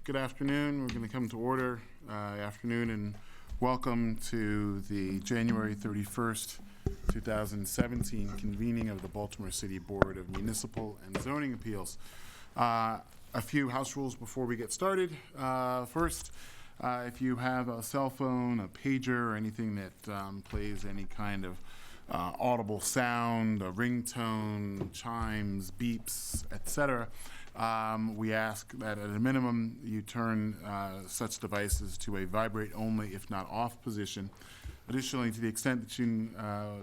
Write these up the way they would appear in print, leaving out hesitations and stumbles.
Good afternoon. We're going to come to order. Afternoon and welcome to the January 31st, 2017 convening of the Baltimore City Board of Municipal and Zoning Appeals. A few house rules before we get started. First, if you have a cell phone, a pager, or anything that plays any kind of audible sound, a ringtone, chimes, beeps, etc., we ask that at a minimum you turn such devices to a vibrate only, if not off position. Additionally, to the extent that you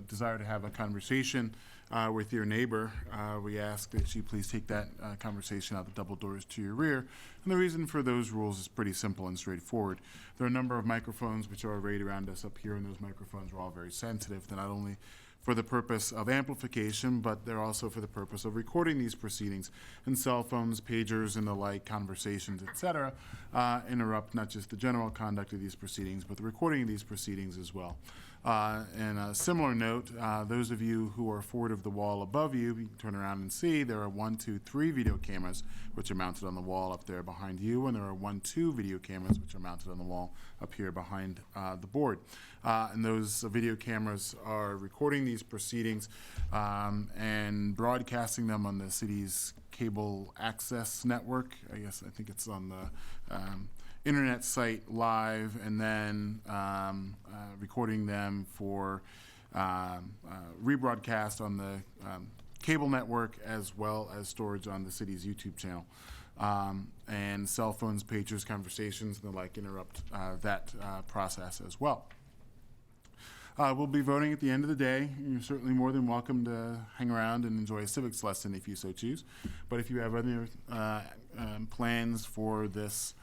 desire to have a conversation with your neighbor, we ask that you please take that conversation out the double doors to your rear. And the reason for those rules is pretty simple and straightforward. There are a number of microphones which are arrayed around us up here, and those microphones are all very sensitive. They're not only for the purpose of amplification, but they're also for the purpose of recording these proceedings. And cell phones, pagers, and the like, conversations, etc., interrupt not just the general conduct of these proceedings, but the recording of these proceedings as well. And a similar note, those of you who are forward of the wall above you, you can turn around and see there are 1, 2, 3 video cameras which are mounted on the wall up there behind you, and there are 1, 2 video cameras which are mounted on the wall up here behind the board. And those video cameras are recording these proceedings and broadcasting them on the city's cable access network. I think it's on the internet site live, and then recording them for rebroadcast on the cable network, as well as storage on the city's YouTube channel. And cell phones, pagers, conversations, and the like interrupt that process as well. We'll be voting at the end of the day. You're certainly more than welcome to hang around and enjoy a civics lesson if you so choose. But if you have other plans for this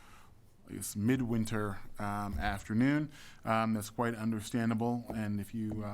midwinter afternoon, that's quite understandable. And if you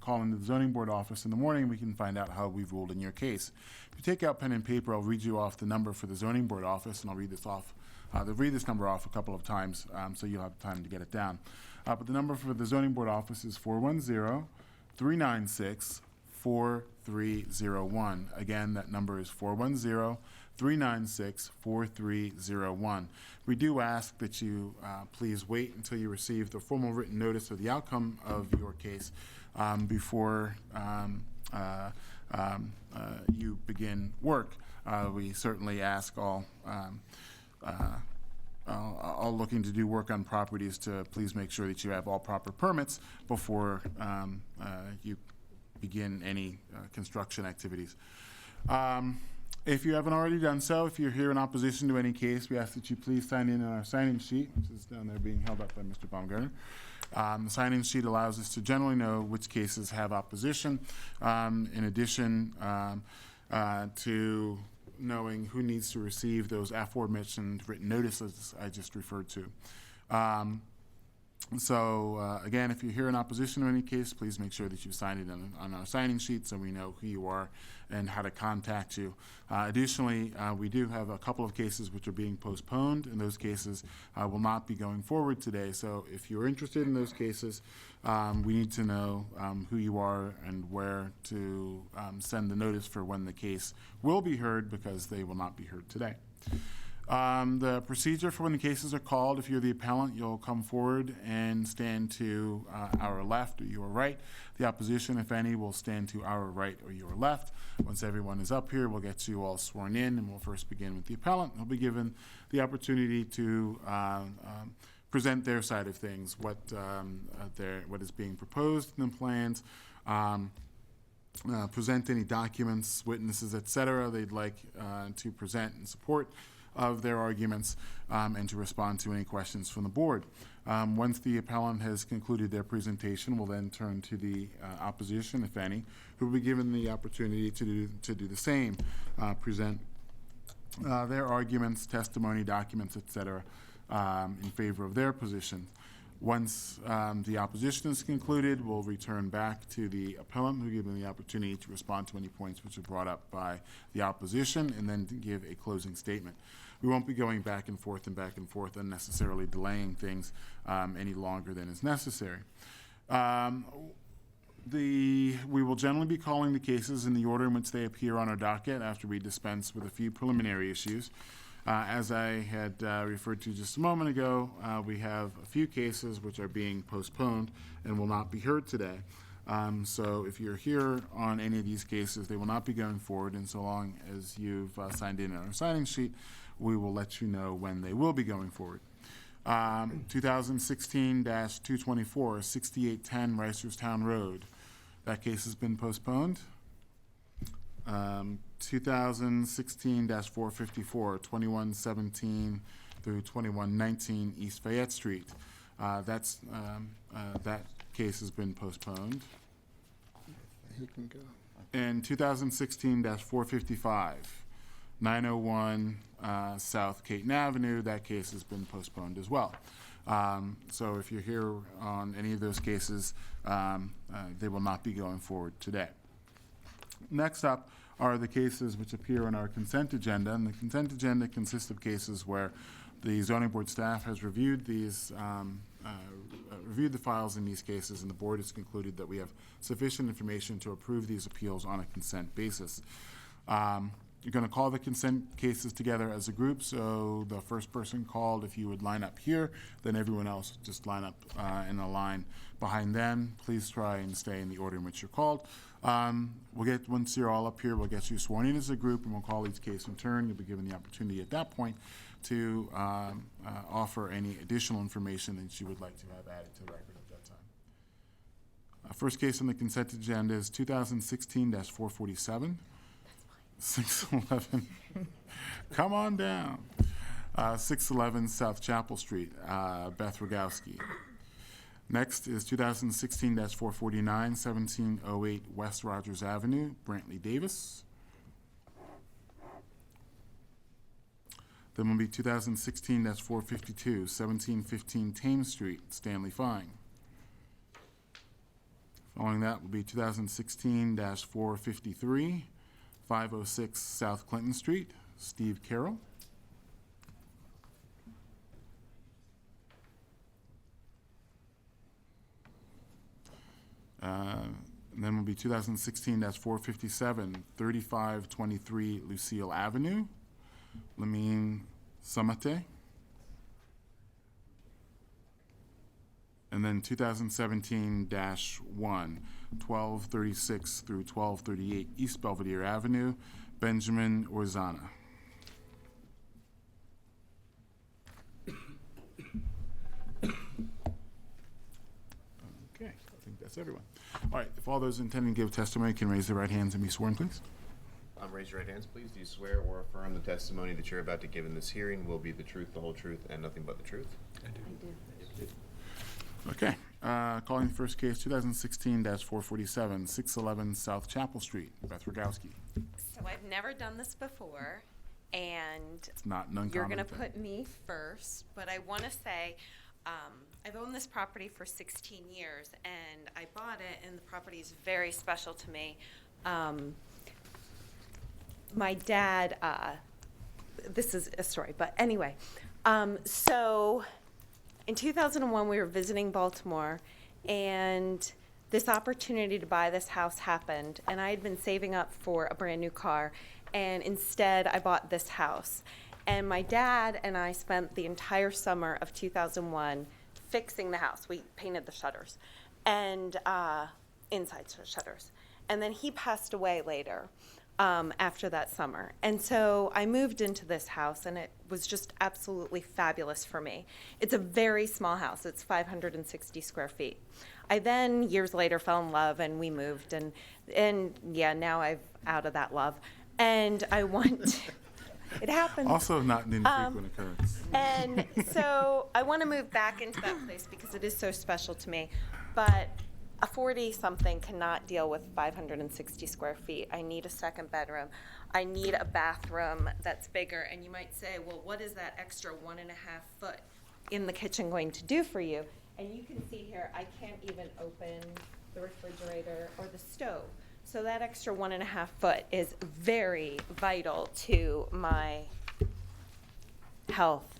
call into the zoning board office in the morning, we can find out how we've ruled in your case. If you take out pen and paper, I'll read you off the number for the zoning board office, and I'll read this off. They'll read this number off a couple of times, so you'll have time to get it down. But the number for the zoning board office is 410-396-4301. Again, that number is 410-396-4301. We do ask that you please wait until you receive the formal written notice of the outcome of your case before you begin work. We certainly ask all looking to do work on properties to please make sure that you have all proper permits before you begin any construction activities. If you haven't already done so, if you're here in opposition to any case, we ask that you please sign in on our sign-in sheet, which is down there being held up by Mr. Baumgartner. The sign-in sheet allows us to generally know which cases have opposition. In addition to knowing who needs to receive those aforementioned written notices I just referred to. Again, if you're here in opposition to any case, please make sure that you sign it on our signing sheet so we know who you are and how to contact you. Additionally, we do have a couple of cases which are being postponed, and those cases will not be going forward today. So if you're interested in those cases, we need to know who you are and where to send the notice for when the case will be heard, because they will not be heard today. The procedure for when the cases are called: if you're the appellant, you'll come forward and stand to our left or your right. The opposition, if any, will stand to our right or your left. Once everyone is up here, we'll get you all sworn in, and we'll first begin with the appellant. They'll be given the opportunity to present their side of things, what is being proposed in the plans, present any documents, witnesses, etc. they'd like to present in support of their arguments, and to respond to any questions from the board. Once the appellant has concluded their presentation, we'll then turn to the opposition, if any, who will be given the opportunity to do the same, present their arguments, testimony, documents, etc., in favor of their position. Once the opposition is concluded, we'll return back to the appellant, who will give them the opportunity to respond to any points which are brought up by the opposition, and then to give a closing statement. We won't be going back and forth, unnecessarily delaying things any longer than is necessary. We will generally be calling the cases in the order in which they appear on our docket after we dispense with a few preliminary issues. As I had referred to just a moment ago, we have a few cases which are being postponed and will not be heard today. So if you're here on any of these cases, they will not be going forward, and so long as you've signed in on our signing sheet, we will let you know when they will be going forward. 2016-224, 6810 Reisterstown Road. That case has been postponed. 2016-454, 2117 through 2119 East Fayette Street. That case has been postponed. He can go. And 2016-455, 901 South Caton Avenue, that case has been postponed as well. So if you're here on any of those cases, they will not be going forward today. Next up are the cases which appear on our consent agenda, and the consent agenda consists of cases where the zoning board staff has reviewed these, reviewed the files in these cases, and the board has concluded that we have sufficient information to approve these appeals on a consent basis. You're going to call the consent cases together as a group, so the first person called, if you would line up here, then everyone else just line up in a line behind them. Please try and stay in the order in which you're called. Once you're all up here, we'll get you sworn in as a group, and we'll call each case in turn. You'll be given the opportunity at that point to offer any additional information that you would like to have added to the record at that time. First case on the consent agenda is 2016-447. 611, come on down. 611 South Chapel Street, Beth Rogowski. Next is 2016-449, 1708 West Rogers Avenue, Brantley Davis. Then will be 2016-452, 1715 Thames Street, Stanley Fine. Following that will be 2016-453, 506 South Clinton Street, Steve Carroll. And then will be 2016-457, 3523 Lucille Avenue, Lamine Samate. And then 2017-1, 1236 through 1238 East Belvedere Avenue, Benjamin Orzana. Okay, I think that's everyone. All right, if all those intending to give testimony can raise their right hands and be sworn, please. Raise your right hands, please. Do you swear or affirm the testimony that you're about to give in this hearing will be the truth, the whole truth, and nothing but the truth? I do. Okay, calling the first case, 2016-447, 611 South Chapel Street, Beth Rogowski. So I've never done this before, and It's not an uncommon you're going to thing. put me first, but I want to say I've owned this property for 16 years, and I bought it, and the property is very special to me. My dad, this is a story, but anyway, so in 2001, we were visiting Baltimore, and this opportunity to buy this house happened, and I had been saving up for a brand new car, and instead I bought this house. And my dad and I spent the entire summer of 2001 fixing the house. We painted the shutters, and inside shutters. And then he passed away later. After that summer. And so I moved into this house, and it was just absolutely fabulous for me. It's a very small house. It's 560 square feet. I then, years later, fell in love, and we moved, and yeah, now I'm out of that love. And I want, it happens. Also not an infrequent occurrence. And so I want to move back into that place because it is so special to me. But a 40-something cannot deal with 560 square feet. I need a second bedroom. I need a bathroom that's bigger. And you might say, well, what is that extra 1.5 foot in the kitchen going to do for you? And you can see here, I can't even open the refrigerator or the stove. So that extra 1.5 foot is very vital to my health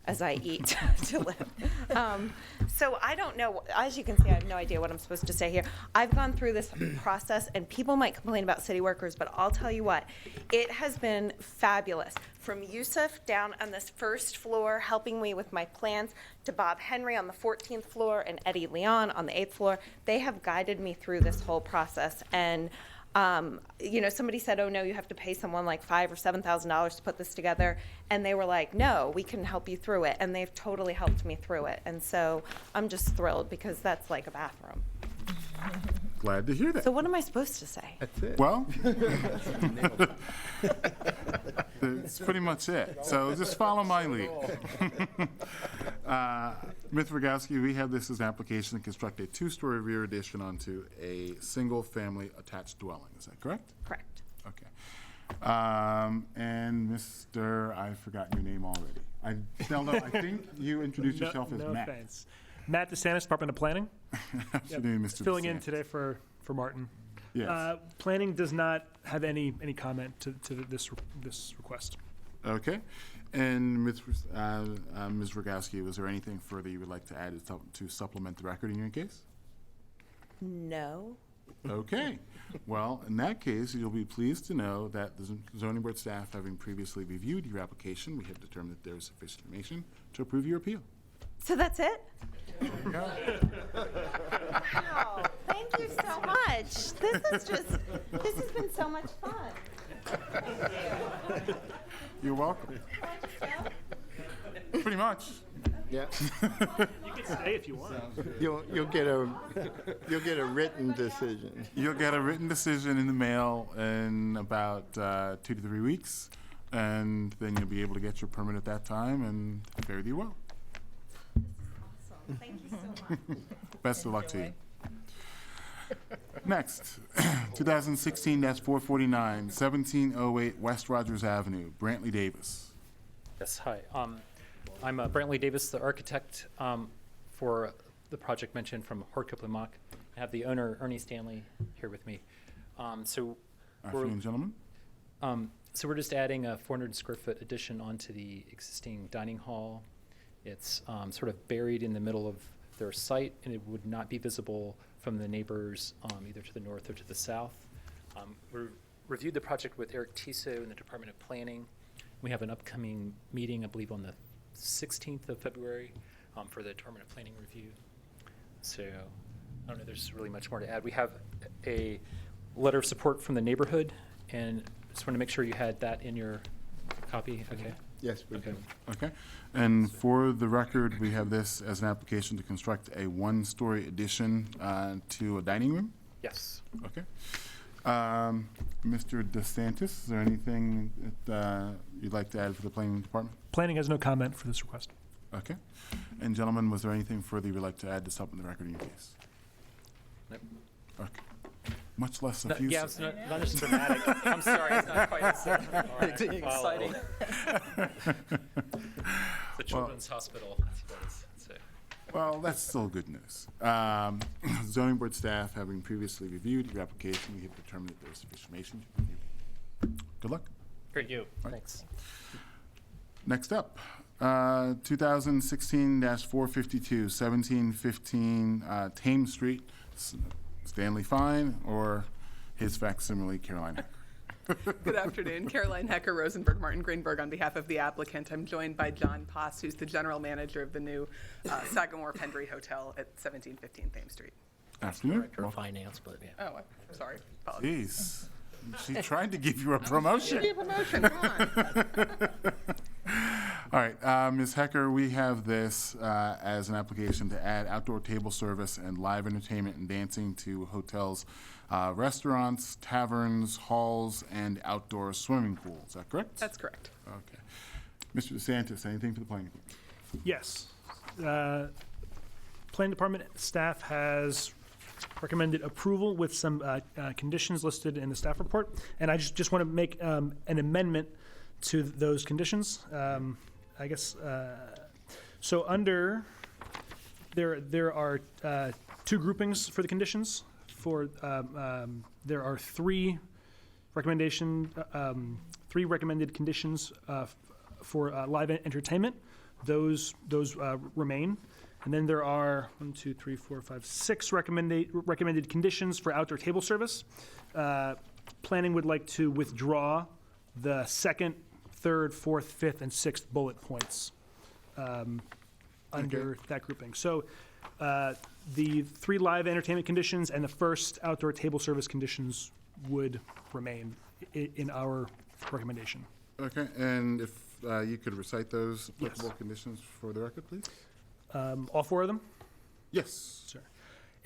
as I eat to live. So I don't know, as you can see, I have no idea what I'm supposed to say here. I've gone through this process, and people might complain about city workers, but I'll tell you what, it has been fabulous. From Yusuf down on this first floor, helping me with my plans, to Bob Henry on the 14th floor and Eddie Leon on the 8th floor. They have guided me through this whole process. And somebody said, oh, no, you have to pay someone like $5,000 or $7,000 to put this together. And they were like, no, we can help you through it. And they've totally helped me through it. And so I'm just thrilled because that's like a bathroom. Glad to hear that. So what am I supposed to say? That's it. Well, that's pretty much it. So just follow my lead. Ms. Rogowski, we have this as an application to construct a two-story rear addition onto a single-family attached dwelling. Is that correct? Correct. Okay. And Mr., I've forgotten your name already. Zelda, I think you introduced yourself as no Matt. offense. Matt DeSantis, Department of Planning. Afternoon, Mr. Filling in DeSantis. today for Martin. Yes. Planning does not have any comment to this request. Okay. And Ms. Rogowski, was there anything further you would like to add to supplement the record in your case? No. Okay. Well, in that case, you'll be pleased to know that the zoning board staff, having previously reviewed your application, we have determined that there is sufficient information to approve your appeal. So that's it? Wow, thank you so much. This has been so much fun. You're welcome. Pretty much. Yeah. You can stay if you want. You'll get a written decision. You'll get a written decision in the mail in about 2 to 3 weeks, and then you'll be able to get your permit at that time, and fare thee well. Awesome. Thank you so much. Best of luck to you. Next, 2016-449, 1708 West Rogers Avenue, Brantley Davis. Yes, hi. I'm Brantley Davis, the architect for the project mentioned from Hortcoop and Mock. I have the owner, Ernie Stanley, here with me. Afternoon, gentlemen. So we're just adding a 400 square foot addition onto the existing dining hall. It's sort of buried in the middle of their site, and it would not be visible from the neighbors either to the north or to the south. We reviewed the project with Eric Tiso in the Department of Planning. We have an upcoming meeting, I believe, on the 16th of February for the Department of Planning review. So I don't know, there's really much more to add. We have a letter of support from the neighborhood, and just want to make sure you had that in your copy. Okay. Yes, we Okay. do. Okay. And for the record, we have this as an application to construct a one-story addition to a dining room. Yes. Okay. Mr. DeSantis, is there anything that you'd like to add for the planning department? Planning has no comment for this request. Okay. And gentlemen, was there anything further you would like to add to supplement the record in your case? Nope. Okay. Much less No, effusive. yeah, it's not as dramatic. I'm sorry, it's not quite as exciting. The Children's Hospital. That's what it's, so. Well, that's still good news. Zoning board staff, having previously reviewed your application, we have determined that there is sufficient information to review. Good luck. Great, you. Right. Thanks. Next up, 2016-452, 1715 Thames Street, Stanley Fine, or his facsimile, Caroline Hecker. Good afternoon. Caroline Hecker, Rosenberg, Martin Greenberg on behalf of the applicant. I'm joined by John Poss, who's the general manager of the new Sagamore Pendry Hotel at 1715 Thames Street. Afternoon. Director of Finance, but yeah. Oh, I'm sorry. Apologies. Jeez, she tried to give you a promotion. Give me a promotion, come on. All right, Ms. Hecker, we have this as an application to add outdoor table service and live entertainment and dancing to hotels, restaurants, taverns, halls, and outdoor swimming pools. Is that correct? That's correct. Okay. Mr. DeSantis, anything for the planning department? Yes. Planning Department staff has recommended approval with some conditions listed in the staff report, and I just want to make an amendment to those conditions. I guess so. Under there are two groupings for the conditions. There are three recommended conditions for live entertainment, those remain. And then there are 6 recommended conditions for outdoor table service. Planning would like to withdraw the 2nd, 3rd, 4th, 5th, and 6th bullet points under that grouping. So the 3 live entertainment conditions and the first outdoor table service conditions would remain in our recommendation. Okay, and if you could recite those applicable conditions for the record, please? All 4 of them? Yes. Sir.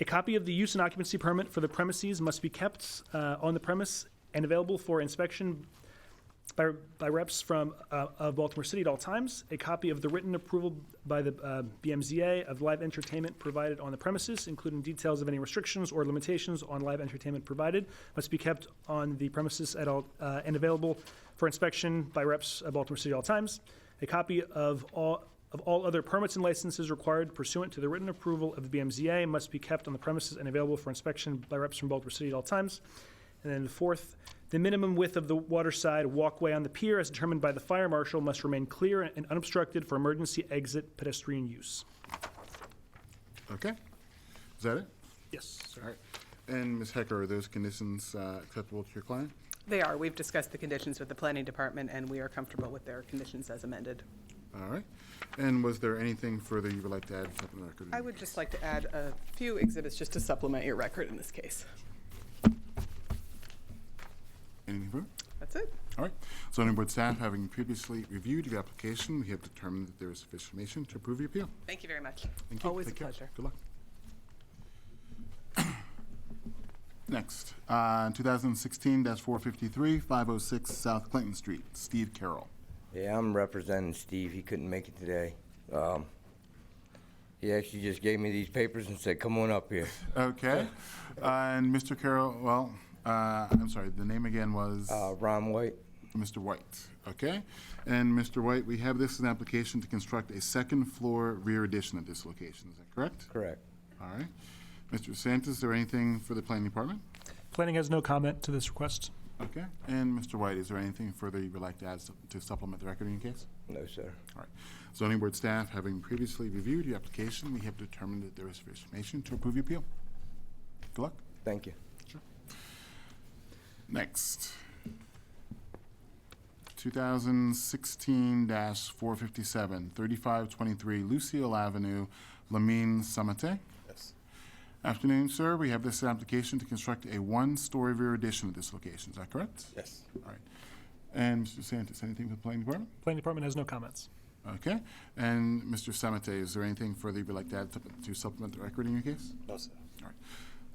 A copy of the use and occupancy permit for the premises must be kept on the premise and available for inspection by reps of Baltimore City at all times. A copy of the written approval by the BMZA of live entertainment provided on the premises, including details of any restrictions or limitations on live entertainment provided, must be kept on the premises at all and available for inspection by reps of Baltimore City at all times. A copy of all other permits and licenses required pursuant to the written approval of the BMZA must be kept on the premises and available for inspection by reps from Baltimore City at all times. And then the 4th, the minimum width of the waterside walkway on the pier as determined by the fire marshal must remain clear and unobstructed for emergency exit pedestrian use. Okay. Is that it? Yes, sir. All right. And Ms. Hecker, are those conditions acceptable to your client? They are. We've discussed the conditions with the planning department, and we are comfortable with their conditions as amended. All right. And was there anything further you would like to add to the record? I would just like to add a few exhibits just to supplement your record in this case. Anything further? That's it. All right. Zoning Board staff, having previously reviewed your application, we have determined that there is sufficient information to approve your appeal. Thank you very much. Thank you. Always a Take care. pleasure. Good luck. Next, 2016-453, 506 South Clinton Street, Steve Carroll. Yeah, I'm representing Steve. He couldn't make it today. He actually just gave me these papers and said, come on up here. Okay. And Mr. Carroll, well, I'm sorry, the name again was? Ron White. Mr. White, okay? And Mr. White, we have this as an application to construct a 2nd floor rear addition at this location, is that correct? Correct. All right. Mr. DeSantis, is there anything for the planning department? Planning has no comment to this request. Okay. And Mr. White, is there anything further you would like to add to supplement the record in your case? No, sir. All right. Zoning Board staff, having previously reviewed your application, we have determined that there is sufficient information to approve your appeal. Good luck. Thank you. Next. 2016-457, 3523 Lucille Avenue, Lamine Samate. Yes. Afternoon, sir. We have this application to construct a 1-story rear addition at this location. Is that correct? Yes. All right. And Mr. DeSantis, anything for the planning department? Planning department has no comments. Okay. And Mr. Samate, is there anything further you'd like to add to supplement the record in your case? No, sir. All right.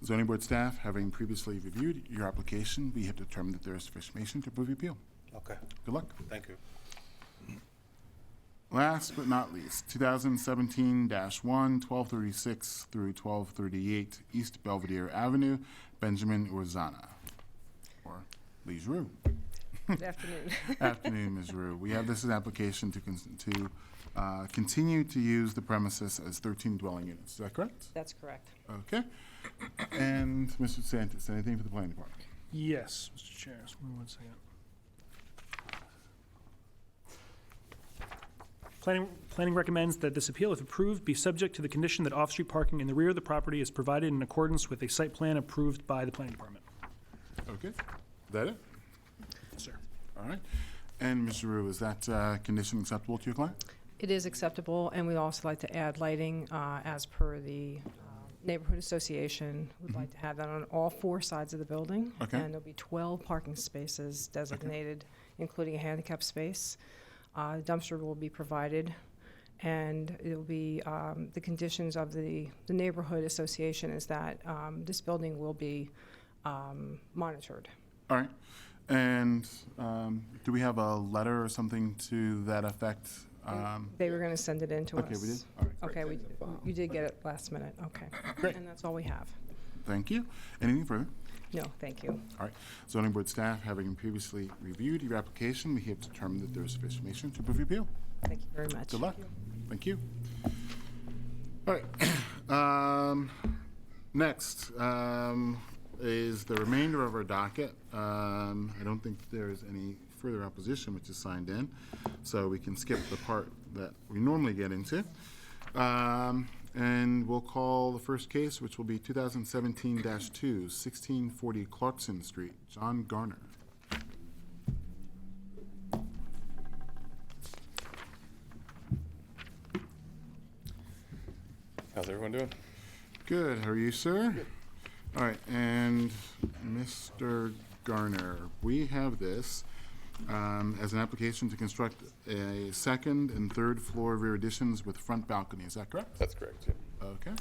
Zoning Board staff, having previously reviewed your application, we have determined that there is sufficient information to approve your appeal. Okay. Good luck. Thank you. Last but not least, 2017-1, 1236 through 1238 East Belvedere Avenue, Benjamin Urzana, or Lee Giroux. Good afternoon. Afternoon, Ms. Giroux. We have this as an application to continue to use the premises as 13 dwelling units. Is that correct? That's correct. Okay. And Mr. DeSantis, anything for the planning department? Yes, Mr. Chair. Just give me 1 second. Planning recommends that this appeal, if approved, be subject to the condition that off-street parking in the rear of the property is provided in accordance with a site plan approved by the planning department. Okay. Is that it? Yes, sir. All right. And Ms. Giroux, is that condition acceptable to your client? It is acceptable, and we'd also like to add lighting as per the neighborhood association. We'd like to have that on all 4 sides of the building. Okay. And there'll be 12 parking spaces designated, including a handicap space. Dumpster will be provided, and it'll be, the conditions of the neighborhood association is that this building will be monitored. All right. And do we have a letter or something to that effect? They were going to send it in to us. Okay, we did? All right. Okay, you did get it last minute, okay. Great. And that's all we have. Thank you. Anything further? No, thank you. All right. Zoning Board staff, having previously reviewed your application, we have determined that there is sufficient information to approve your appeal. Thank you very much. Good luck. Thank you. All right. Next, is the remainder of our docket. I don't think there's any further opposition which is signed in, so we can skip the part that we normally get into. And we'll call the first case, which will be 2017-2, 1640 Clarkson Street. John Garner. How's everyone doing? Good. How are you, sir? Good. All right, and Mr. Garner, we have this as an application to construct a second and third floor rear additions with front balcony. Is that correct? That's correct, yeah. Okay.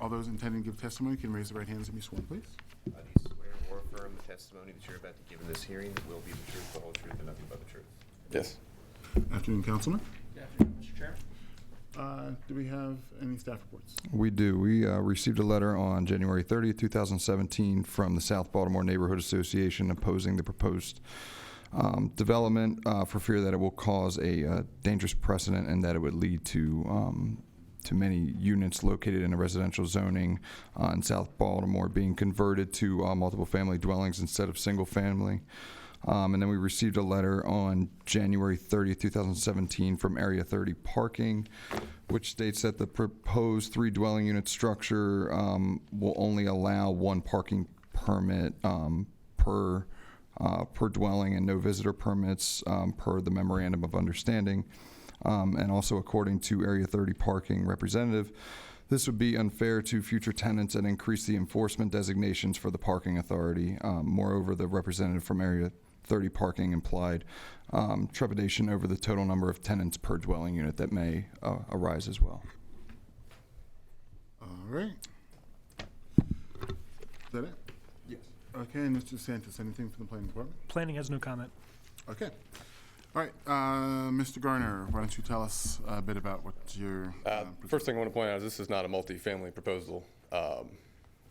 All those intending to give testimony can raise their right hands and be sworn, please. Do you swear or affirm the testimony that you're about to give in this hearing will be the truth, the whole truth, and nothing but the truth? Yes. Afternoon, Councilman. Good afternoon, Mr. Chairman. Do we have any staff reports? We do. We received a letter on January 30th, 2017 from the South Baltimore Neighborhood Association opposing the proposed development for fear that it will cause a dangerous precedent and that it would lead to many units located in a residential zoning in South Baltimore being converted to multiple family dwellings instead of single family. And then we received a letter on January 30th, 2017 from Area 30 Parking, which states that the proposed 3 dwelling unit structure will only allow 1 parking permit per dwelling and no visitor permits per the memorandum of understanding. And also according to Area 30 Parking representative, this would be unfair to future tenants and increase the enforcement designations for the parking authority. Moreover, the representative from Area 30 Parking implied trepidation over the total number of tenants per dwelling unit that may arise as well. All right. Is that it? Yes. Okay, and Mr. Santos, anything from the planning department? Planning has no comment. Okay. All right, Mr. Garner, why don't you tell us a bit about what you're... First thing I want to point out is this is not a multifamily proposal,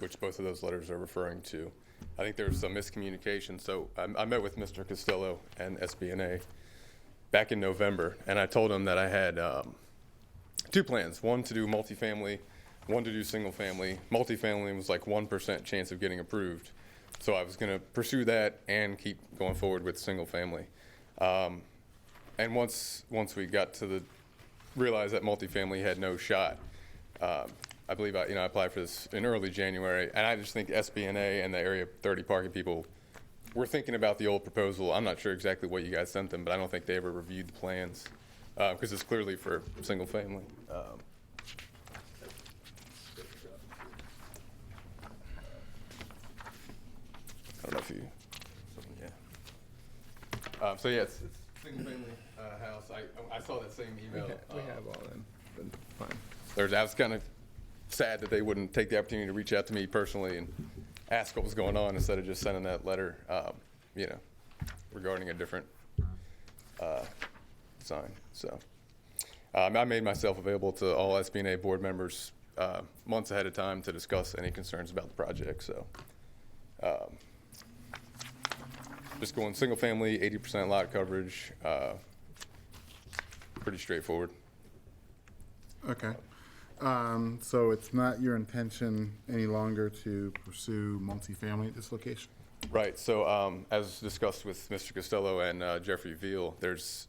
which both of those letters are referring to. I think there was some miscommunication. So I met with Mr. Costello and SBNA back in November, and I told him that I had 2 plans, one to do multifamily, one to do single family. Multifamily was like 1% chance of getting approved. So I was going to pursue that and keep going forward with single family. And once we got to realized that multifamily had no shot, I believe I applied for this in early January, and I just think SBNA and the Area 30 Parking people were thinking about the old proposal. I'm not sure exactly what you guys sent them, but I don't think they ever reviewed the plans because it's clearly for single family. I don't know if you, yeah. So yeah, it's single family house. I saw that same email. We have all them, but fine. I was kind of sad that they wouldn't take the opportunity to reach out to me personally and ask what was going on instead of just sending that letter, regarding a different sign. So I made myself available to all SBNA board members months ahead of time to discuss any concerns about the project. So just going single family, 80% lot coverage, pretty straightforward. Okay. So it's not your intention any longer to pursue multifamily at this location? Right. So as discussed with Mr. Costello and Jeffrey Veal, because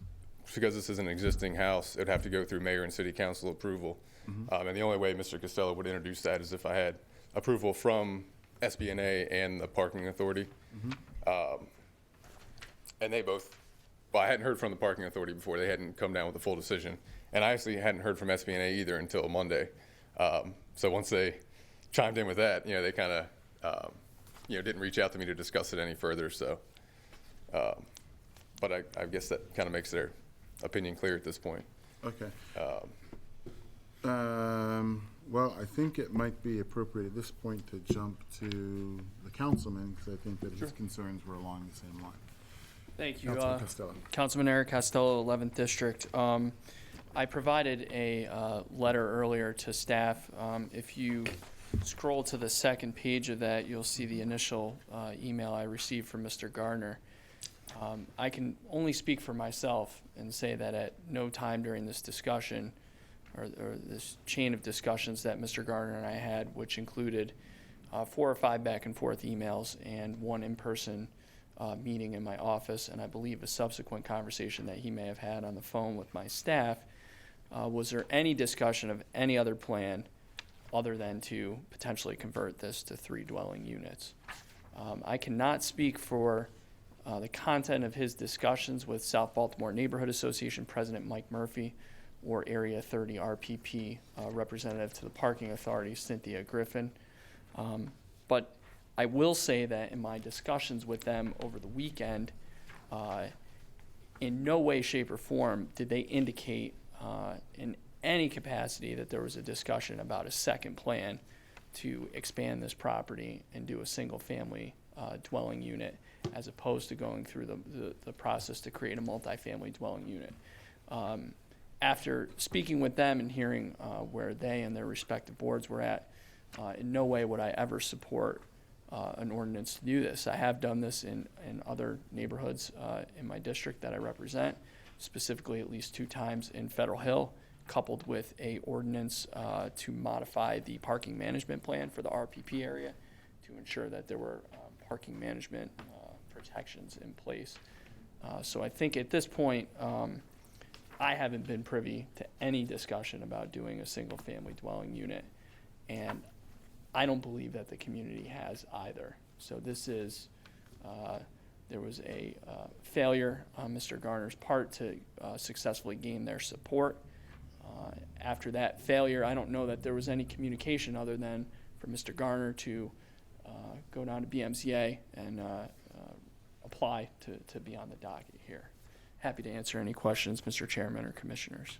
this is an existing house, it would have to go through mayor and city council approval. And the only way Mr. Costello would introduce that is if I had approval from SBNA and the parking authority. And they both, well, I hadn't heard from the parking authority before. They hadn't come down with a full decision. And I actually hadn't heard from SBNA either until Monday. So once they chimed in with that, they kind of, didn't reach out to me to discuss it any further. So, but I guess that kind of makes their opinion clear at this point. Okay. Well, I think it might be appropriate at this point to jump to the councilman, because I think that his concerns were along the same line. Thank you. Councilman Costello. Councilman Eric Costello, 11th District. I provided a letter earlier to staff. If you scroll to the second page of that, you'll see the initial email I received from Mr. Gardner. I can only speak for myself and say that at no time during this discussion or this chain of discussions that Mr. Gardner and I had, which included 4 or 5 back and forth emails and 1 in-person meeting in my office, and I believe a subsequent conversation that he may have had on the phone with my staff. Was there any discussion of any other plan other than to potentially convert this to 3 dwelling units? I cannot speak for the content of his discussions with South Baltimore Neighborhood Association President Mike Murphy or Area 30 RPP representative to the Parking Authority, Cynthia Griffin. But I will say that in my discussions with them over the weekend, in no way, shape, or form did they indicate in any capacity that there was a discussion about a second plan to expand this property and do a single-family dwelling unit, as opposed to going through the process to create a multifamily dwelling unit. After speaking with them and hearing where they and their respective boards were at, in no way would I ever support an ordinance to do this. I have done this in other neighborhoods in my district that I represent, specifically at least 2 times in Federal Hill, coupled with a ordinance to modify the parking management plan for the RPP area to ensure that there were parking management protections in place. So I think at this point, I haven't been privy to any discussion about doing a single-family dwelling unit, and I don't believe that the community has either. So this is, there was a failure on Mr. Garner's part to successfully gain their support. After that failure, I don't know that there was any communication other than for Mr. Garner to go down to BMCA and apply to be on the docket here. Happy to answer any questions, Mr. Chairman or Commissioners.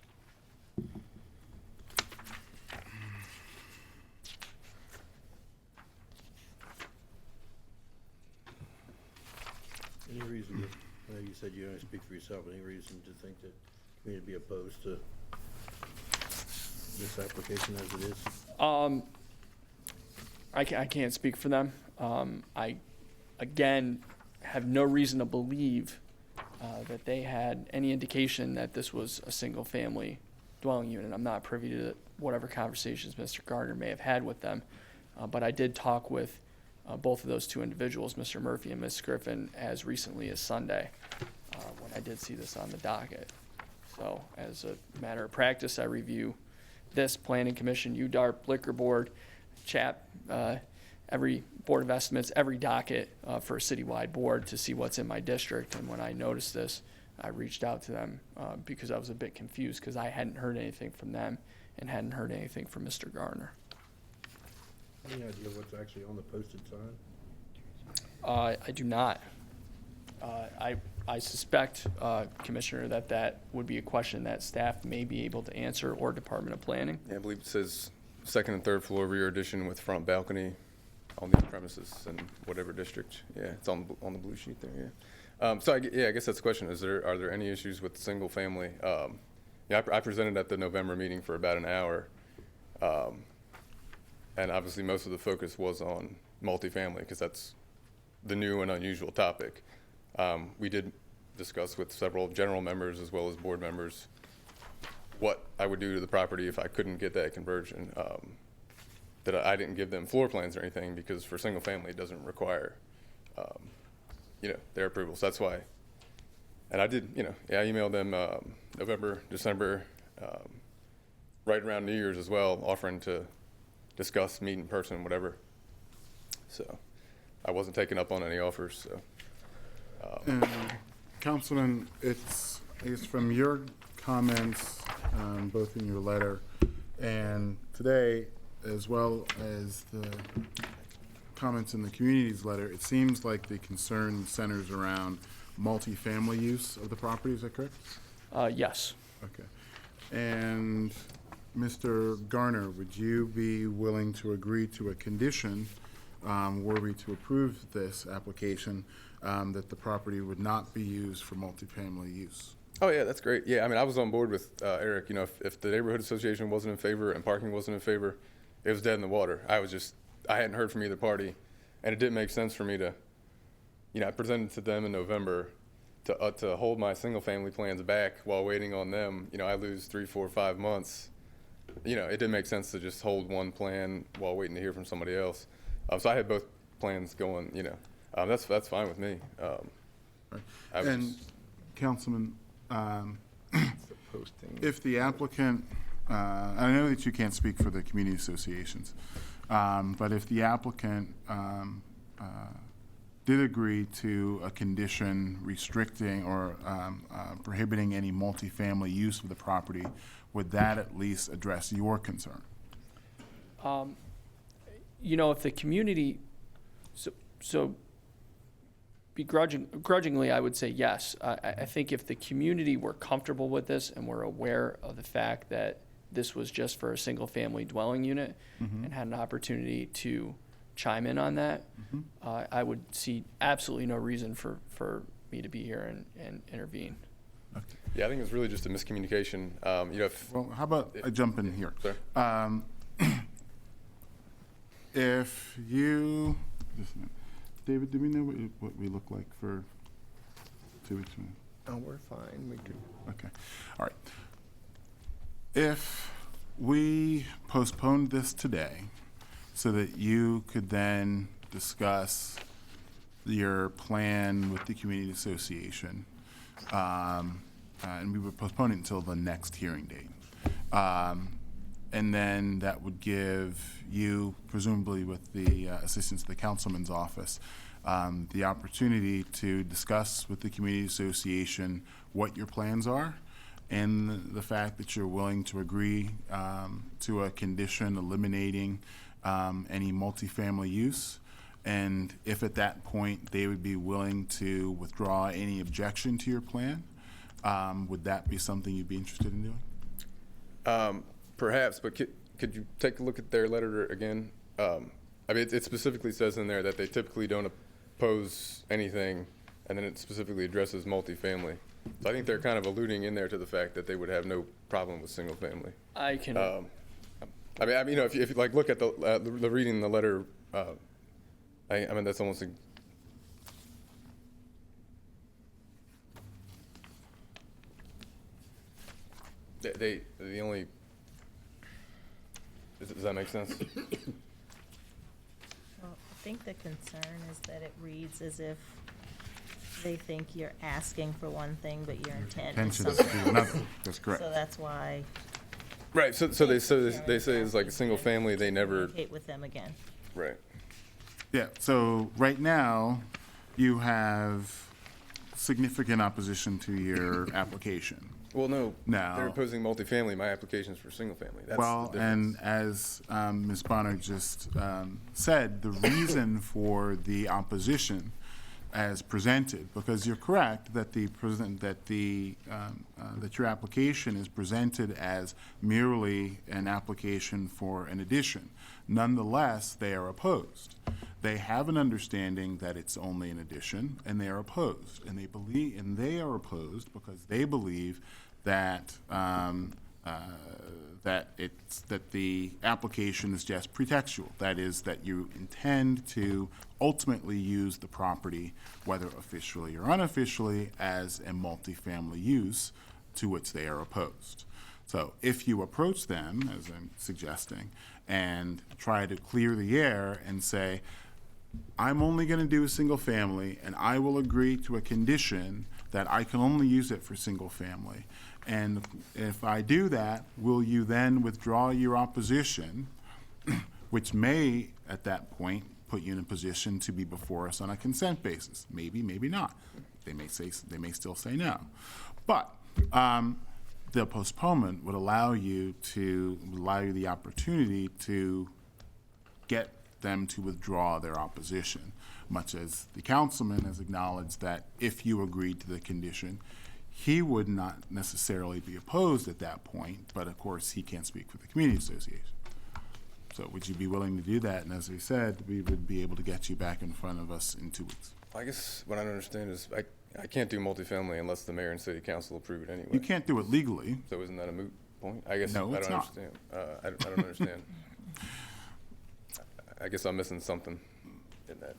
Any reason, I know you said you only speak for yourself, any reason to think that the community would be opposed to this application as it is? I can't speak for them. I, again, have no reason to believe that they had any indication that this was a single-family dwelling unit. I'm not privy to whatever conversations Mr. Gardner may have had with them, but I did talk with both of those 2 individuals, Mr. Murphy and Ms. Griffin, as recently as Sunday when I did see this on the docket. So as a matter of practice, I review this Planning Commission, UDARP, Liquor Board, CHAP, every Board of Estimates, every docket for a citywide board to see what's in my district. And when I noticed this, I reached out to them because I was a bit confused because I hadn't heard anything from them and hadn't heard anything from Mr. Garner. Any idea what's actually on the posted sign? I do not. I suspect, Commissioner, that would be a question that staff may be able to answer, or Department of Planning. Yeah, I believe it says 2nd and 3rd floor rear addition with front balcony on these premises in whatever district. Yeah, it's on the blue sheet there, yeah. So I guess that's the question. Are there any issues with single family? Yeah, I presented at the November meeting for about an hour. And obviously most of the focus was on multifamily because that's the new and unusual topic. We did discuss with several general members as well as board members what I would do to the property if I couldn't get that conversion. That I didn't give them floor plans or anything because for single family it doesn't require, their approval. So that's why. And I did, I emailed them November, December, right around New Year's as well, offering to discuss, meet in person, whatever. So I wasn't taking up on any offers. So, Councilman, I guess from your comments, both in your letter and today, as well as the comments in the community's letter, it seems like the concern centers around multifamily use of the property. Is that correct? Yes. Okay. And Mr. Garner, would you be willing to agree to a condition, were we to approve this application, that the property would not be used for multifamily use? Oh yeah, that's great. Yeah, I mean, I was on board with Eric. If the neighborhood association wasn't in favor and parking wasn't in favor, it was dead in the water. I hadn't heard from either party, and it didn't make sense for me to, I presented to them in November to hold my single family plans back while waiting on them. I lose 3, 4, 5 months. It didn't make sense to just hold one plan while waiting to hear from somebody else. So I had both plans going, that's fine with me. I was And just- Councilman, Posting. if the applicant, I know that you can't speak for the community associations, but if the applicant did agree to a condition restricting or prohibiting any multifamily use of the property, would that at least address your concern? If the community, so begrudgingly, I would say yes. I think if the community were comfortable with this and were aware of the fact that this was just for a single-family dwelling unit and had an opportunity to chime in on that, I would see absolutely no reason for me to be here and intervene. Yeah, I think it's really just a miscommunication. Well, how about I jump in here? Sorry. If you, just a minute. David, do we know what we look like for 2 weeks from now? Oh, we're fine. We could. Okay, all right. If we postponed this today so that you could then discuss your plan with the community association, and we would postpone it until the next hearing date. And then that would give you, presumably with the assistance of the councilman's office, the opportunity to discuss with the community association what your plans are and the fact that you're willing to agree to a condition eliminating any multifamily use. And if at that point they would be willing to withdraw any objection to your plan, would that be something you'd be interested in doing? Perhaps, but could you take a look at their letter again? I mean, it specifically says in there that they typically don't oppose anything, and then it specifically addresses multifamily. So I think they're kind of alluding in there to the fact that they would have no problem with single family. I can. I mean, if you like look at the reading the letter, I mean that's almost. The only. Does that make sense? Well, I think the concern is that it reads as if they think you're asking for one thing, but your intent is Intention is something to do else. another. That's correct. So that's why. Right. So they say it's like a single family. They never. Communicate with them again. Right. Yeah, so right now, you have significant opposition to your application. Well, no. No. They're opposing multifamily. My application is for single family. That's Well, the and difference. as Ms. Bonner just said, the reason for the opposition as presented, because you're correct that that your application is presented as merely an application for an addition. Nonetheless, they are opposed. They have an understanding that it's only an addition, and they are opposed. And they are opposed because they believe that that the application is just pretextual. That is, that you intend to ultimately use the property, whether officially or unofficially, as a multifamily use to which they are opposed. So if you approach them, as I'm suggesting, and try to clear the air and say, I'm only going to do a single family, and I will agree to a condition that I can only use it for single family. And if I do that, will you then withdraw your opposition, which may, at that point, put you in a position to be before us on a consent basis? Maybe, maybe not. They may still say no. But the postponement would allow you the opportunity to get them to withdraw their opposition, much as the councilman has acknowledged that if you agreed to the condition, he would not necessarily be opposed at that point, but of course he can't speak for the community association. So would you be willing to do that? And as we said, we would be able to get you back in front of us in 2 weeks. I guess what I don't understand is I can't do multifamily unless the mayor and city council approve it anyway. You can't do it legally. So isn't that a moot point? I guess No, I it's don't not. understand. I don't understand. I guess I'm missing something in that.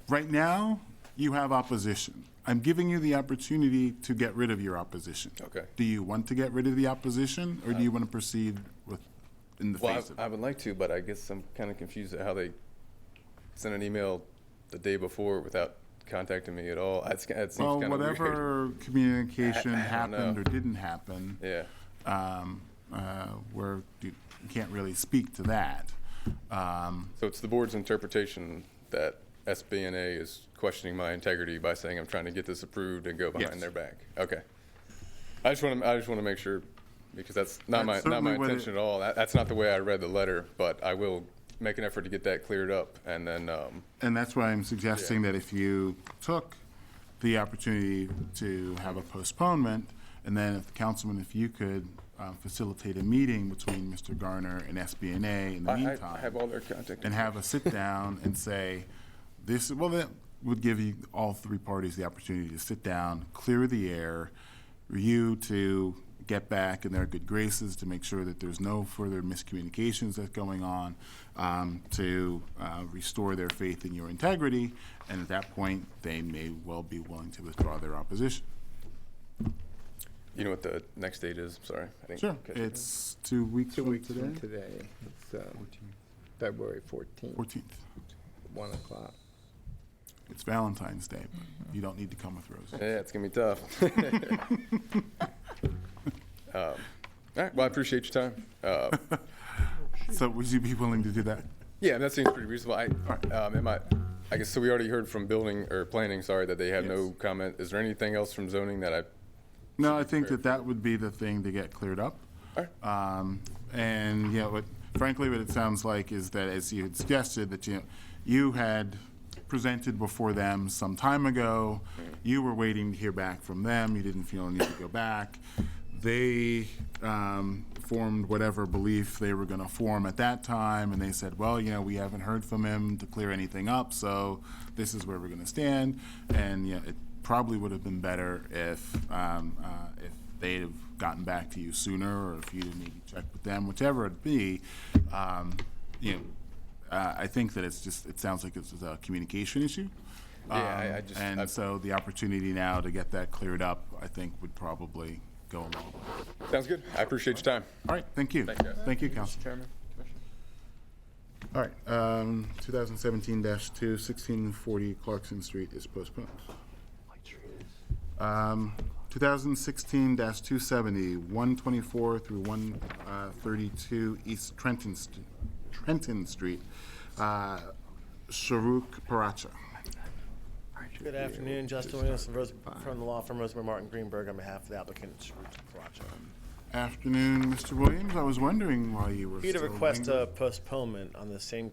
Right now, you have opposition. I'm giving you the opportunity to get rid of your opposition. Okay. Do you want to get rid of the opposition, or do you want to proceed with in the Well, face of it? I would like to, but I guess I'm kind of confused at how they sent an email the day before without contacting me at all. It seems Well, kind of weird. whatever communication I don't happened know. or didn't happen, Yeah. where you can't really speak to that. So it's the board's interpretation that SBNA is questioning my integrity by saying I'm trying to get this approved and go behind Yes. their back. Okay. I just want to make sure, because that's not That's my certainly what intention at all. That's not the way I read the letter, but I will make an effort to get that cleared up, and then And that's why I'm suggesting that if you took the opportunity to have a postponement, and then if councilman, if you could facilitate a meeting between Mr. Garner and SBNA in the I meantime. have all their contact. And have a sit-down and say, this, well, that would give you, all three parties, the opportunity to sit down, clear the air, you to get back in their good graces to make sure that there's no further miscommunications that's going on, to restore their faith in your integrity, and at that point, they may well be willing to withdraw their opposition. You know what the next date is? Sorry. I didn't Sure, catch it. it's 2 weeks 2 from weeks from today. today. It's February 14th, 14th. 1 o'clock. It's Valentine's Day, but you don't need to come with roses. Yeah, it's going to be tough. All right. Well, I appreciate your time. So would you be willing to do that? Yeah, that seems pretty reasonable. I guess, so we already heard from planning, sorry, that they had no comment. Is there anything else from zoning that No, I think that would be the thing to get cleared up. All right. And, frankly, what it sounds like is that, as you had suggested, that you had presented before them some time ago. You were waiting to hear back from them. You didn't feel a need to go back. They formed whatever belief they were going to form at that time, and they said, well, we haven't heard from him to clear anything up, so this is where we're going to stand. And, it probably would have been better if they'd have gotten back to you sooner, or if you maybe checked with them, whichever it be. I think that it sounds like it's a communication issue. So the opportunity now to get that cleared up, I think, would probably go a long way. Sounds good. I appreciate your time. All right, thank you. Thank you. Thank you, Council. Chairman, Commissioner. All right, 2017-2, 1640 Clarkson Street is postponed. 2016-270, 124 through 132 East Trenton Street, Sharuk Paracha. Good afternoon, Justin Williams from the law firm Rosenberg Martin Greenberg on behalf of the applicant, Sharuk Paracha. Afternoon, Mr. Williams. I was wondering why you were We had a still request lingering. a postponement on the some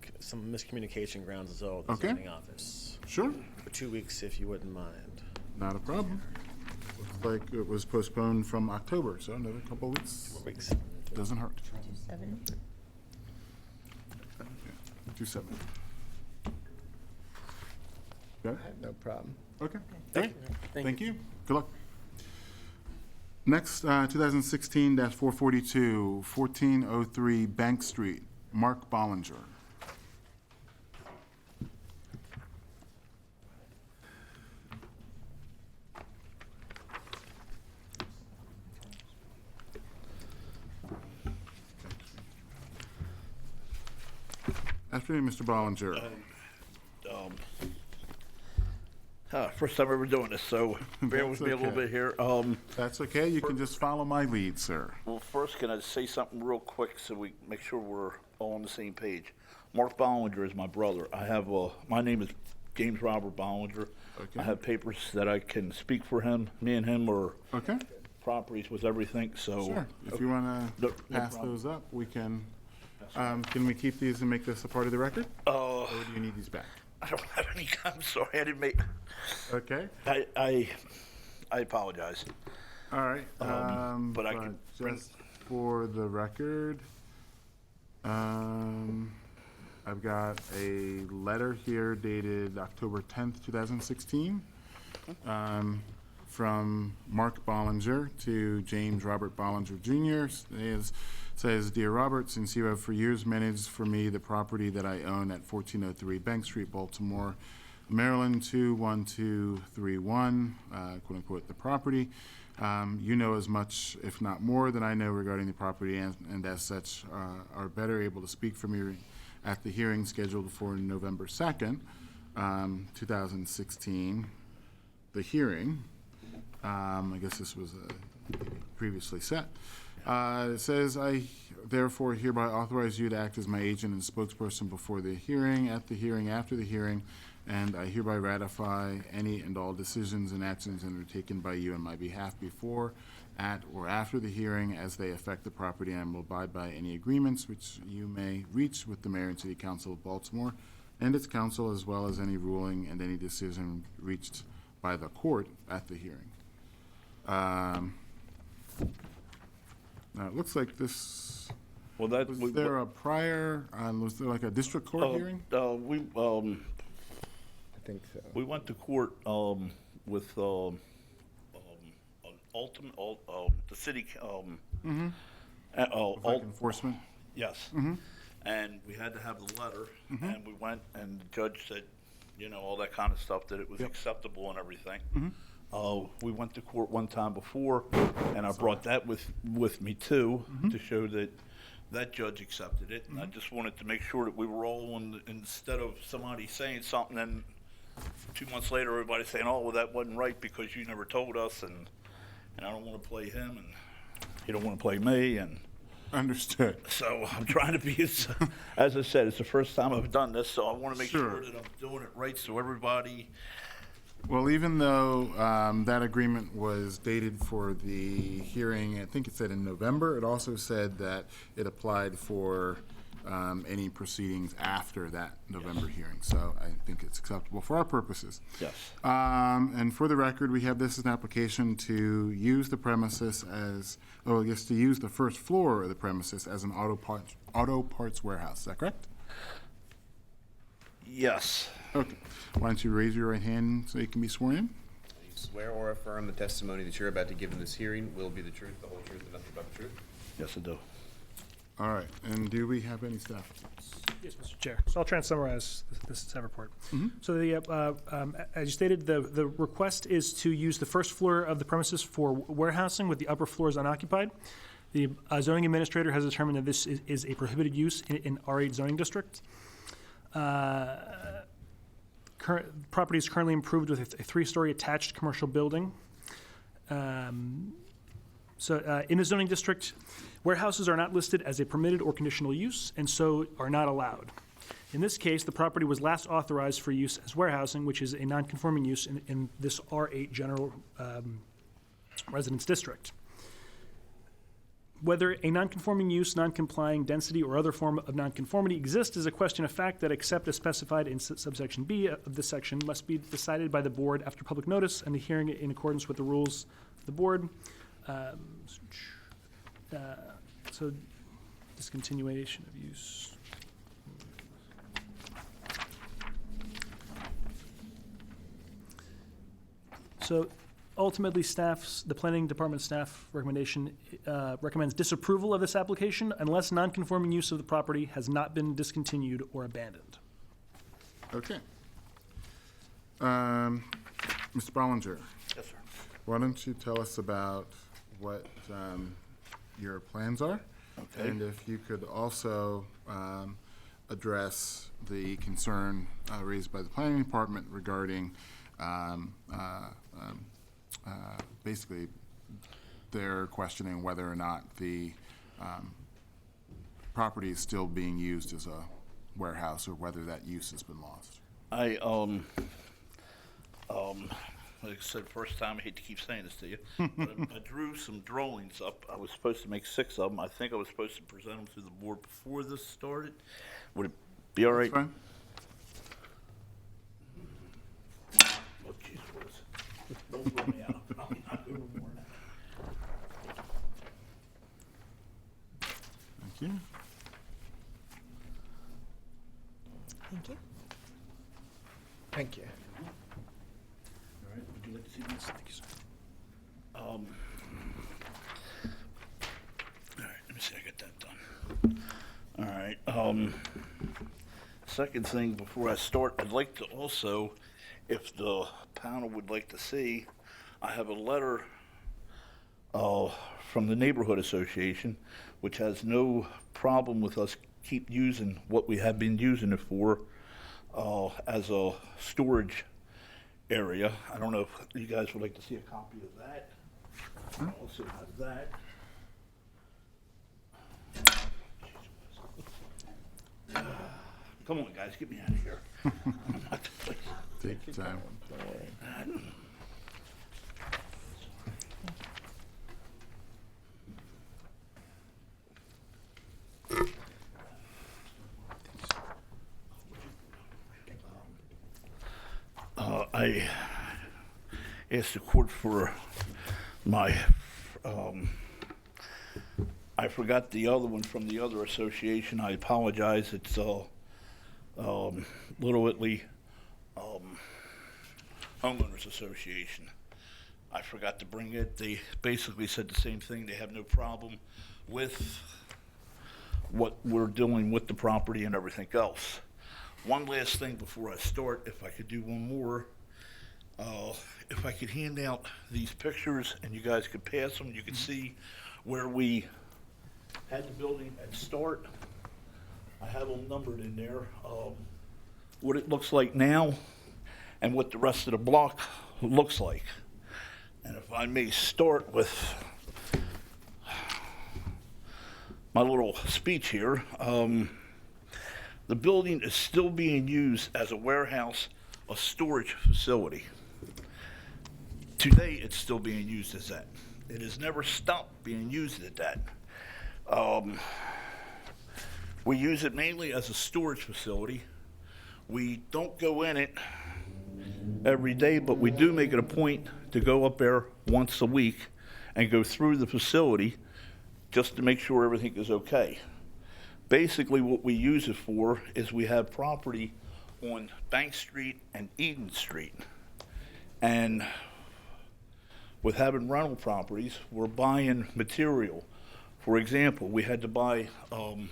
miscommunication grounds as well with the zoning office. Sure. For 2 weeks, if you wouldn't mind. Not a problem. Looks like it was postponed from October, so another couple of weeks. 4 weeks. Doesn't hurt. 270. 270. Got it? No problem. Okay. Thank Great. Thank you. Good luck. Next, 2016-442, 1403 Bank Street, Mark Bollinger. Afternoon, Mr. Bollinger. First time ever doing this, so bear with me a little okay. bit here. That's okay. You can just follow my lead, sir. Well, first, can I say something real quick so we make sure we're all on the same page? Mark Bollinger is my brother. I have my name is James Robert Bollinger. Okay. I have papers that I can speak for him. Me and him are Okay. properties with everything. So Sure. If you want No- to no pass problem. those up, we can. Can we keep these and make this a part of the record? Or do you need these back? I don't have any. I'm sorry, I didn't make. Okay. I apologize. All right. But I can bring- just for the record, I've got a letter here dated October 10th, 2016, from Mark Bollinger to James Robert Bollinger Jr. Says, Dear Robert, since you have for years managed for me the property that I own at 1403 Bank Street, Baltimore, Maryland 21231, quote unquote, the property. You know as much, if not more, than I know regarding the property, and as such are better able to speak for me at the hearing scheduled for November 2nd, 2016. The hearing, I guess this was previously set. It says, I therefore hereby authorize you to act as my agent and spokesperson before the hearing, at the hearing, after the hearing, and I hereby ratify any and all decisions and actions undertaken by you on my behalf before, at, or after the hearing as they affect the property, and will abide by any agreements which you may reach with the mayor and city council of Baltimore and its council, as well as any ruling and any decision reached by the court at the hearing. Now, it looks like this, Well, that, was there a prior, was there like a district court hearing? I think so. We went to court with the city. Like enforcement? Yes. And we had to have the letter, and we went, and the judge said, you know, all that kind of stuff, that it was acceptable and everything. We went to court one time before, and I brought that with me too, to show that that judge accepted it. And I just wanted to make sure that we were all on, instead of somebody saying something and 2 months later everybody saying, oh, well, that wasn't right because you never told us, and I don't want to play him, and he don't want to play me, and Understood. so I'm trying to be, as I said, it's the first time I've done this, so I want to make Sure. sure that I'm doing it right so everybody. Well, even though that agreement was dated for the hearing, I think it said in November, it also said that it applied for any proceedings after that November hearing. So I think it's acceptable for our purposes. Yes. And for the record, we have this as an application to use the premises as, oh, I guess to use the first floor of the premises as an auto parts warehouse. Is that correct? Yes. Okay. Why don't you raise your right hand so you can be sworn in? Do you swear or affirm the testimony that you're about to give in this hearing will be the truth, the whole truth, and nothing but the truth? Yes, I do. All right. And do we have any staff? Yes, Mr. Chair. So I'll try and summarize this staff report. So the, as you stated, the request is to use the first floor of the premises for warehousing with the upper floors unoccupied. The zoning administrator has determined that this is a prohibited use in R8 zoning district. Property is currently improved with a 3-story attached commercial building. In the zoning district, warehouses are not listed as a permitted or conditional use, and so are not allowed. In this case, the property was last authorized for use as warehousing, which is a non-conforming use in this R8 general residence district. Whether a non-conforming use, non-complying density, or other form of non-conformity exists is a question of fact that, except as specified in subsection B of this section, must be decided by the board after public notice and the hearing in accordance with the rules of the board. So discontinuation of use. So ultimately, the planning department staff recommendation recommends disapproval of this application unless non-conforming use of the property has not been discontinued or abandoned. Okay. Mr. Bollinger. Yes, sir. Why don't you tell us about what your plans are? Okay. And if you could also address the concern raised by the planning department regarding basically they're questioning whether or not the property is still being used as a warehouse or whether that use has been lost. Like I said, first time, I hate to keep saying this to you, but I drew some drawings up. I was supposed to make 6 of them. I think I was supposed to present them to the board before this started. Would it be all right? That's fine. Oh, jeez, what is it? Don't throw me out. I'm not overboard now. Thank you. Thank you. Thank you. All right, would you like to see these? Thank you, sir. All right, let me see, I got that done. All right, second thing before I start, I'd like to also, if the panel would like to see, I have a letter from the Neighborhood Association, which has no problem with us keep using what we have been using it for as a storage area. I don't know if you guys would like to see a copy of that. I also have that. Come on, guys, get me out of here. I'm not the place. Take your time. I asked the court for my, I forgot the other one from the other association. I apologize. It's Little Italy Homeowners Association. I forgot to bring it. They basically said the same thing. They have no problem with what we're doing with the property and everything else. One last thing before I start, if I could do one more. If I could hand out these pictures and you guys could pass them, you can see where we had the building at start. I have them numbered in there. What it looks like now and what the rest of the block looks like. And if I may start with my little speech here. The building is still being used as a warehouse, a storage facility. Today, it's still being used as that. It has never stopped being used as that. We use it mainly as a storage facility. We don't go in it every day, but we do make it a point to go up there once a week and go through the facility just to make sure everything is okay. Basically, what we use it for is we have property on Bank Street and Eden Street. And with having rental properties, we're buying material. For example, we had to buy an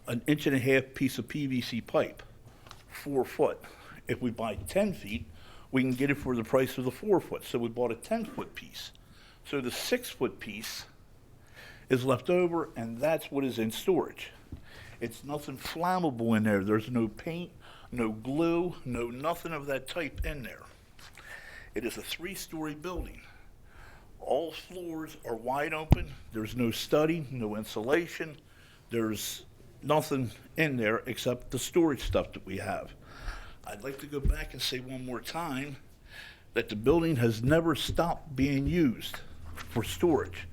1.5 inch piece of PVC pipe, 4 foot. If we buy 10 feet, we can get it for the price of the 4 foot. So we bought a 10-foot piece. So the 6-foot piece is left over, and that's what is in storage. It's nothing flammable in there. There's no paint, no glue, no nothing of that type in there. It is a 3-story building. All floors are wide open. There's no study, no insulation. There's nothing in there except the storage stuff that we have. I'd like to go back and say one more time that the building has never stopped being used for storage.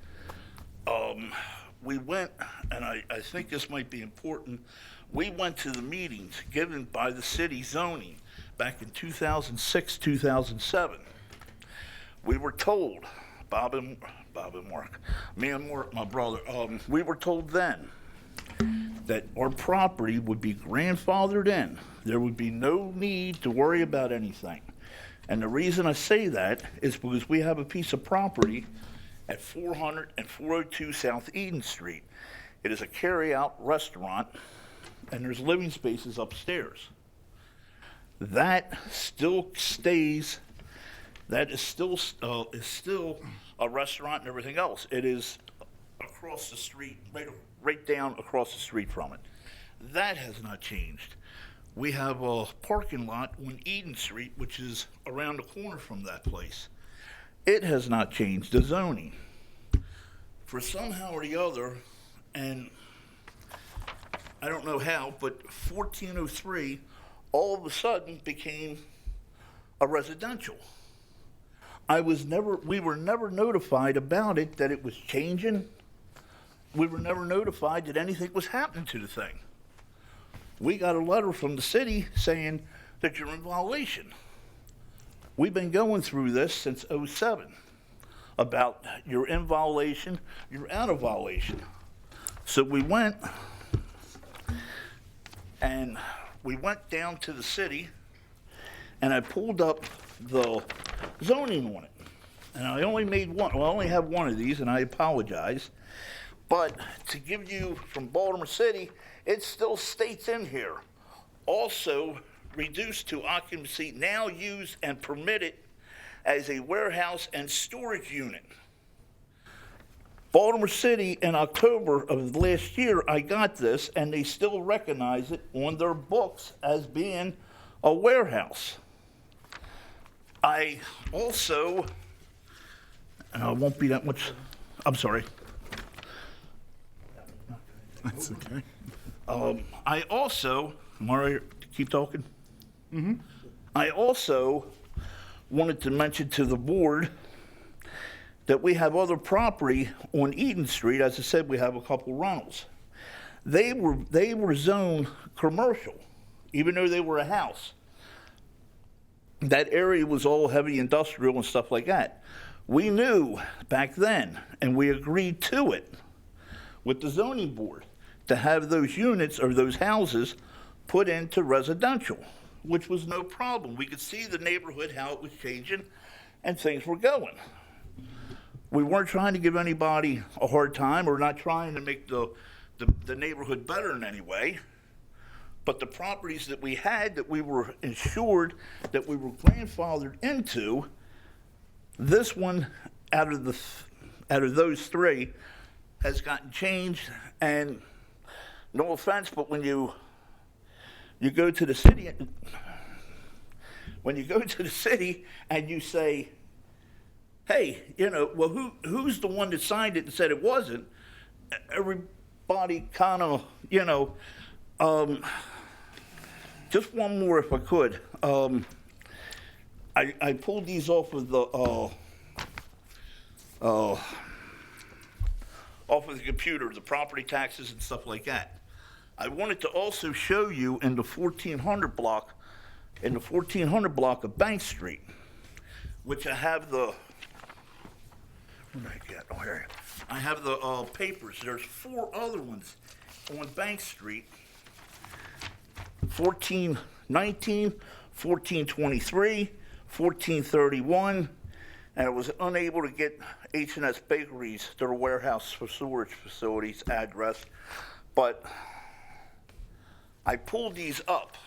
We went, and I think this might be important, we went to the meetings given by the city zoning back in 2006, 2007. We were told, Bob and Mark, me and Mark, my brother, we were told then that our property would be grandfathered in. There would be no need to worry about anything. And the reason I say that is because we have a piece of property at 400 and 402 South Eden Street. It is a carry-out restaurant, and there's living spaces upstairs. That still stays, that is still a restaurant and everything else. It is across the street, right down across the street from it. That has not changed. We have a parking lot on Eden Street, which is around the corner from that place. It has not changed the zoning. For somehow or the other, and I don't know how, but 1403 all of a sudden became a residential. We were never notified about it, that it was changing. We were never notified that anything was happening to the thing. We got a letter from the city saying that you're in violation. We've been going through this since '07 about you're in violation, you're out of violation. So we went down to the city, and I pulled up the zoning on it. And I only made one, well, I only have one of these, and I apologize. But to give you from Baltimore City, it still states in here, also reduced to occupancy, now used and permitted as a warehouse and storage unit. Baltimore City in October of last year, I got this, and they still recognize it on their books as being a warehouse. I also, won't be that much, I'm sorry. That's okay. I also, am I right to keep talking? Mm-hmm. I also wanted to mention to the board that we have other property on Eden Street. As I said, we have a couple rentals. They were zoned commercial, even though they were a house. That area was all heavy industrial and stuff like that. We knew back then, and we agreed to it with the zoning board, to have those units or those houses put into residential, which was no problem. We could see the neighborhood, how it was changing, and things were going. We weren't trying to give anybody a hard time or not trying to make the neighborhood better in any way. But the properties that we had, that we were insured, that we were grandfathered into, this one out of those three has gotten changed. And no offense, but when you go to the city, and you say, hey, well, who's the one that signed it and said it wasn't? Everybody kind of, just one more if I could. I pulled these off of the computer, the property taxes and stuff like that. I wanted to also show you in the 1400 block of Bank Street, which I have the, what did I get? Oh, here. I have the papers. There's 4 other ones on Bank Street. 1419, 1423, 1431, and I was unable to get H&S Bakeries, their warehouse for storage facilities address, but I pulled these up,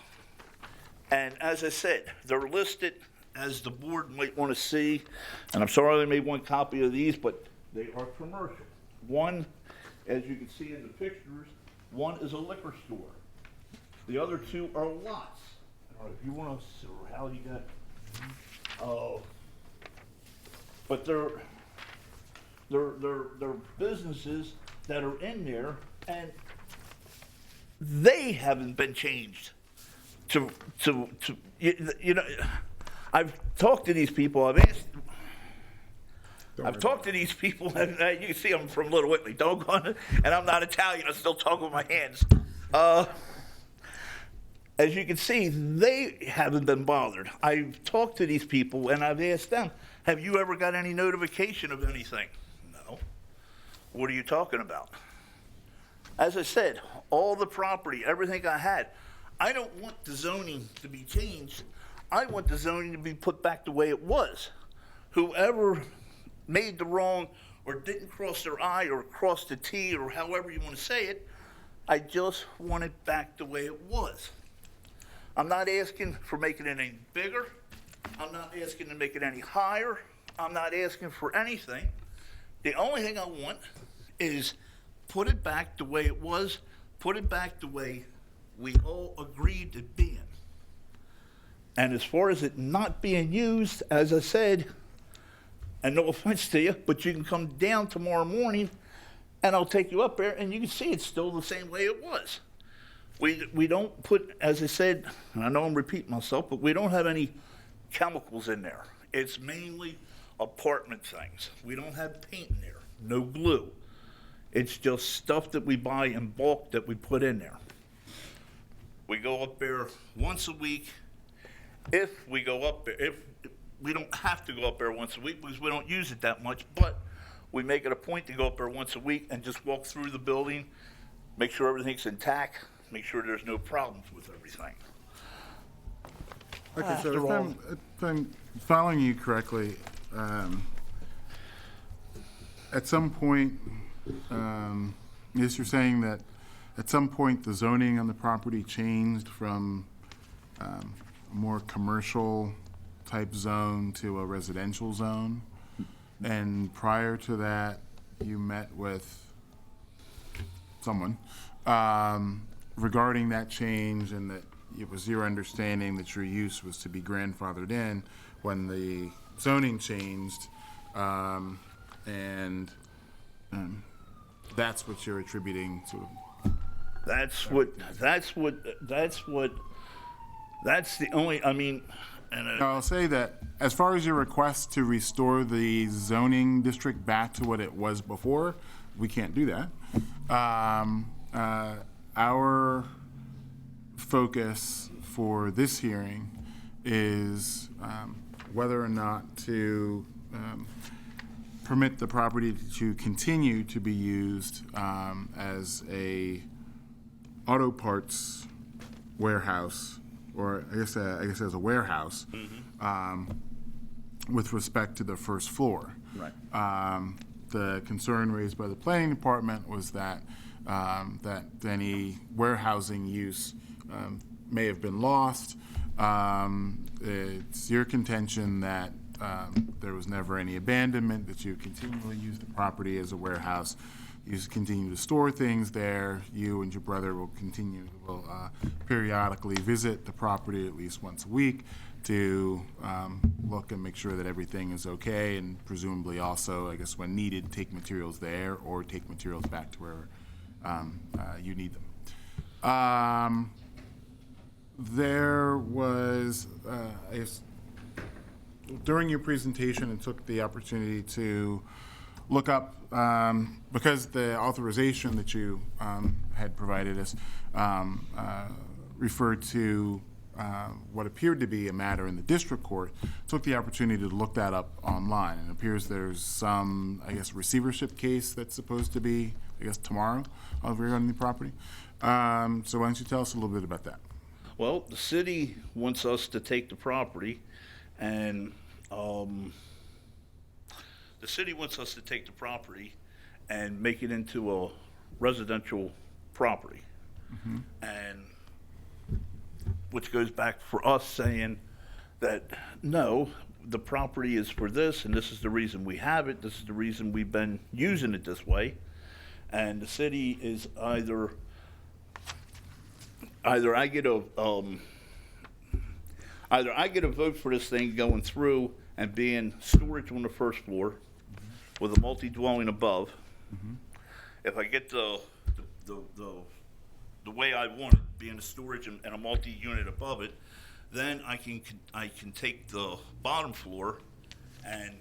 and as I said, they're listed as the board might want to see, and I'm sorry I only made one copy of these, but they are commercial. One, as you can see in the pictures, one is a liquor store. The other 2 are lots. If you want to, how you got, but they're businesses that are in there, and they haven't been changed to I've talked to these people. I've talked to these people, and you can see I'm from Little Whitley, doggone it, and I'm not Italian. I still talk with my hands. As you can see, they haven't been bothered. I've talked to these people, and I've asked them, have you ever got any notification of anything? No. What are you talking about? As I said, all the property, everything I had, I don't want the zoning to be changed. I want the zoning to be put back the way it was. Whoever made the wrong or didn't cross their I or cross the T or however you want to say it, I just want it back the way it was. I'm not asking for making it any bigger. I'm not asking to make it any higher. I'm not asking for anything. The only thing I want is put it back the way it was, put it back the way we all agreed to be in. And as far as it not being used, as I said, and no offense to you, but you can come down tomorrow morning and I'll take you up there and you can see it's still the same way it was. We don't put, as I said, and I know I'm repeating myself, but we don't have any chemicals in there. It's mainly apartment things. We don't have paint in there, no glue. It's just stuff that we buy in bulk that we put in there. We go up there once a week. If we go up there, if we don't have to go up there once a week because we don't use it that much, but we make it a point to go up there once a week and just walk through the building, make sure everything's intact, make sure there's no problems with everything. Okay, so if I'm following you correctly, at some point, yes, you're saying that at some point the zoning on the property changed from a more commercial type zone to a residential zone, and prior to that, you met with someone regarding that change, and that it was your understanding that your use was to be grandfathered in when the zoning changed, and that's what you're attributing sort of. That's the only, I mean, and I'll say that as far as your request to restore the zoning district back to what it was before, we can't do that. Our focus for this hearing is whether or not to permit the property to continue to be used as a auto parts warehouse, or I guess as a warehouse, with respect to the first floor. Right. The concern raised by the planning department was that that any warehousing use may have been lost. It's your contention that there was never any abandonment, that you continually use the property as a warehouse. You continue to store things there. You and your brother will periodically visit the property at least once a week to look and make sure that everything is okay, and presumably also, I guess, when needed, take materials there or take materials back to where you need them. There was, I guess, during your presentation, I took the opportunity to look up, because the authorization that you had provided us referred to what appeared to be a matter in the district court, took the opportunity to look that up online. And it appears there's some, I guess, receivership case that's supposed to be, I guess, tomorrow regarding the property. So why don't you tell us a little bit about that? well, the city wants us to take the property and, the city wants us to take the property and make it into a residential property. And which goes back for us saying that, no, the property is for this, and this is the reason we have it, this is the reason we've been using it this way. And the city is either I get a vote for this thing going through and being storage on the first floor with a multi-dwelling above. If I get the way I want it, being a storage and a multi-unit above it, then I can take the bottom floor and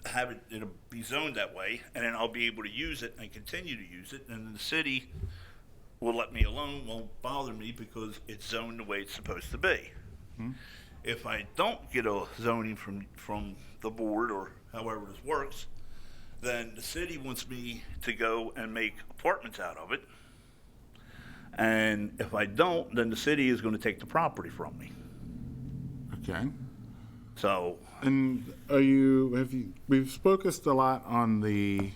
have it, it'll be zoned that way, and then I'll be able to use it and continue to use it, and the city will let me alone, won't bother me because it's zoned the way it's supposed to be. If I don't get a zoning from the board or however this works, then the city wants me to go and make apartments out of it. And if I don't, then the city is going to take the property from me. Okay. So, And we've focused a lot on the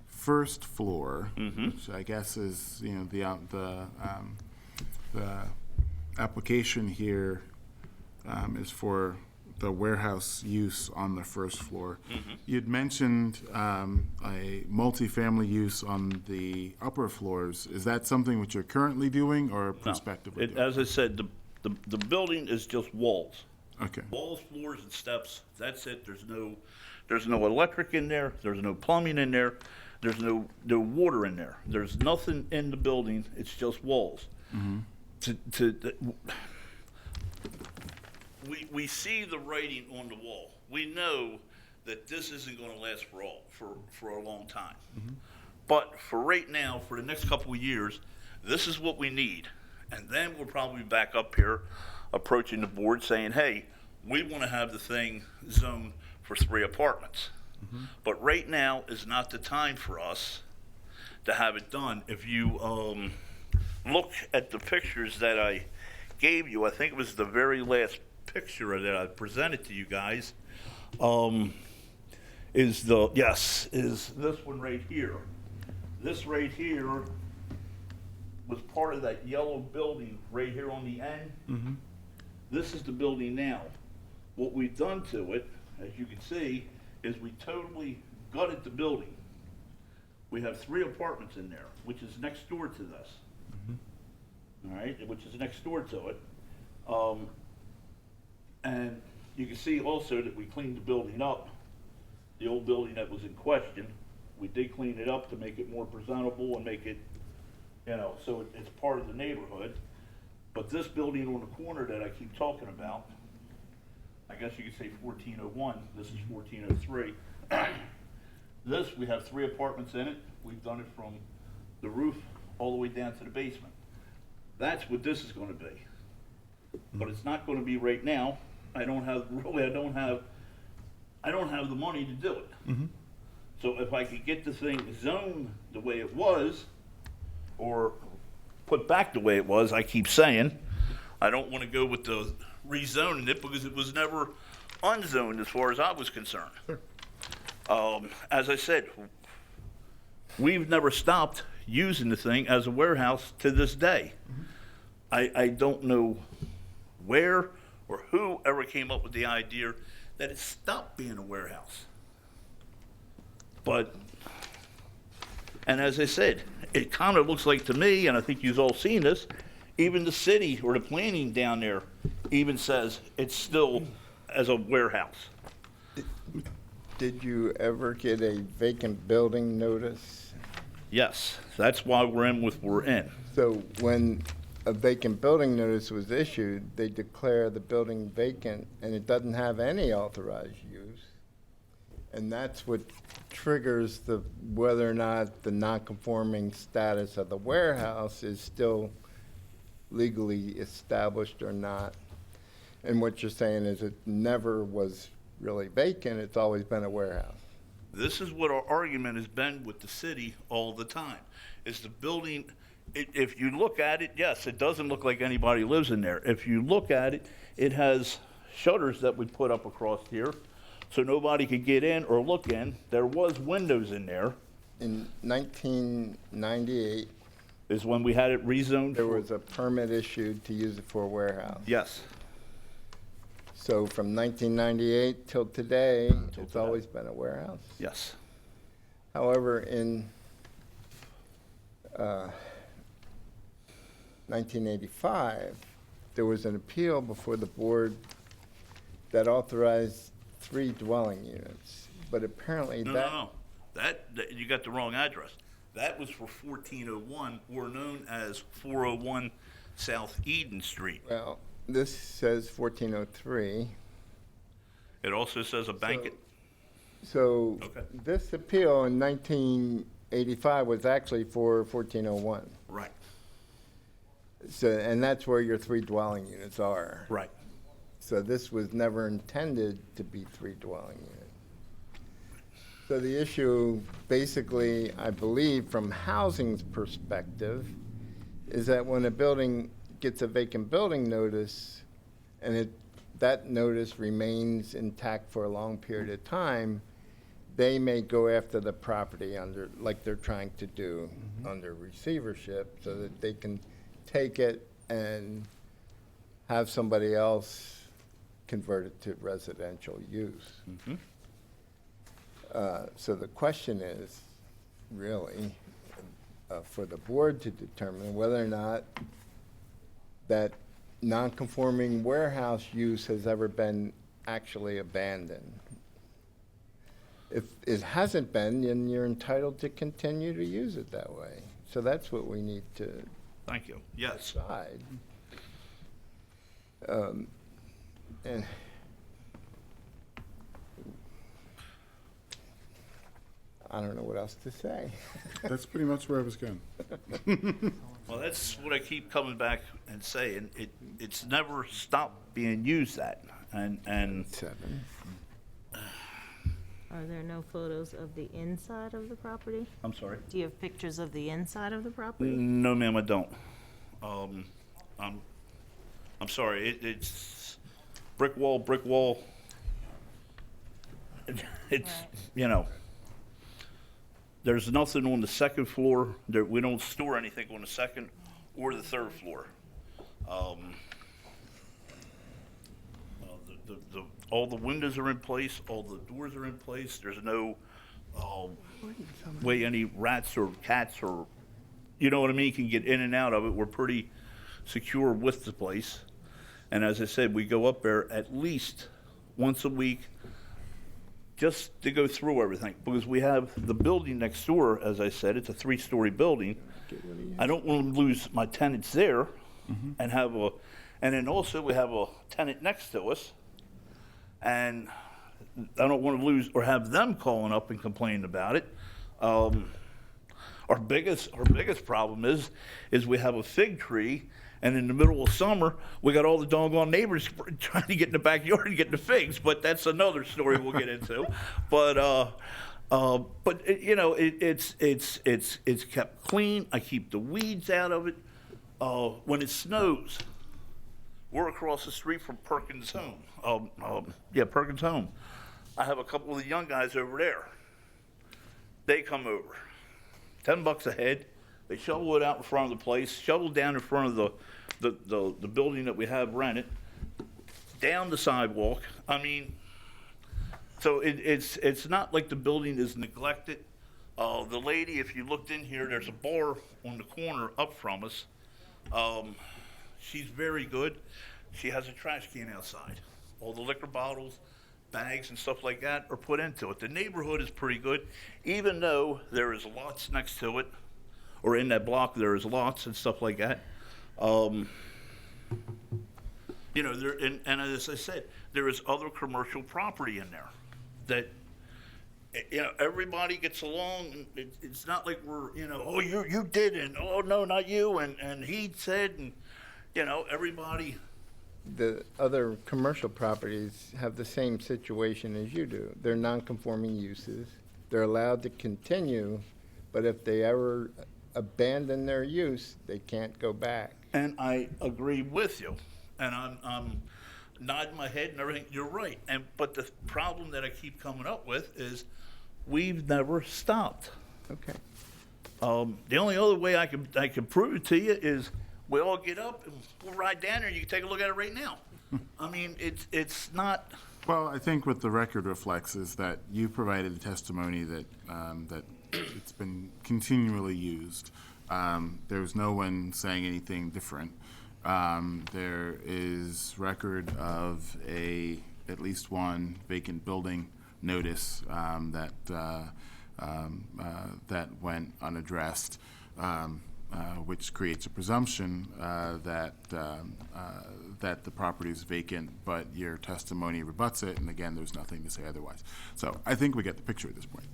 first floor, which I guess is, the application here is for the warehouse use on the first floor. You'd mentioned a multifamily use on the upper floors. Is that something which you're currently doing or prospectively doing? as I said, the building is just walls. Okay. Walls, floors, and steps, that's it. There's no electric in there, there's no plumbing in there, there's no water in there. There's nothing in the building, it's just walls. We see the writing on the wall. We know that this isn't gonna last for a long time. But for right now, for the next couple of years, this is what we need. And then we'll probably be back up here approaching the board saying, hey, we want to have the thing zoned for 3 apartments. But right now is not the time for us to have it done. If you look at the pictures that I gave you, I think it was the very last picture that I presented to you guys, is this one right here. This right here was part of that yellow building right here on the end. This is the building now. What we've done to it, as you can see, is we totally gutted the building. we have 3 apartments in there, which is next door to this. All right, which is next door to it. And you can see also that we cleaned the building up, the old building that was in question. We did clean it up to make it more presentable and make it, you know, so it's part of the neighborhood. But this building on the corner that I keep talking about, I guess you could say 1401, this is 1403. This, we have 3 apartments in it. We've done it from the roof all the way down to the basement. That's what this is gonna be. But it's not gonna be right now. I don't have the money to do it. So if I could get the thing zoned the way it was, or put back the way it was, I keep saying, I don't wanna go with the rezoning it because it was never unzoned as far as I was concerned. As I said, we've never stopped using the thing as a warehouse to this day. I don't know where or who ever came up with the idea that it stopped being a warehouse. But, and as I said, it kind of looks like to me, and I think you've all seen this, even the city or the planning down there even says it's still as a warehouse. Did you ever get a vacant building notice? Yes, that's why we're in with we're in. So when a vacant building notice was issued, they declare the building vacant and it doesn't have any authorized use. And that's what triggers the, whether or not the non-conforming status of the warehouse is still legally established or not. And what you're saying is it never was really vacant, it's always been a warehouse. This is what our argument has been with the city all the time, is the building, if you look at it, yes, it doesn't look like anybody lives in there. If you look at it, it has shutters that we put up across here, so nobody could get in or look in. There was windows in there. In 1998, is when we had it rezoned. There was a permit issued to use it for a warehouse. Yes. So from 1998 till today, it's always been a warehouse? Yes. However, in 1985, there was an appeal before the board that authorized 3 dwelling units. But apparently No. That, you got the wrong address. That was for 1401, or known as 401 South Eden Street. Well, this says 1403. It also says a banquet. So Okay. this appeal in 1985 was actually for 1401. Right. So, and that's where your 3 dwelling units are. Right. So this was never intended to be 3 dwelling units. So the issue, basically, I believe, from housing's perspective, is that when a building gets a vacant building notice, and that notice remains intact for a long period of time, they may go after the property under, like they're trying to do under receivership, so that they can take it and have somebody else convert it to residential use. So the question is, really, for the board to determine whether or not that non-conforming warehouse use has ever been actually abandoned. If it hasn't been, then you're entitled to continue to use it that way. So that's what we need to Thank you. Yes. decide. And I don't know what else to say. That's pretty much where I was going. Well, that's what I keep coming back and saying. It's never stopped being used that. And 7. Are there no photos of the inside of the property? I'm sorry? Do you have pictures of the inside of the property? No, ma'am, I don't. I'm sorry. It's brick wall, brick wall. It's, Right. you know, there's nothing on the second floor. We don't store anything on the second or the third floor. All the windows are in place, all the doors are in place. There's no way any rats or cats or, you know what I mean, can get in and out of it. We're pretty secure with the place. And as I said, we go up there at least once a week just to go through everything, because we have the building next door. As I said, it's a 3-story building. I don't want to lose my tenants there and and then also we have a tenant next to us, and I don't want to lose or have them calling up and complaining about it. Our biggest problem is we have a fig tree, and in the middle of summer, we got all the doggone neighbors trying to get in the backyard and get the figs. But that's another story we'll get into. But you know, it's kept clean. I keep the weeds out of it. When it snows, we're across the street from Perkins' home. Perkins' home. I have a couple of the young guys over there. They come over, $10 a head. They shovel it out in front of the place, shovel down in front of the building that we have rented, down the sidewalk. I mean, so it's not like the building is neglected. The lady, if you looked in here, there's a bar on the corner up from us. She's very good. She has a trash can outside. All the liquor bottles, bags and stuff like that are put into it. The neighborhood is pretty good, even though there is lots next to it, or in that block there is lots and stuff like that. You know, and as I said, there is other commercial property in there that, you know, everybody gets along. It's not like we're, you know, oh, you did, and oh, no, not you, and he said, and, you know, everybody. The other commercial properties have the same situation as you do. They're non-conforming uses. They're allowed to continue, but if they ever abandon their use, they can't go back. And I agree with you, and I'm nodding my head and everything. You're right. But the problem that I keep coming up with is we've never stopped. Okay. The only other way I can prove it to you is we all get up and we'll ride down there and you can take a look at it right now. I mean, it's not. Well, I think what the record reflects is that you provided a testimony that that it's been continually used. There's no one saying anything different. There is record of at least one vacant building notice that went unaddressed, which creates a presumption that the property is vacant, but your testimony rebuts it, and again, there's nothing to say otherwise. So I think we get the picture at this point.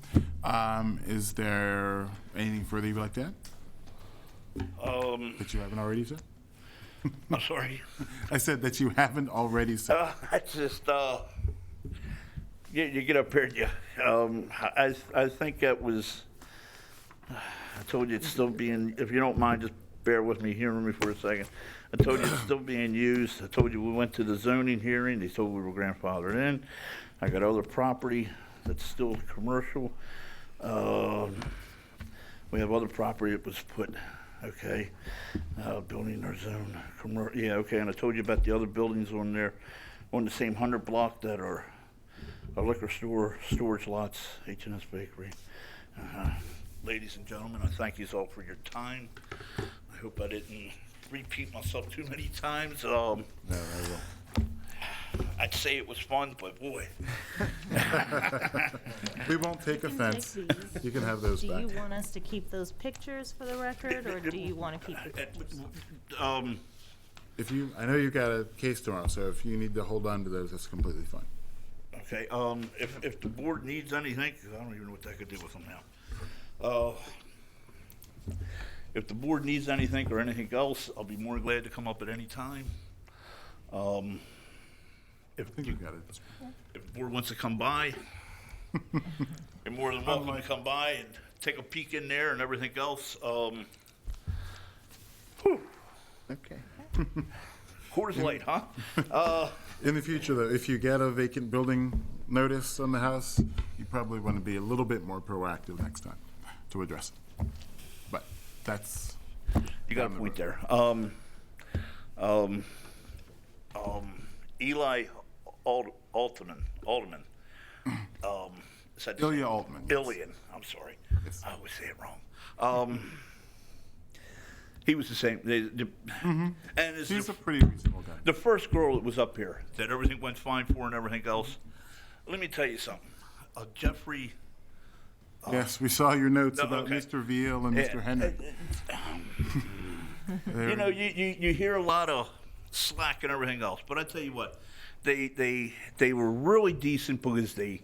Is there anything further you'd like to add? That you haven't already said? I'm sorry? I said that you haven't already said. I just, you get up here and you, I think that was, I told you it's still being, if you don't mind, just bear with me, hearing me for a second. I told you it's still being used. I told you we went to the zoning hearing. They told we were grandfathered in. I got other property that's still commercial. We have other property that was put, okay, building our zone, yeah, okay, and I told you about the other buildings on there, on the same 100 block that are a liquor store, storage lots, H&S Bakery. Ladies and gentlemen, I thank you all for your time. I hope I didn't repeat myself too many times. No, I will. I'd say it was fun, but boy. We won't take offense. You can have those back. Do you want us to keep those pictures for the record, or do you want to keep the pictures? If you, I know you've got a case tomorrow, so if you need to hold on to those, that's completely fine. Okay, if the board needs anything, 'cause I don't even know what I could do with them now. If the board needs anything or anything else, I'll be more glad to come up at any time. If I think you got it. If the board wants to come by, you're more than welcome to come by and take a peek in there and everything else. Okay. Coors Light, huh? In the future, though, if you get a vacant building notice on the house, you probably want to be a little bit more proactive next time to address it. But that's. You got a point there. Eli Alderman, Is that Ilya Altman. Ilian, I'm sorry. I always say it wrong. He was the same. And He's a pretty reasonable guy. the first girl that was up here, that everything went fine for and everything else, let me tell you something. Jeffrey. Yes, we saw your notes No, about okay. Mr. Veal and Mr. Henry. You know, you hear a lot of slack and everything else, but I tell you what, they were really decent because they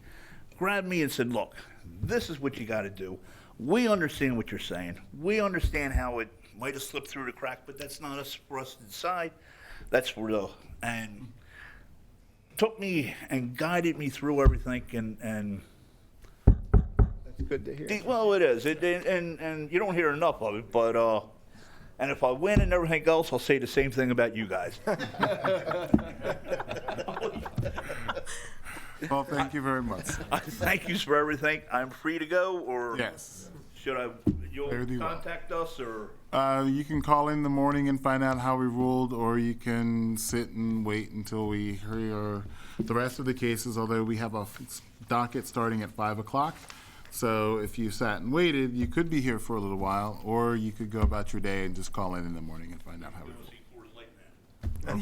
grabbed me and said, look, this is what you got to do. We understand what you're saying. We understand how it might have slipped through the crack, but that's not us for us to decide. That's for the and took me and guided me through everything and That's good to hear. well, it is. And you don't hear enough of it, but and if I win and everything else, I'll say the same thing about you guys. Well, thank you very much. Thank you for everything. I'm free to go, or Yes. should I? You'll Fare thee well. contact us, or You can call in the morning and find out how we ruled, or you can sit and wait until we hear the rest of the cases, although we have a docket starting at 5 o'clock. So if you sat and waited, you could be here for a little while, or you could go about your day and just call in the morning and find out how we ruled.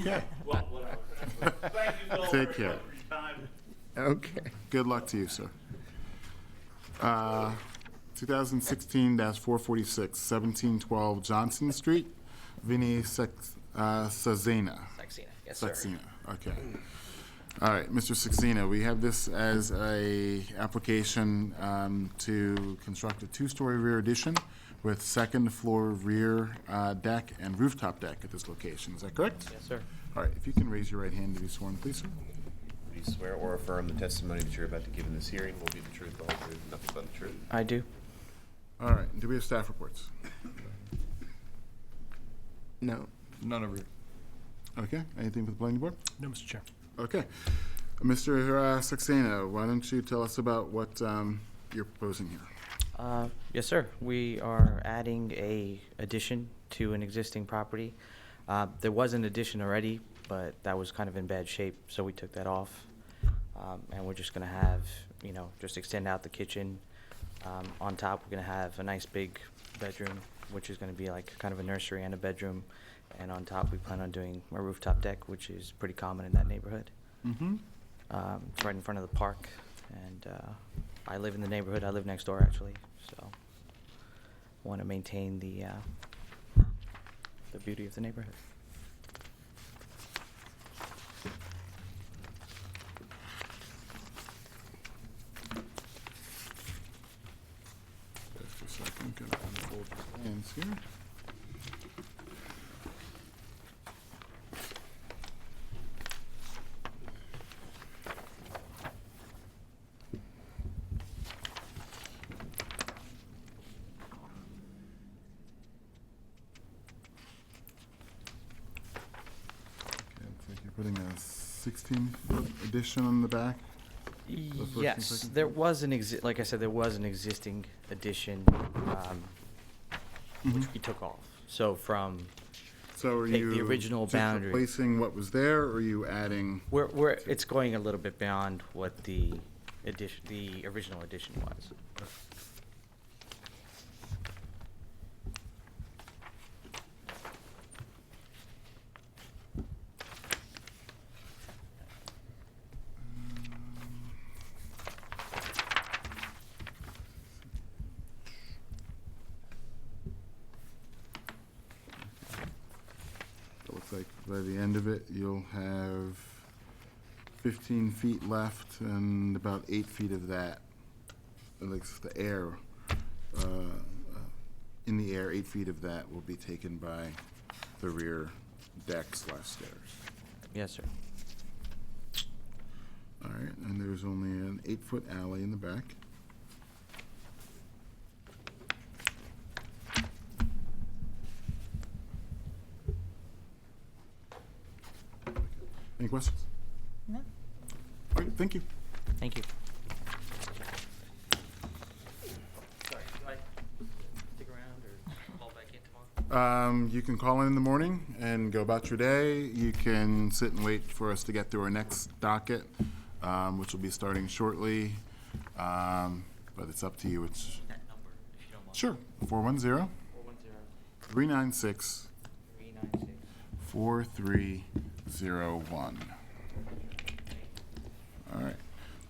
Okay. well, whatever. Thank you all Take very care. much for your time. Okay. Good luck to you, sir. 2016-446, 1712 Johnson Street, Vinny Saxena. Saxena, yes, sir. Saxena, okay. All right, Mr. Saxena, we have this as a application to construct a two-story rear addition with second floor rear deck and rooftop deck at this location. Is that correct? Yes, sir. All right, if you can raise your right hand to be sworn, please, sir. Do you swear or affirm the testimony that you're about to give in this hearing will be the truth, the whole truth, and nothing but the truth? I do. All right, do we have staff reports? No. None over here. Okay, anything for the planning board? No, Mr. Chair. Okay. Mr. Saxena, why don't you tell us about what you're proposing here? Yes, sir. We are adding a addition to an existing property. There was an addition already, but that was kind of in bad shape, so we took that off. And we're just gonna have, just extend out the kitchen. On top, we're gonna have a nice big bedroom, which is gonna be like kind of a nursery and a bedroom. And on top, we plan on doing a rooftop deck, which is pretty common in that neighborhood. Mm-hmm. It's right in front of the park, and I live in the neighborhood. I live next door, actually, so want to maintain the beauty of the neighborhood. Just a second, gonna unfold the plans here. Putting a 16-foot addition on the back? The first and Yes, second there floor? was like I said, there was an existing addition, which we took off. So from So are take you the original just boundary. replacing what was there, or are you adding? It's going a little bit beyond what the original addition was. It looks like by the end of it, you'll have 15 feet left, and about 8 feet of that, like the air, in the air, 8 feet of that will be taken by the rear deck / stairs. Yes, sir. All right, and there's only an 8-foot alley in the back. Any questions? No. All right, thank you. Thank you. You can call in the morning and go about your day. You can sit and wait for us to get through our next docket, which will be starting shortly. but it's up to you. It's That number, if you don't mind. sure 410 396 4301. All right,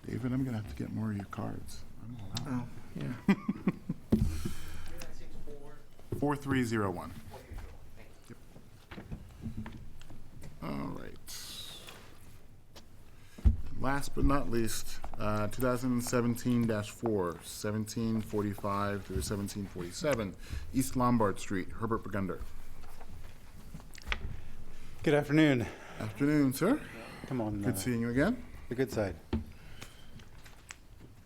David, I'm gonna have to get more of your cards. Oh, yeah. 4301. Yep. All right. Last but not least, 2017-4, 1745 through 1747, East Lombard Street, Herbert Burgunder. Good afternoon. Afternoon, sir. Come on. Good seeing you again. The good side.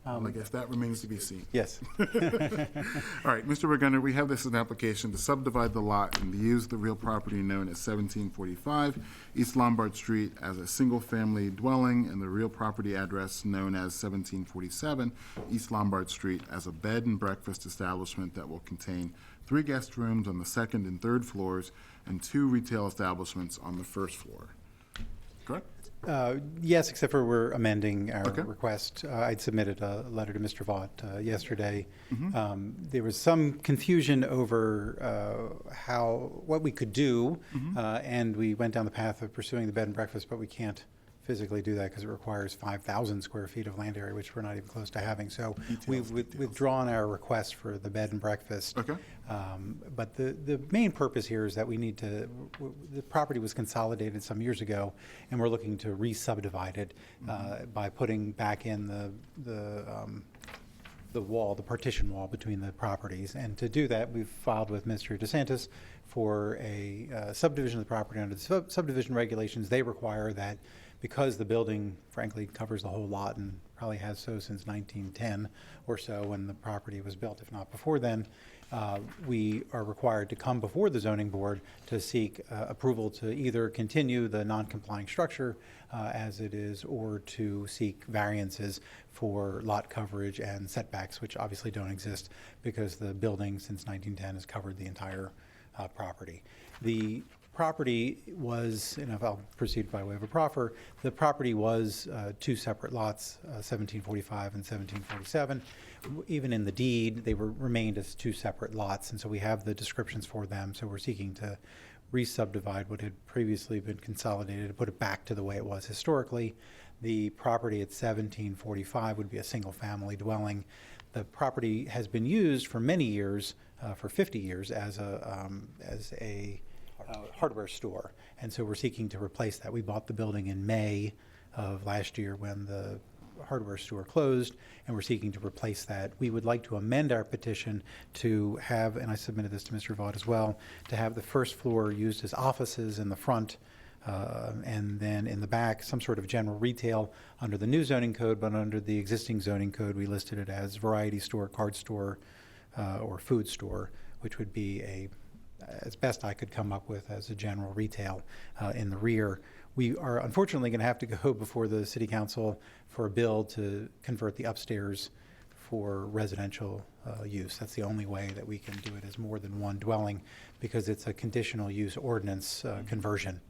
I guess that remains to be seen. Yes. All right, Mr. Burgunder, we have this as an application to subdivide the lot and to use the real property known as 1745 East Lombard Street as a single-family dwelling and the real property address known as 1747 East Lombard Street as a bed and breakfast establishment that will contain 3 guest rooms on the 2nd and 3rd floors and 2 retail establishments on the 1st floor. Correct? Yes, except for we're amending our request. I'd submitted a letter to Mr. Vaught yesterday. There was some confusion over what we could do, and we went down the path of pursuing the bed and breakfast, but we can't physically do that because it requires 5,000 square feet of land area, which we're not even close to having. So we've withdrawn our request for the bed and breakfast. Okay. But the main purpose here is that we need to, the property was consolidated some years ago, and we're looking to re-subdivide it by putting back in the wall, the partition wall between the properties. And to do that, we've filed with Mr. DeSantis for a subdivision of the property under the subdivision regulations. They require that because the building, frankly, covers the whole lot and probably has so since 1910 or so when the property was built, if not before then, we are required to come before the zoning board to seek approval to either continue the non-complying structure as it is or to seek variances for lot coverage and setbacks, which obviously don't exist because the building since 1910 has covered the entire property. The property was, and if I'll proceed by way of a proffer, the property was 2 separate lots, 1745 and 1747. Even in the deed, they remained as 2 separate lots, and so we have the descriptions for them. So we're seeking to re-subdivide what had previously been consolidated, to put it back to the way it was historically. The property at 1745 would be a single-family dwelling. The property has been used for many years, for 50 years, as a hardware store, and so we're seeking to replace that. We bought the building in May of last year when the hardware store closed, and we're seeking to replace that. We would like to amend our petition to have, and I submitted this to Mr. Vaught as well, to have the 1st floor used as offices in the front, and then in the back, some sort of general retail under the new zoning code, but under the existing zoning code, we listed it as variety store, card store, or food store, which would be as best I could come up with as a general retail in the rear. We are unfortunately going to have to go before the City Council for a bill to convert the upstairs for residential use. That's the only way that we can do it as more than one dwelling because it's a conditional use ordinance conversion.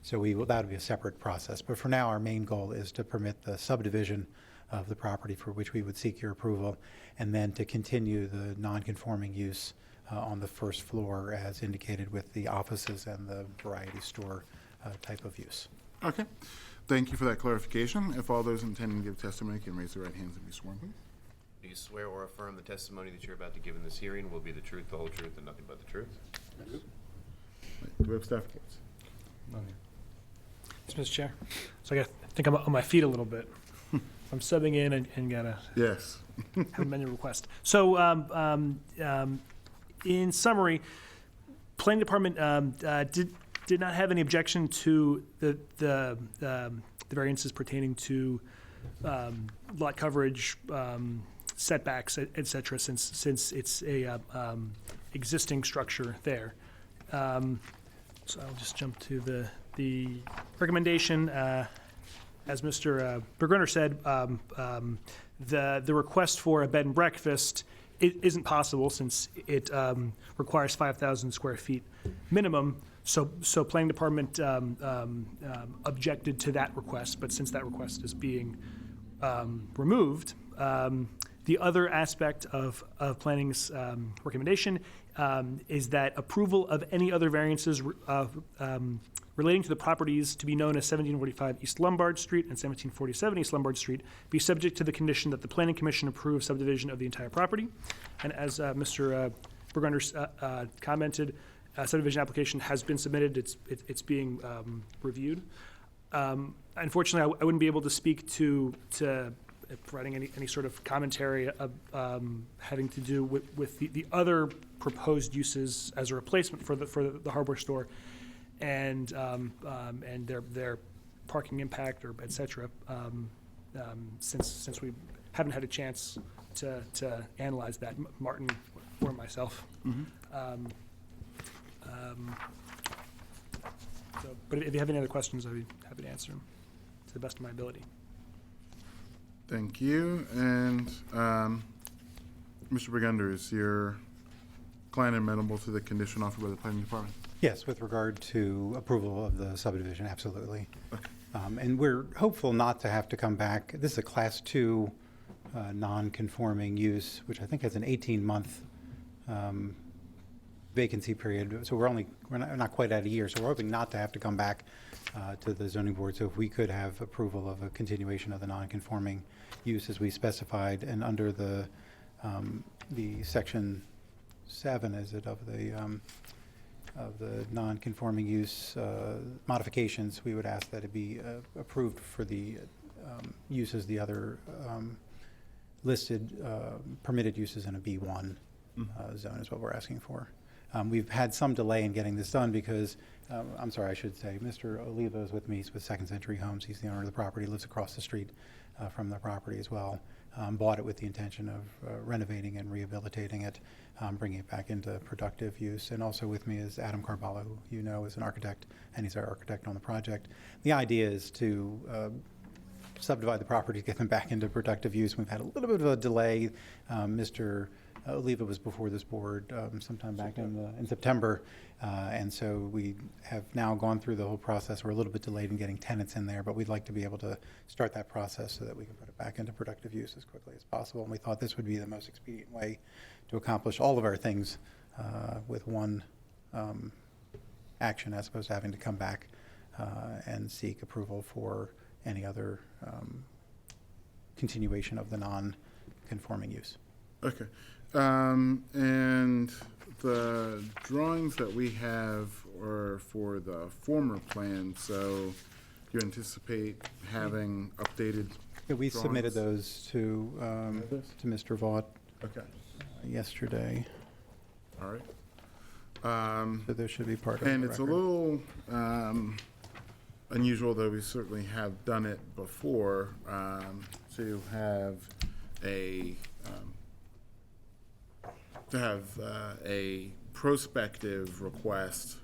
So that would be a separate process. But for now, our main goal is to permit the subdivision of the property for which we would seek your approval, and then to continue the non-conforming use on the 1st floor as indicated with the offices and the variety store type of use. Okay. Thank you for that clarification. If all those intending to give testimony can raise their right hands and be sworn, please. Do you swear or affirm the testimony that you're about to give in this hearing will be the truth, the whole truth, and nothing but the truth? Yes. Do we have staff reports? Mr. Chair, so I think I'm on my feet a little bit. I'm subbing in and gotta have a menu request. So in summary, Planning Department did not have any objection to the variances pertaining to lot coverage, setbacks, et cetera, since it's a existing structure there. So I'll just jump to the recommendation. As Mr. Burgunder said, the request for a bed and breakfast isn't possible since it requires 5,000 square feet minimum. So Planning Department objected to that request, but since that request is being removed, The other aspect of planning's recommendation is that approval of any other variances relating to the properties to be known as 1745 East Lombard Street and 1747 East Lombard Street be subject to the condition that the Planning Commission approve subdivision of the entire property. And as Mr. Burgunder commented, subdivision application has been submitted. It's being reviewed. Unfortunately, I wouldn't be able to speak to providing any sort of commentary having to do with the other proposed uses as a replacement for the hardware store and their parking impact or et cetera, since we haven't had a chance to analyze that, Martin or myself. But if you have any other questions, I'd be happy to answer them to the best of my ability. Thank you. And Mr. Burgunder, is your client amenable to the condition offered by the planning department? Yes, with regard to approval of the subdivision, absolutely. And we're hopeful not to have to come back. This is a Class 2 non-conforming use, which I think has an 18-month vacancy period. So we're not quite at a year, so we're hoping not to have to come back to the zoning board. So if we could have approval of a continuation of the non-conforming use as we specified, and under the Section 7, is it, of the non-conforming use modifications, we would ask that it be approved for the uses, the other listed permitted uses in a B1 zone is what we're asking for. We've had some delay in getting this done because, I'm sorry, I should say, Mr. Oliva is with me. He's with Second Century Homes. He's the owner of the property, lives across the street from the property as well. Bought it with the intention of renovating and rehabilitating it, bringing it back into productive use. And also with me is Adam Carballo, who you know is an architect, and he's our architect on the project. The idea is to subdivide the property, get them back into productive use. We've had a little bit of a delay. Mr. Oliva was before this board sometime back in September, and so we have now gone through the whole process. We're a little bit delayed in getting tenants in there, but we'd like to be able to start that process so that we can put it back into productive use as quickly as possible. And we thought this would be the most expedient way to accomplish all of our things with one action, as opposed to having to come back and seek approval for any other continuation of the non-conforming use. Okay. And the drawings that we have are for the former plan, so you anticipate having updated Yeah, we drawings? submitted those to Mr. Vaught yesterday. All right. So there should be part of And the it's record. a little unusual, though we certainly have done it before, to have a prospective request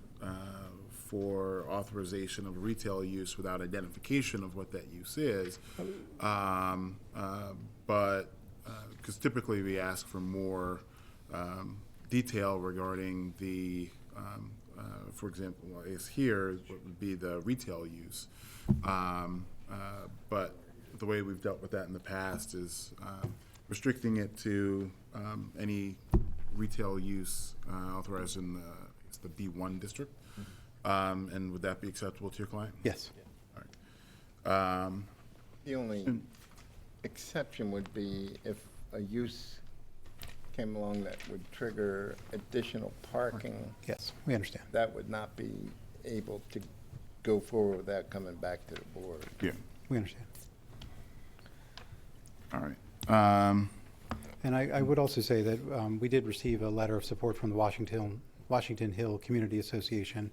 for authorization of retail use without identification of what that use is. But because typically we ask for more detail regarding the, for example, I guess here what would be the retail use. But the way we've dealt with that in the past is restricting it to any retail use authorized in the B1 district. And would that be acceptable to your client? Yes. All right. The only exception would be if a use came along that would trigger additional parking. Yes, we understand. That would not be able to go forward without coming back to the board. Yeah. We understand. All right. And I would also say that we did receive a letter of support from the Washington Hill Community Association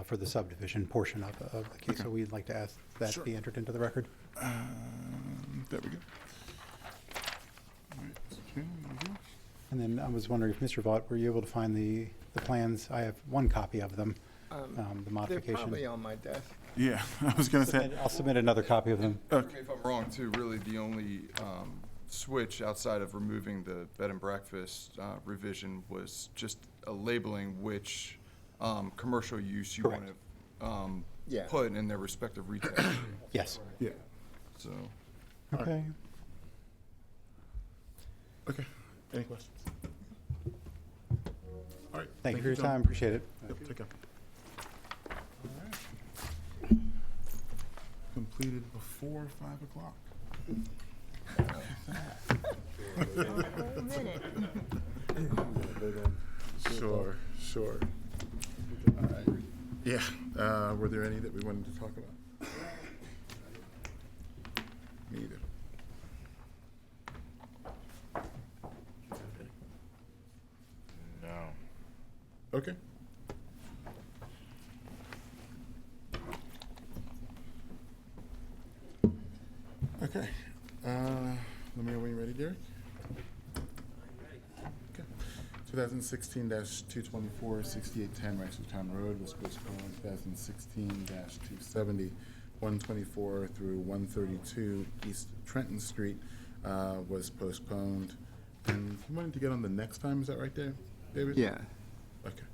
for the subdivision portion of the case. Okay. So we'd like to ask that Sure. be entered into the record. There we go. All right. Okay, there we go. And then I was wondering if Mr. Vaught, were you able to find the plans? I have one copy of them, the modification. They're probably on my desk. Yeah, I was going to say. I'll submit another copy of them. Correct me if I'm wrong, too, really the only switch outside of removing the bed and breakfast revision was just labeling which commercial use you want to put in their respective retail. Yes. Yeah. So. Okay. Okay, any questions? All right. Thank you for your John. time, appreciate it. Yep, take care. All right. Completed before 5 o'clock. Sure, sure. All right. Yeah, were there any that we wanted to talk about? Me either. No. Okay. Okay. Let me know when you're ready, Derek. Okay. 2016-224, 6810 Reisterstown Road was postponed. 2016-270, 124 through 132 East Trenton Street was postponed. And you wanted to get on the next time, is that right there, David? Yeah. Okay.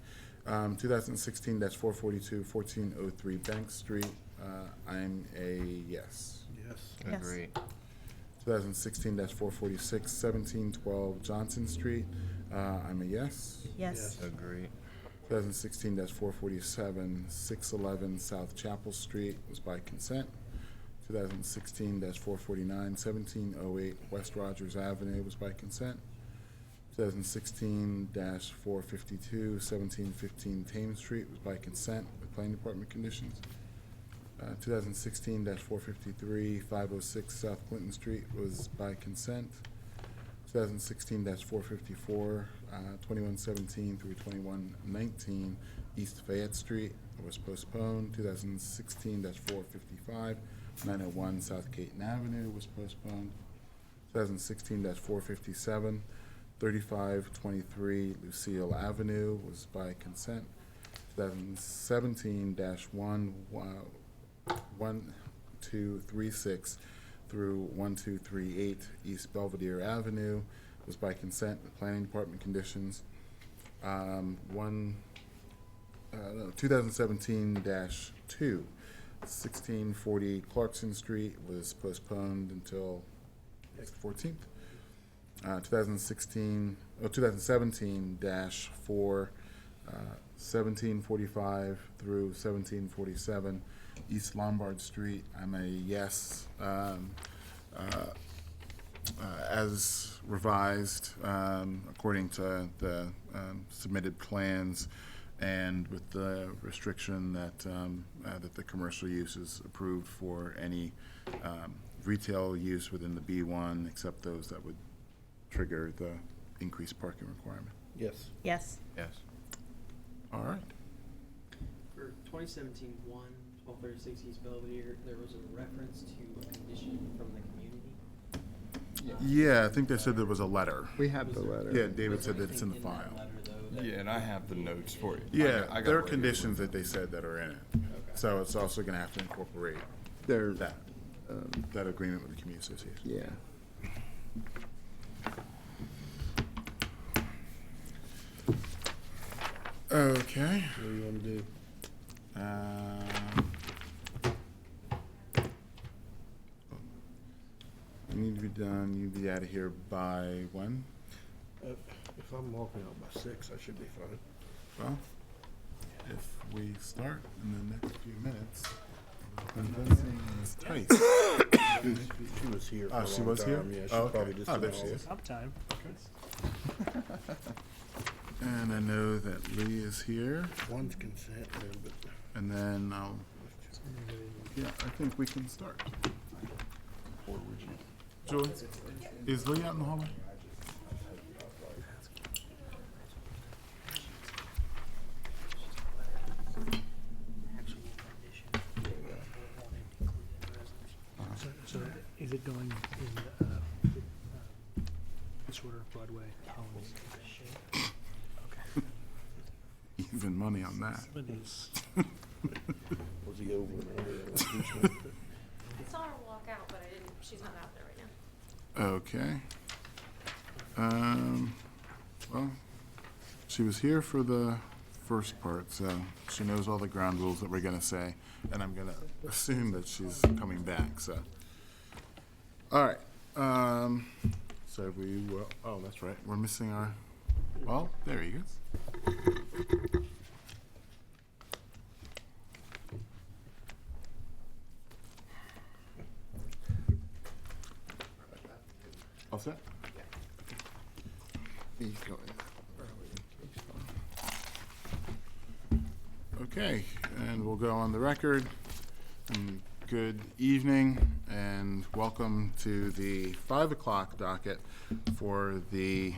2016-442, 1403 Bank Street, I'm a yes. Yes. Yes. Agree. 2016-446, 1712 Johnson Street, I'm a yes. Yes. Agree. 2016-447, 611 South Chapel Street was by consent. 2016-449, 1708 West Rogers Avenue was by consent. 2016-452, 1715 Thames Street was by consent with planning department conditions. 2016-453, 506 South Clinton Street was by consent. 2016-454, 2117 through 2119 East Fayette Street was postponed. 2016-455, 901 South Caton Avenue was postponed. 2016-457, 3523 Lucille Avenue was by consent. 2017-1236 through 1238 East Belvedere Avenue was by consent with planning department conditions. 2017-2 1640 Clarkson Street was postponed until next 14th. 2017-4, 1745 through 1747 East Lombard Street, I'm a yes. As revised, according to the submitted plans, and with the restriction that that the commercial use is approved for any retail use within the B1, except those that would trigger the increased parking requirement. Yes. Yes. Yes. All right. For 2017-1, 1236 East Belvedere, there was a reference to a condition from the community. Yeah, I think they said there was a letter. We have the letter. Yeah, David said that it's in the file. Yeah, and I have the notes for you. Yeah, I got there are it right conditions that they said that are in it. So it's also gonna have to incorporate There, that, that agreement with the community association. yeah. Okay. What do you want to do? You need to be done, you be out of here by when? If I'm walking out by 6, I should be fine. Well, if we start in the next few minutes, then this thing is tight. She was here for a Oh, she long was here? time. Yeah, she's Oh, okay. probably just Oh, in there the she hall. is. Uptime. And I know that Lee is here, One's consent, but and then I'll, yeah, I think we can start. Or would you? Julie, is Lee out in the hallway? So is it going in this order, Broadway, Collins? Even money on that. was he over and under that impeachment? I saw her walk out, but I didn't, she's not out there right now. Okay. Well, she was here for the first part, so she knows all the ground rules that we're gonna say, and I'm gonna assume that she's coming back, so. All right, So we will, oh, that's right, we're missing our, well, there he is. All set? He's going Okay, and we'll go on the record. Good evening and welcome to the 5 o'clock docket for the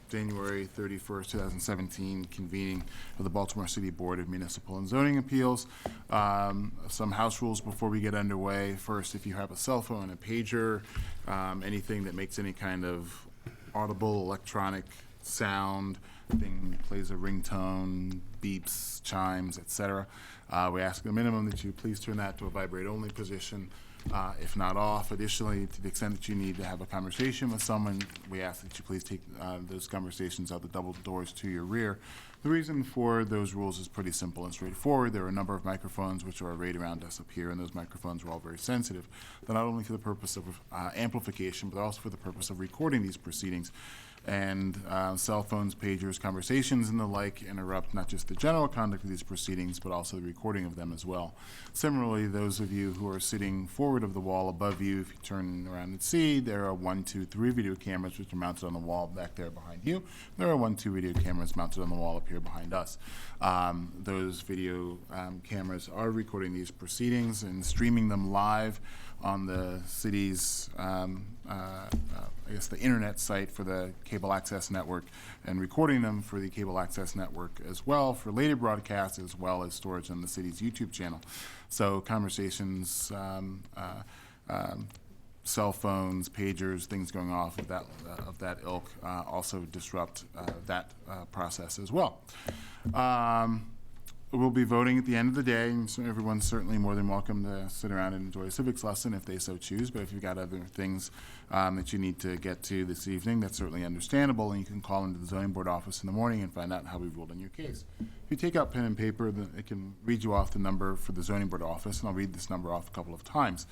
January 31st, 2017 convening of the Baltimore City Board of Municipal and Zoning Appeals. Some house rules before we get underway. First, if you have a cell phone, a pager, anything that makes any kind of audible electronic sound, thing plays a ringtone, beeps, chimes, etc. We ask at a minimum that you please turn that to a vibrate-only position, if not off. Additionally, to the extent that you need to have a conversation with someone, we ask that you please take those conversations out the double doors to your rear. The reason for those rules is pretty simple and straightforward. There are a number of microphones which are arrayed around us up here, and those microphones are all very sensitive. They're not only for the purpose of amplification, but also for the purpose of recording these proceedings. And cell phones, pagers, conversations, and the like interrupt not just the general conduct of these proceedings, but also the recording of them as well. Similarly, those of you who are sitting forward of the wall above you, if you turn around and see, there are 1, 2, 3 video cameras which are mounted on the wall back there behind you. There are 1, 2 video cameras mounted on the wall up here behind us. Those video cameras are recording these proceedings and streaming them live on the city's, I guess, the internet site for the cable access network, and recording them for the cable access network as well for later broadcasts, as well as storage on the city's YouTube channel. So conversations, cell phones, pagers, things going off of that ilk also disrupt that process as well. We'll be voting at the end of the day, and so everyone's certainly more than welcome to sit around and enjoy a civics lesson if they so choose. But if you've got other things that you need to get to this evening, that's certainly understandable, and you can call into the zoning board office in the morning and find out how we ruled in your case. If you take out pen and paper, then it can read you off the number for the zoning board office, and I'll read this number off a couple of times.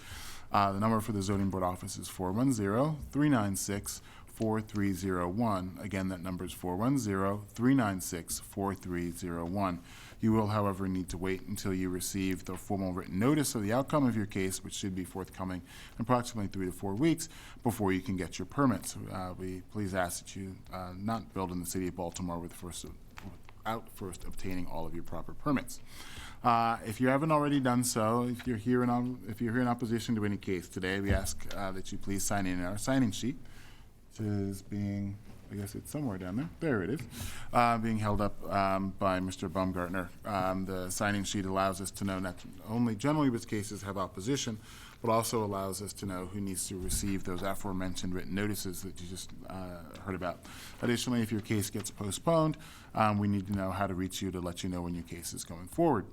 The number for the zoning board office is 410-396-4301. Again, that number is 410-396-4301. You will, however, need to wait until you receive the formal written notice of the outcome of your case, which should be forthcoming in approximately 3 to 4 weeks before you can get your permits. We please ask that you not build in the city of Baltimore without first obtaining all of your proper permits. If you haven't already done so, if you're here in opposition to any case today, we ask that you please sign in our sign-in sheet. It is being, I guess it's somewhere down there. There it is, being held up by Mr. Baumgartner. The sign-in sheet allows us to know not only generally which cases have opposition, but also allows us to know who needs to receive those aforementioned written notices that you just heard about. Additionally, if your case gets postponed, we need to know how to reach you to let you know when your case is going forward.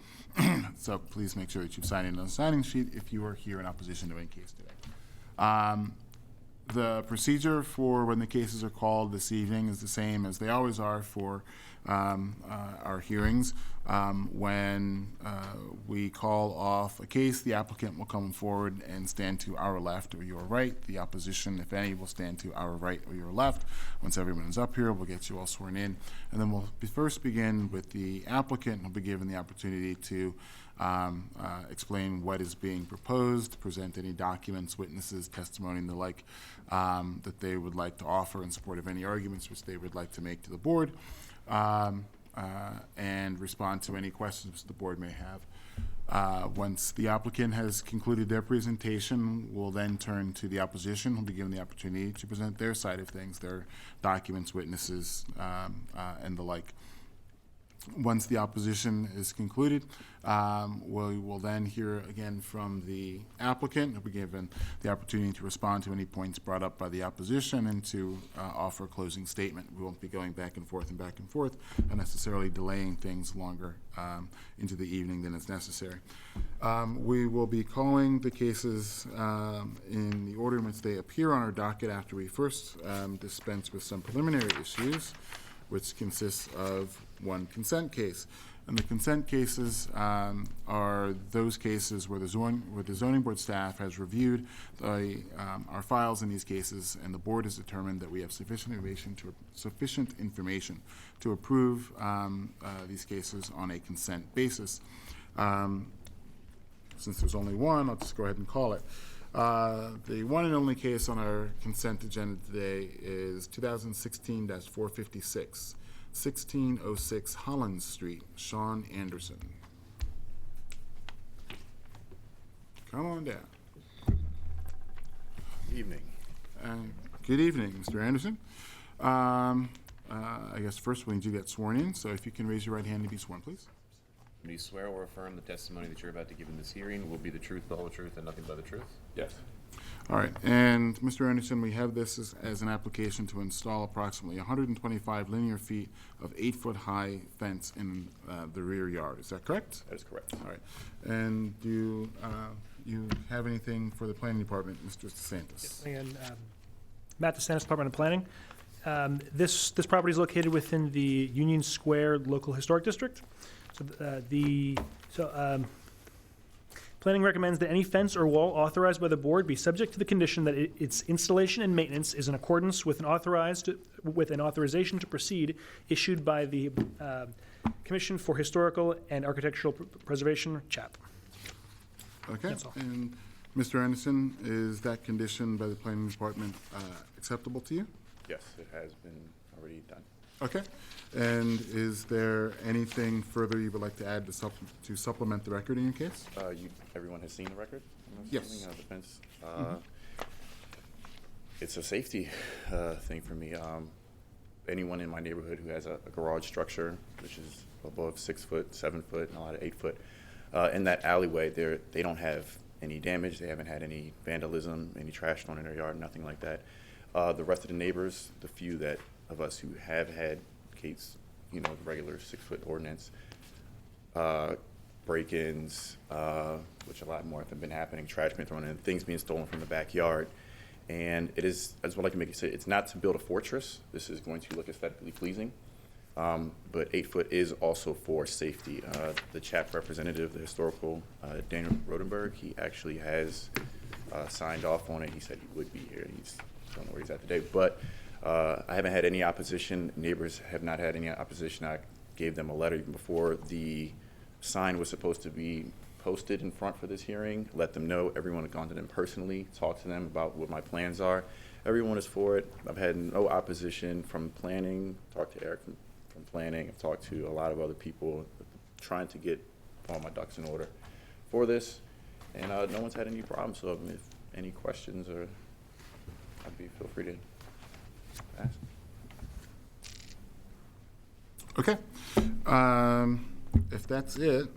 So please make sure that you've signed in on the sign-in sheet if you are here in opposition to any case today. The procedure for when the cases are called this evening is the same as they always are for our hearings. When we call off a case, the applicant will come forward and stand to our left or your right. The opposition, if any, will stand to our right or your left. Once everyone is up here, we'll get you all sworn in. And then we'll first begin with the applicant, who'll be given the opportunity to explain what is being proposed, present any documents, witnesses, testimony, and the like that they would like to offer in support of any arguments which they would like to make to the board, and respond to any questions the board may have. Once the applicant has concluded their presentation, we'll then turn to the opposition, who'll be given the opportunity to present their side of things, their documents, witnesses, and the like. Once the opposition is concluded, we will then hear again from the applicant. He'll be given the opportunity to respond to any points brought up by the opposition and to offer a closing statement. We won't be going back and forth, unnecessarily delaying things longer into the evening than is necessary. We will be calling the cases in the order in which they appear on our docket after we first dispense with some preliminary issues, which consists of one consent case. And the consent cases are those cases where the zoning board staff has reviewed our files in these cases, and the board has determined that we have sufficient information to approve these cases on a consent basis. Since there's only one, I'll just go ahead and call it. The one and only case on our consent agenda today is 2016-456, 1606 Holland Street, Sean Anderson. Come on down. Evening. Good evening, Mr. Anderson. I guess first we need to get sworn in, so if you can raise your right hand to be sworn, please. Do you swear or affirm the testimony that you're about to give in this hearing will be the truth, the whole truth, and nothing but the truth? Yes. All right, and Mr. Anderson, we have this as an application to install approximately 125 linear feet of 8-foot-high fence in the rear yard. Is that correct? That is correct. All right. And do you have anything for the planning department, Mr. DeSantis? And Matt DeSantis, Department of Planning. This property is located within the Union Square Local Historic District. Planning recommends that any fence or wall authorized by the board be subject to the condition that its installation and maintenance is in accordance with an authorization to proceed issued by the Commission for Historical and Architectural Preservation, CHAP. Okay. That's all. And Mr. Anderson, is that condition by the planning department acceptable to you? Yes, it has been already done. Okay. And is there anything further you would like to add to supplement the record in your case? Everyone has seen the record? Yes. The fence. It's a safety thing for me. Anyone in my neighborhood who has a garage structure, which is above 6 foot, 7 foot, and a lot of 8 foot, in that alleyway, they don't have any damage. They haven't had any vandalism, any trash thrown in their yard, nothing like that. The rest of the neighbors, the few of us who have had gates, the regular 6-foot ordinance, break-ins, which a lot more have been happening, trash being thrown in, things being stolen from the backyard. And I just would like to make it say, it's not to build a fortress. This is going to look aesthetically pleasing. But 8 foot is also for safety. The CHAP representative, the historical, Daniel Rodenberg, he actually has signed off on it. He said he would be here. I don't know where he's at today. But I haven't had any opposition. Neighbors have not had any opposition. I gave them a letter even before the sign was supposed to be posted in front for this hearing, let them know. Everyone had gone to them personally, talked to them about what my plans are. Everyone is for it. I've had no opposition from planning. Talked to Eric from planning. I've talked to a lot of other people trying to get all my ducks in order for this, and no one's had any problems. So if any questions, or feel free to ask. Okay. If that's it,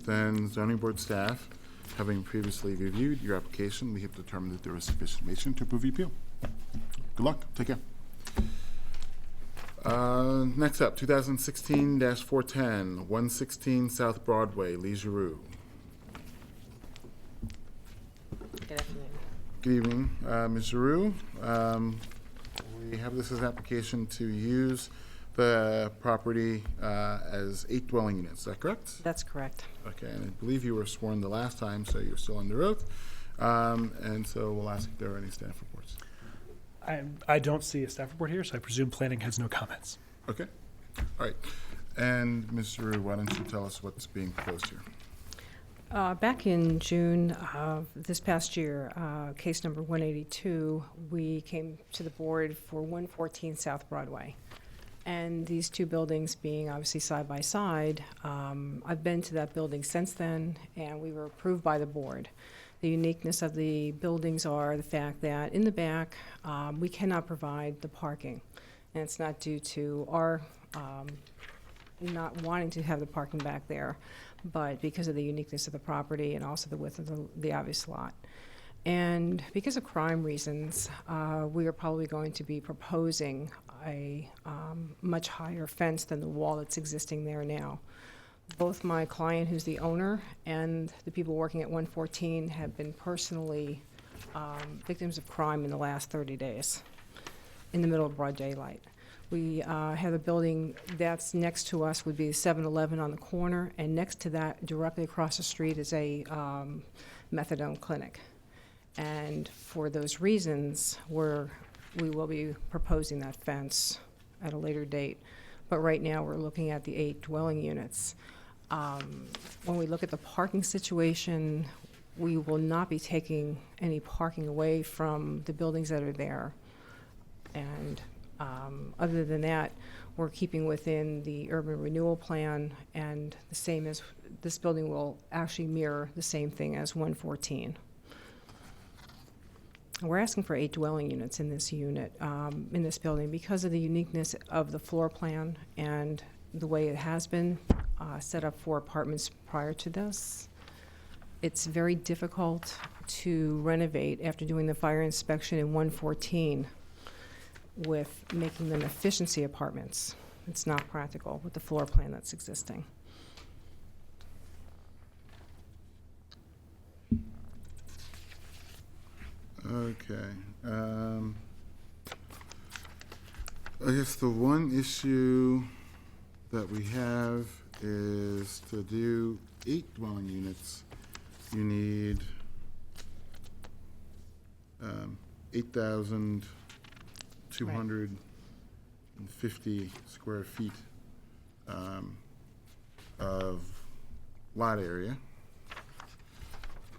then zoning board staff, having previously reviewed your application, we have determined that there is sufficient information to approve your appeal. Good luck. Take care. Next up, 2016-410, 116 South Broadway, Lee Giroux. Good afternoon. Good evening, Ms. Giroux. We have this as an application to use the property as 8 dwelling units. Is that correct? That's correct. Okay, and I believe you were sworn the last time, so you're still under oath. And so we'll ask if there are any staff reports. I don't see a staff report here, so I presume planning has no comments. Okay. All right. And Ms. Giroux, why don't you tell us what's being proposed here? Back in June this past year, case number 182, we came to the board for 114 South Broadway. And these two buildings being obviously side by side, I've been to that building since then, and we were approved by the board. The uniqueness of the buildings are the fact that in the back, we cannot provide the parking. And it's not due to our not wanting to have the parking back there, but because of the uniqueness of the property and also the width of the obvious lot. And because of crime reasons, we are probably going to be proposing a much higher fence than the wall that's existing there now. Both my client, who's the owner, and the people working at 114 have been personally victims of crime in the last 30 days in the middle of broad daylight. We have a building that's next to us would be a 7-Eleven on the corner, and next to that, directly across the street, is a methadone clinic. And for those reasons, we will be proposing that fence at a later date. But right now, we're looking at the 8 dwelling units. When we look at the parking situation, we will not be taking any parking away from the buildings that are there. And other than that, we're keeping within the urban renewal plan, and the same as, this building will actually mirror the same thing as 114. We're asking for 8 dwelling units in this unit, in this building, because of the uniqueness of the floor plan and the way it has been set up for apartments prior to this. It's very difficult to renovate after doing the fire inspection in 114 with making them efficiency apartments. It's not practical with the floor plan that's existing. Okay. I guess the one issue that we have is to do 8 dwelling units, you need 8,250 square feet of lot area.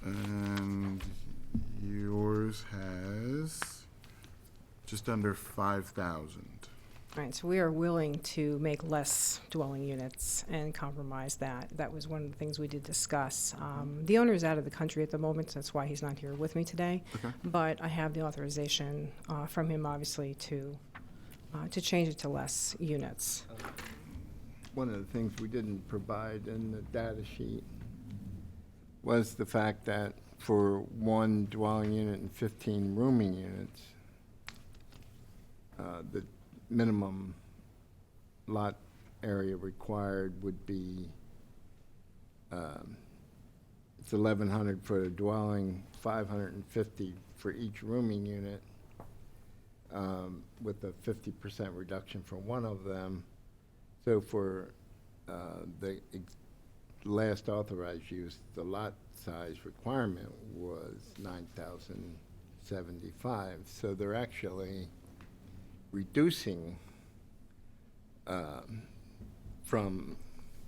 And yours has just under 5,000. Right, so we are willing to make less dwelling units and compromise that. That was one of the things we did discuss. The owner is out of the country at the moment, so that's why he's not here with me today. Okay. But I have the authorization from him, obviously, to change it to less units. One of the things we didn't provide in the data sheet was the fact that for 1 dwelling unit and 15 rooming units, the minimum lot area required would be, it's 1,100 for a dwelling, 550 for each rooming unit, with a 50% reduction for one of them. So for the last authorized use, the lot size requirement was 9,075. So they're actually reducing from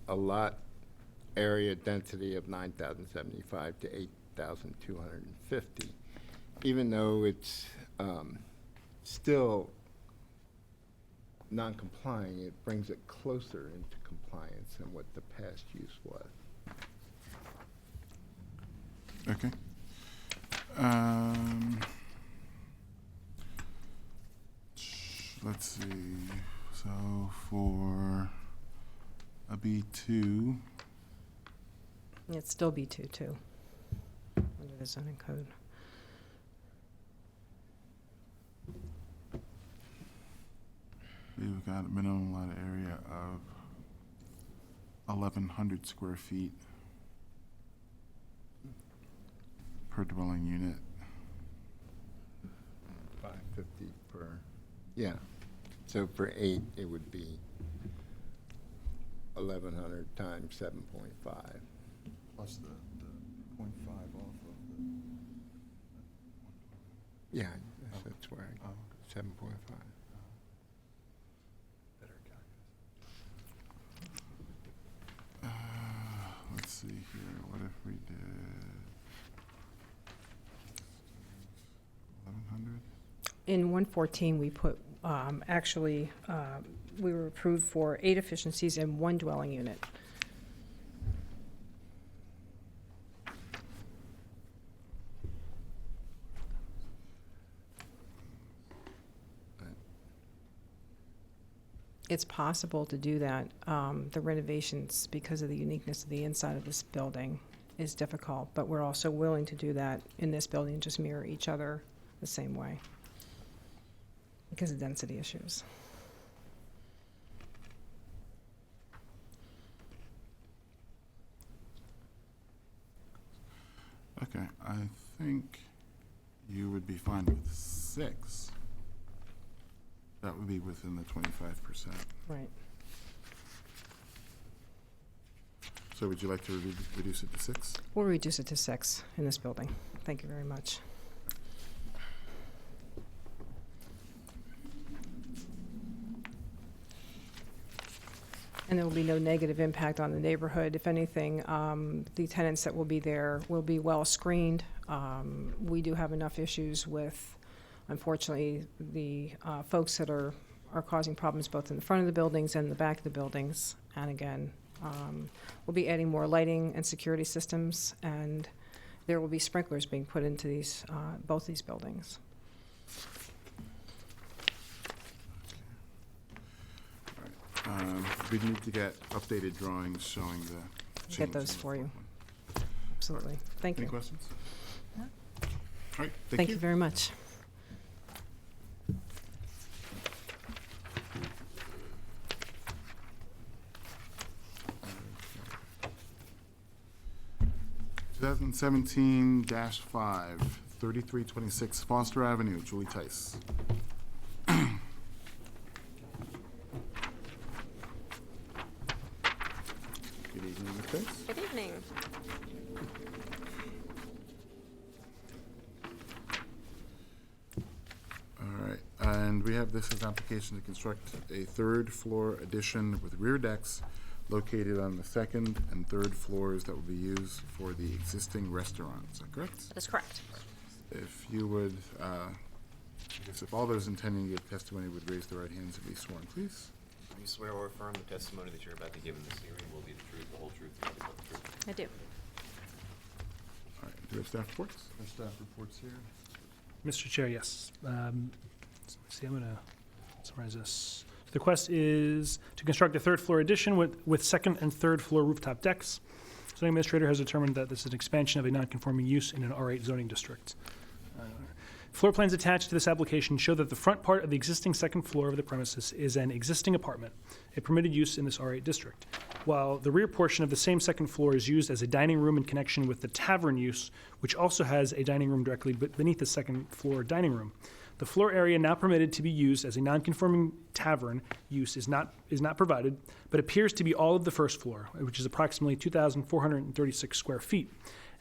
a lot area density of 9,075 to 8,250, even though it's still non-complying. It brings it closer into compliance than what the past use was. Okay. Let's see. So for a B2, It'd still be 2, too, under the zoning code. we've got a minimum lot area of 1,100 square feet per dwelling unit. 550 per, yeah. So for 8, it would be 1,100 times 7.5. Plus the 0.5 off of the... Yeah, that's where I, 7.5. Let's see here. What if we did 1,100? In 114, we put, we were approved for 8 efficiencies and 1 dwelling unit. It's possible to do that. The renovations, because of the uniqueness of the inside of this building, is difficult, but we're also willing to do that in this building, just mirror each other the same way because of density issues. Okay, I think you would be fine with 6 That would be within the 25%. Right. So would you like to reduce it to 6? We'll reduce it to 6 in this building. Thank you very much. And there will be no negative impact on the neighborhood. If anything, the tenants that will be there will be well screened. We do have enough issues with, unfortunately, the folks that are causing problems both in the front of the buildings and the back of the buildings. And again, we'll be adding more lighting and security systems, and there will be sprinklers being put into these, both these buildings. We need to get updated drawings showing the change. Get those for you. Absolutely. Thank you. Any questions? No. All right, Thank you very much. (2017-5) 3326 Foster Avenue, Julie Tice. Good evening, Ms. Tice. Good evening. All right, and we have this as an application to construct a third-floor addition with rear decks located on the second and third floors that will be used for the existing restaurant. Is that correct? That is correct. If you would, I guess if all those intending to give testimony would raise their right hands and be sworn, please. Do you swear or affirm the testimony that you're about to give in this hearing will be the truth, the whole truth, and nothing but the truth? I do. All right, do we have staff reports? Our staff reports here. Mr. Chair, yes. Let's see, I'm going to summarize this. The request is to construct a third-floor addition with second and third-floor rooftop decks. Zoning administrator has determined that this is an expansion of a non-conforming use in an R8 zoning district. Floor plans attached to this application show that the front part of the existing second floor of the premises is an existing apartment, a permitted use in this R8 district, while the rear portion of the same second floor is used as a dining room in connection with the tavern use, which also has a dining room directly beneath the second floor dining room. The floor area now permitted to be used as a non-conforming tavern use is not provided, but appears to be all of the first floor, which is approximately 2,436 square feet,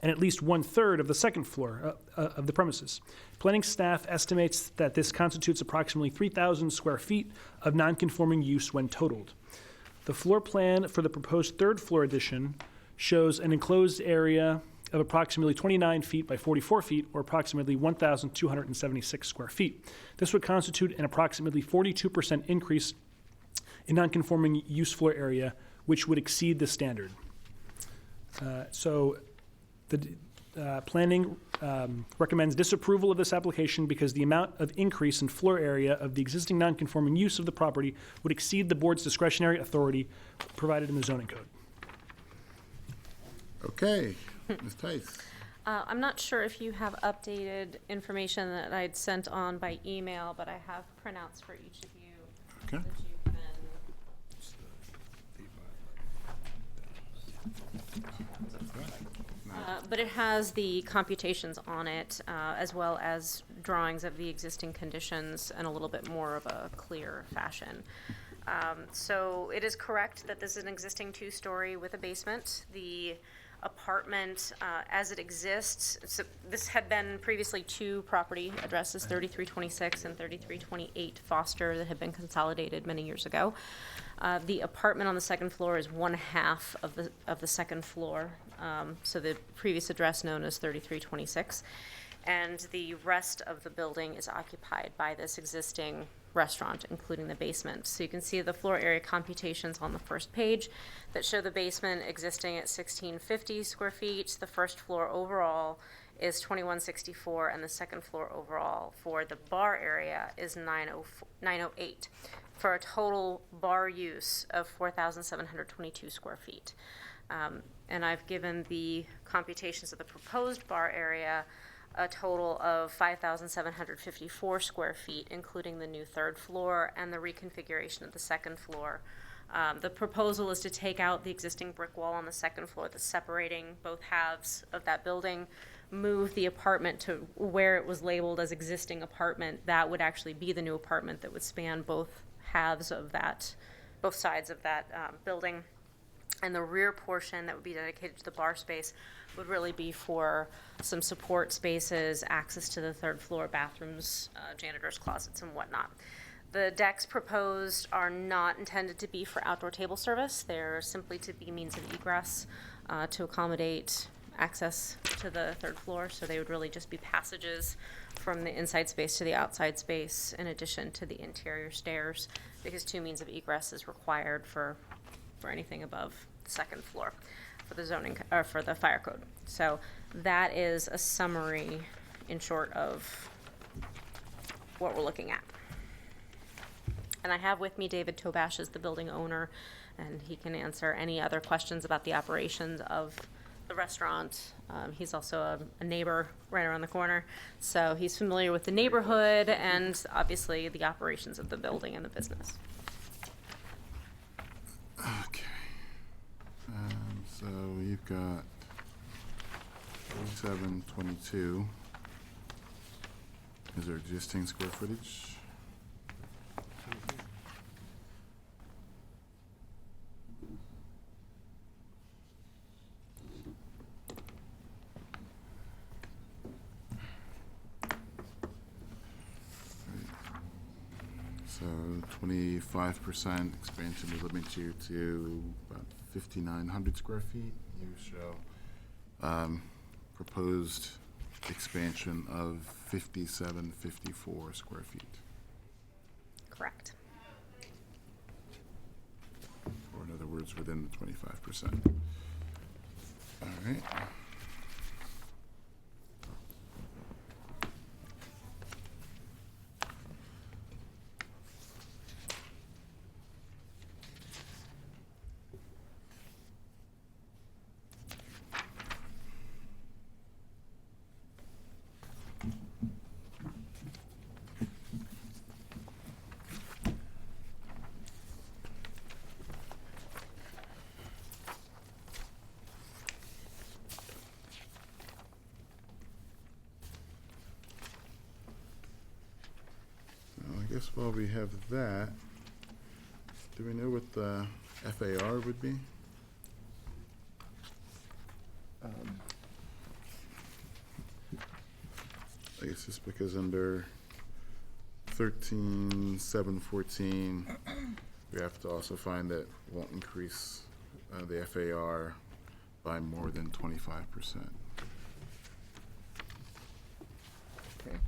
and at least 1/3 of the second floor of the premises. Planning staff estimates that this constitutes approximately 3,000 square feet of non-conforming use when totaled. The floor plan for the proposed third floor addition shows an enclosed area of approximately 29 feet by 44 feet, or approximately 1,276 square feet. This would constitute an approximately 42% increase in non-conforming use floor area, which would exceed the standard. So the planning recommends disapproval of this application because the amount of increase in floor area of the existing non-conforming use of the property would exceed the board's discretionary authority provided in the zoning code. Okay, Ms. Tice. I'm not sure if you have updated information that I'd sent on by email, but I have printouts for each of you. Okay. That you can but it has the computations on it, as well as drawings of the existing conditions in a little bit more of a clear fashion. So it is correct that this is an existing two-story with a basement. The apartment, as it exists, so this had been previously two property addresses, 3326 and 3328 Foster, that had been consolidated many years ago. The apartment on the second floor is 1/2 of the second floor, so the previous address known as 3326, and the rest of the building is occupied by this existing restaurant, including the basement. So you can see the floor area computations on the first page that show the basement existing at 1,650 square feet. The first floor overall is 2,164, and the second floor overall for the bar area is 908, for a total bar use of 4,722 square feet. And I've given the computations of the proposed bar area a total of 5,754 square feet, including the new third floor and the reconfiguration of the second floor. The proposal is to take out the existing brick wall on the second floor that's separating both halves of that building, move the apartment to where it was labeled as existing apartment, that would actually be the new apartment that would span both halves of that, both sides of that building. And the rear portion that would be dedicated to the bar space would really be for some support spaces, access to the third floor, bathrooms, janitor's closets, and whatnot. The decks proposed are not intended to be for outdoor table service. They're simply to be means of egress to accommodate access to the third floor. So they would really just be passages from the inside space to the outside space, in addition to the interior stairs, because 2 means of egress is required for anything above the second floor for the zoning, or for the fire code. So that is a summary, in short, of what we're looking at. And I have with me David Tobash as the building owner, and he can answer any other questions about the operations of the restaurant. He's also a neighbor right around the corner, so he's familiar with the neighborhood and obviously the operations of the building and the business. Okay. So you've got 4722 is our existing square footage. So 25% expansion would limit you to about 5,900 square feet. You show proposed expansion of 5754 square feet. Correct. Or in other words, within the 25%. All right. I guess while we have that, do we know what the FAR would be? I guess just because under 13.714, we have to also find that won't increase the FAR by more than 25%. Okay.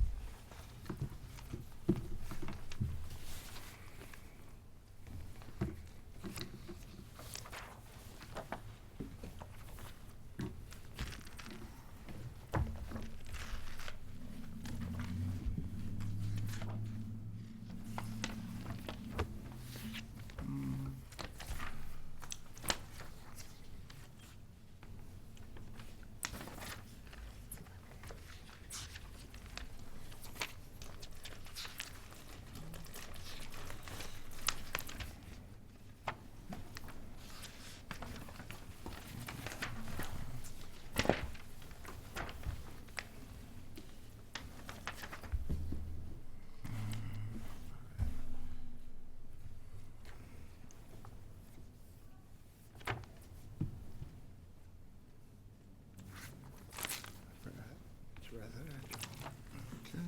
Okay.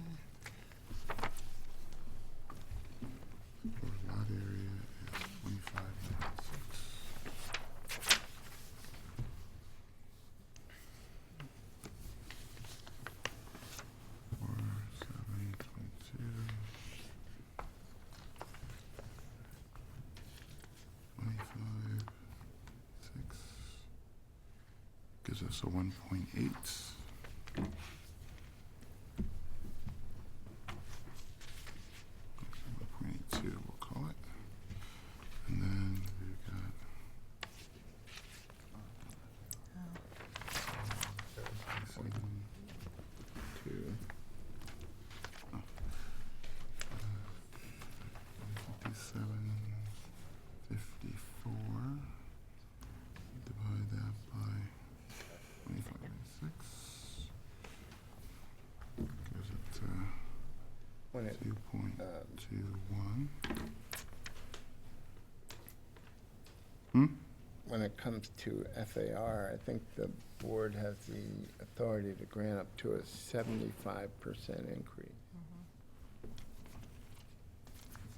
Lot area is 2596. Gives us a 1.8. 1.82, we'll call it. And then we've got 2. 5754. Divide that by 25.6. when it, 2.21. when it comes to FAR, I think the board has the authority to grant up to a 75% increase.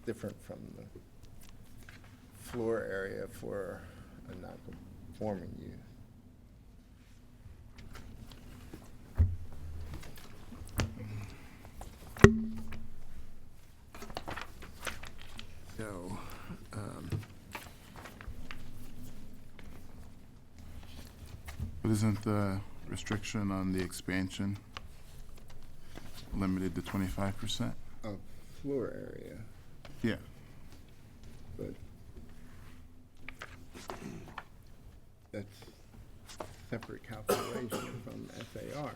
Different from the floor area for a non-conforming use. So, But isn't the restriction on the expansion limited to 25%? of floor area, Yeah. but that's separate calculation from FAR.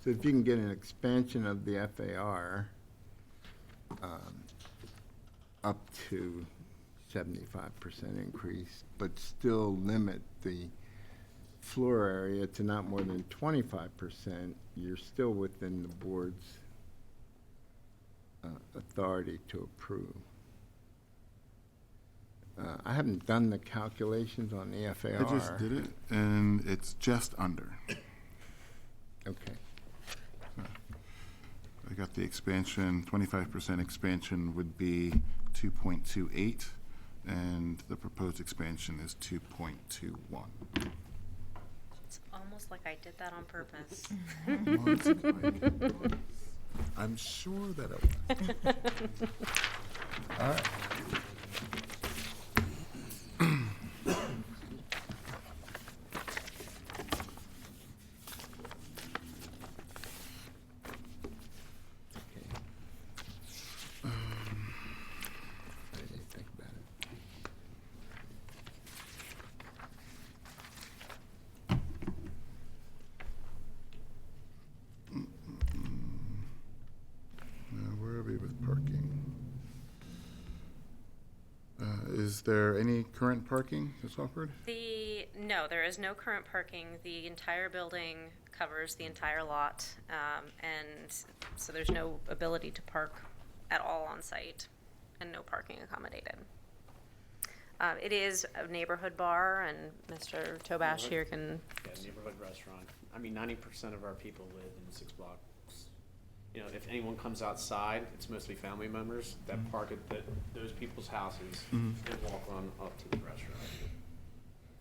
So if you can get an expansion of the FAR up to 75% increase, but still limit the floor area to not more than 25%, you're still within the board's authority to approve. I haven't done the calculations on the FAR. I just did it, and it's just under. Okay. I got the expansion, 25% expansion would be 2.28, and the proposed expansion is 2.21. It's almost like I did that on purpose. I'm sure that it was. All right. Is there any current parking that's offered? No, there is no current parking. The entire building covers the entire lot, and so there's no ability to park at all on site, and no parking accommodated. It is a neighborhood bar, and Mr. Tobash here can. Yeah, neighborhood restaurant. I mean, 90% of our people live in 6 blocks. You know, if anyone comes outside, it's mostly family members that park at those people's houses and walk on up to the restaurant.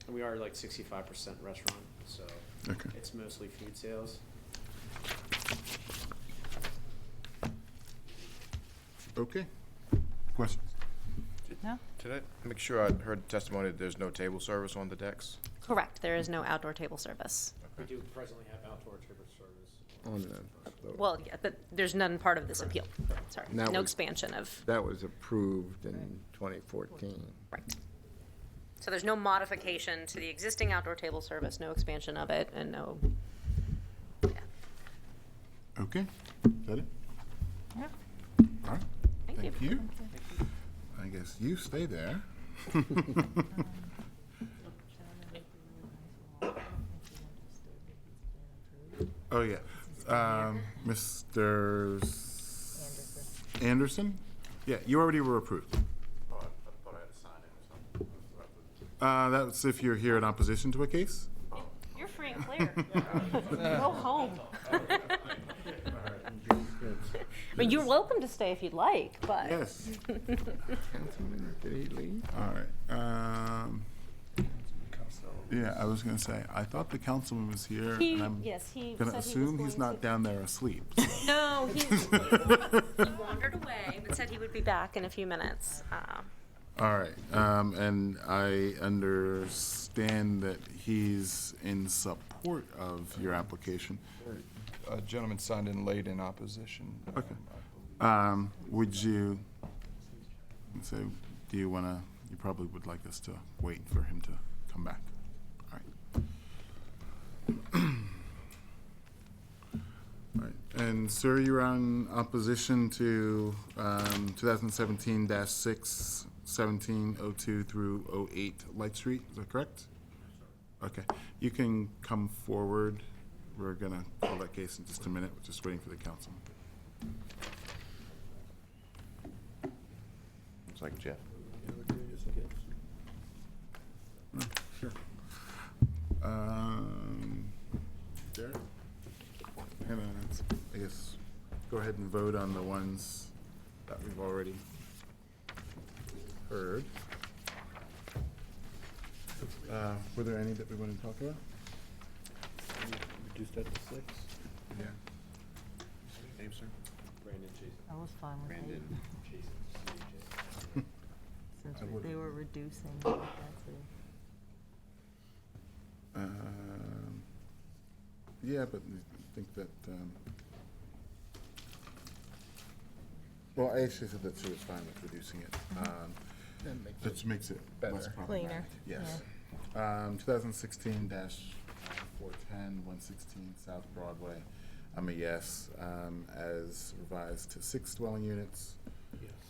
And we are like 65% restaurant, so it's mostly food sales. Okay. Questions? No. Did I make sure I heard testimony that there's no table service on the decks? Correct. There is no outdoor table service. We do presently have outdoor table service. On the Well, yeah, but there's none part of this appeal. Sorry, And that no was- expansion of. That was approved in 2014. Right. So there's no modification to the existing outdoor table service, no expansion of it, and no. Yeah. Okay. Is that it? Yeah. All right. Thank you. I guess you stay there. Oh, yeah. Mr. Anderson? Yeah, you already were approved. Oh, I thought I had to sign it or something. That's if you're here in opposition to a case? You're free and clear. Go home. I mean, you're welcome to stay if you'd like, but. Yes. Councilman, did he leave? All right. Yeah, I was gonna say, I thought the councilman was here, and I'm Yes, he gonna said he was assume going he's not to- down there asleep. No, he wandered away, but said he would be back in a few minutes. All right, and I understand that he's in support of your application. A gentleman signed in late in opposition. Okay. Would you, so, do you wanna, you probably would like us to wait for him to come back? All right. All right, and sir, you're on opposition to 2017-6, 1702 through 08 Light Street, is that correct? Okay, you can come forward. We're gonna call that case in just a minute, we're just waiting for the councilman. It's like Jeff. Sure. Jared? And I guess go ahead and vote on the ones that we've already heard. Were there any that we want to talk about? Reduce that to 6. Yeah. Name, sir? Brandon Chase. I was fine with Brandon it, Chase. since I would've- they were reducing, that's it. Yeah, but I think that, well, I actually said that she was fine with reducing it. Which makes it less problematic. Cleaner, Yes. 2016-410, 116 South Broadway. I'm a yes, as revised to 6 dwelling units.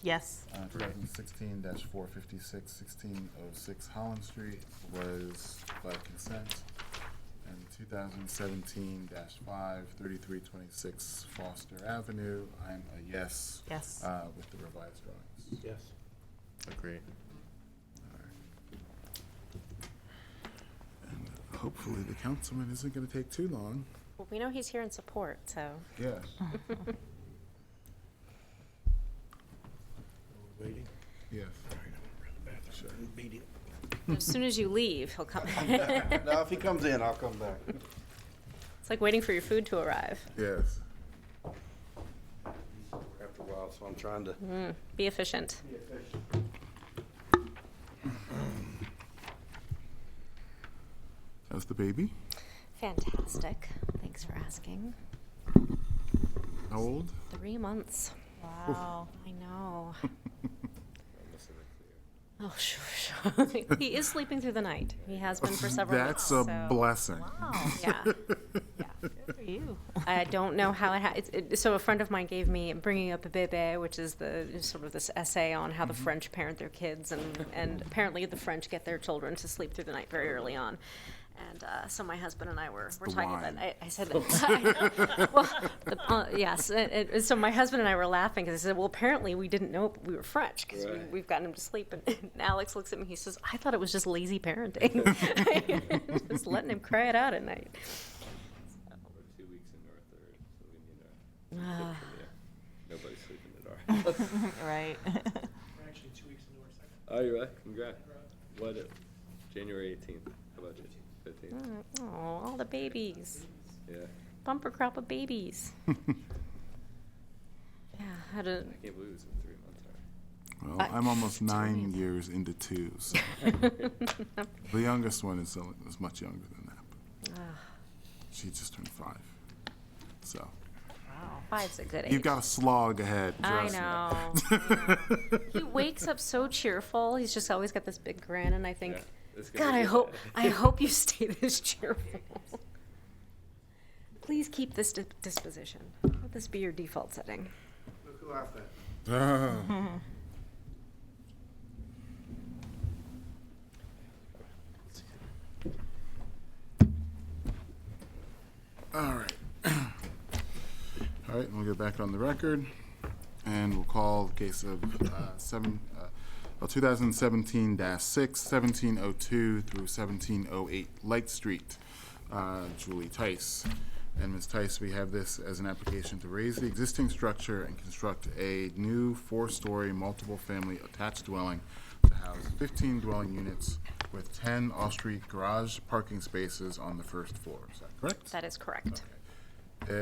Yes. 2016-456, 1606 Holland Street was by consent. And 2017-5, 3326 Foster Avenue, I'm a yes. Yes. With the revised drawings. Yes. Agreed. And hopefully the councilman isn't gonna take too long. Well, we know he's here in support, so. Yes. Waiting. Yes. Sure. Meeting. As soon as you leave, he'll come. Now, if he comes in, I'll come back. It's like waiting for your food to arrive. Yes. After a while, so I'm trying to. Be efficient. How's the baby? Fantastic. Thanks for asking. How old? 3 months. Wow. I know. Oh, sure. He is sleeping through the night. He has been for several That's weeks. a blessing. Wow. Yeah. Good for you. I don't know how so a friend of mine gave me Bringing Up a Bébé, which is sort of this essay on how the French parent their kids, and apparently the French get their children to sleep through the night very early on. And so my husband and I were talking about it. I said, well, yes. So my husband and I were laughing because I said, well, apparently we didn't know we were French because we've gotten him to sleep. And Alex looks at me, he says, I thought it was just lazy parenting. Just letting him cry it out at night. We're 2 weeks into our third, so we need our nobody's sleeping in our Right. We're actually 2 weeks into our second. Oh, you're right. Congrats. What? January 18th. How about you? 15th. Oh, all the babies. Yeah. Bumper crop of babies. Yeah, I can't believe it's been 3 months already. Well, I'm almost 9 years into 2, so. The youngest one is much younger than that. But she just turned 5. So. Wow. 5's a good age. You've got a slog ahead. I Trust me. know. He wakes up so cheerful. He's just always got this big grin, and I think, God, I hope you stay this cheerful. Please keep this disposition. Let this be your default setting. Look who laughed at. All right. All right, we'll get back on the record, and we'll call the case of 2017-6, 1702 through 1708 Light Street, Julie Tice. And Ms. Tice, we have this as an application to raise the existing structure and construct a new 4-story multiple-family attached dwelling to house 15 dwelling units with 10 off-street garage parking spaces on the first floor. Is that correct? That is correct. Okay.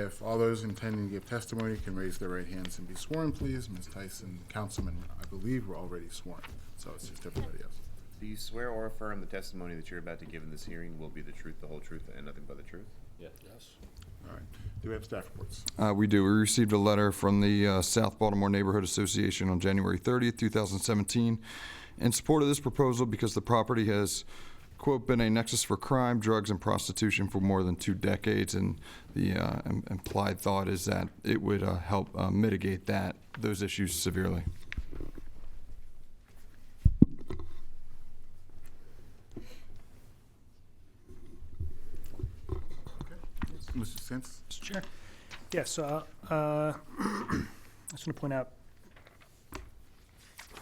If all those intending to give testimony can raise their right hands and be sworn, please. Ms. Tyson, Councilman, I believe, were already sworn, so it's just everybody else. Do you swear or affirm the testimony that you're about to give in this hearing will be the truth, the whole truth, and nothing but the truth? Yes. All right. Do we have staff reports? We do. We received a letter from the South Baltimore Neighborhood Association on January 30th, 2017, in support of this proposal because the property has, quote, been a nexus for crime, drugs, and prostitution for more than 2 decades, and the implied thought is that it would help mitigate those issues severely. Mr. Sins? Mr. Chair. Yeah, so I just want to point out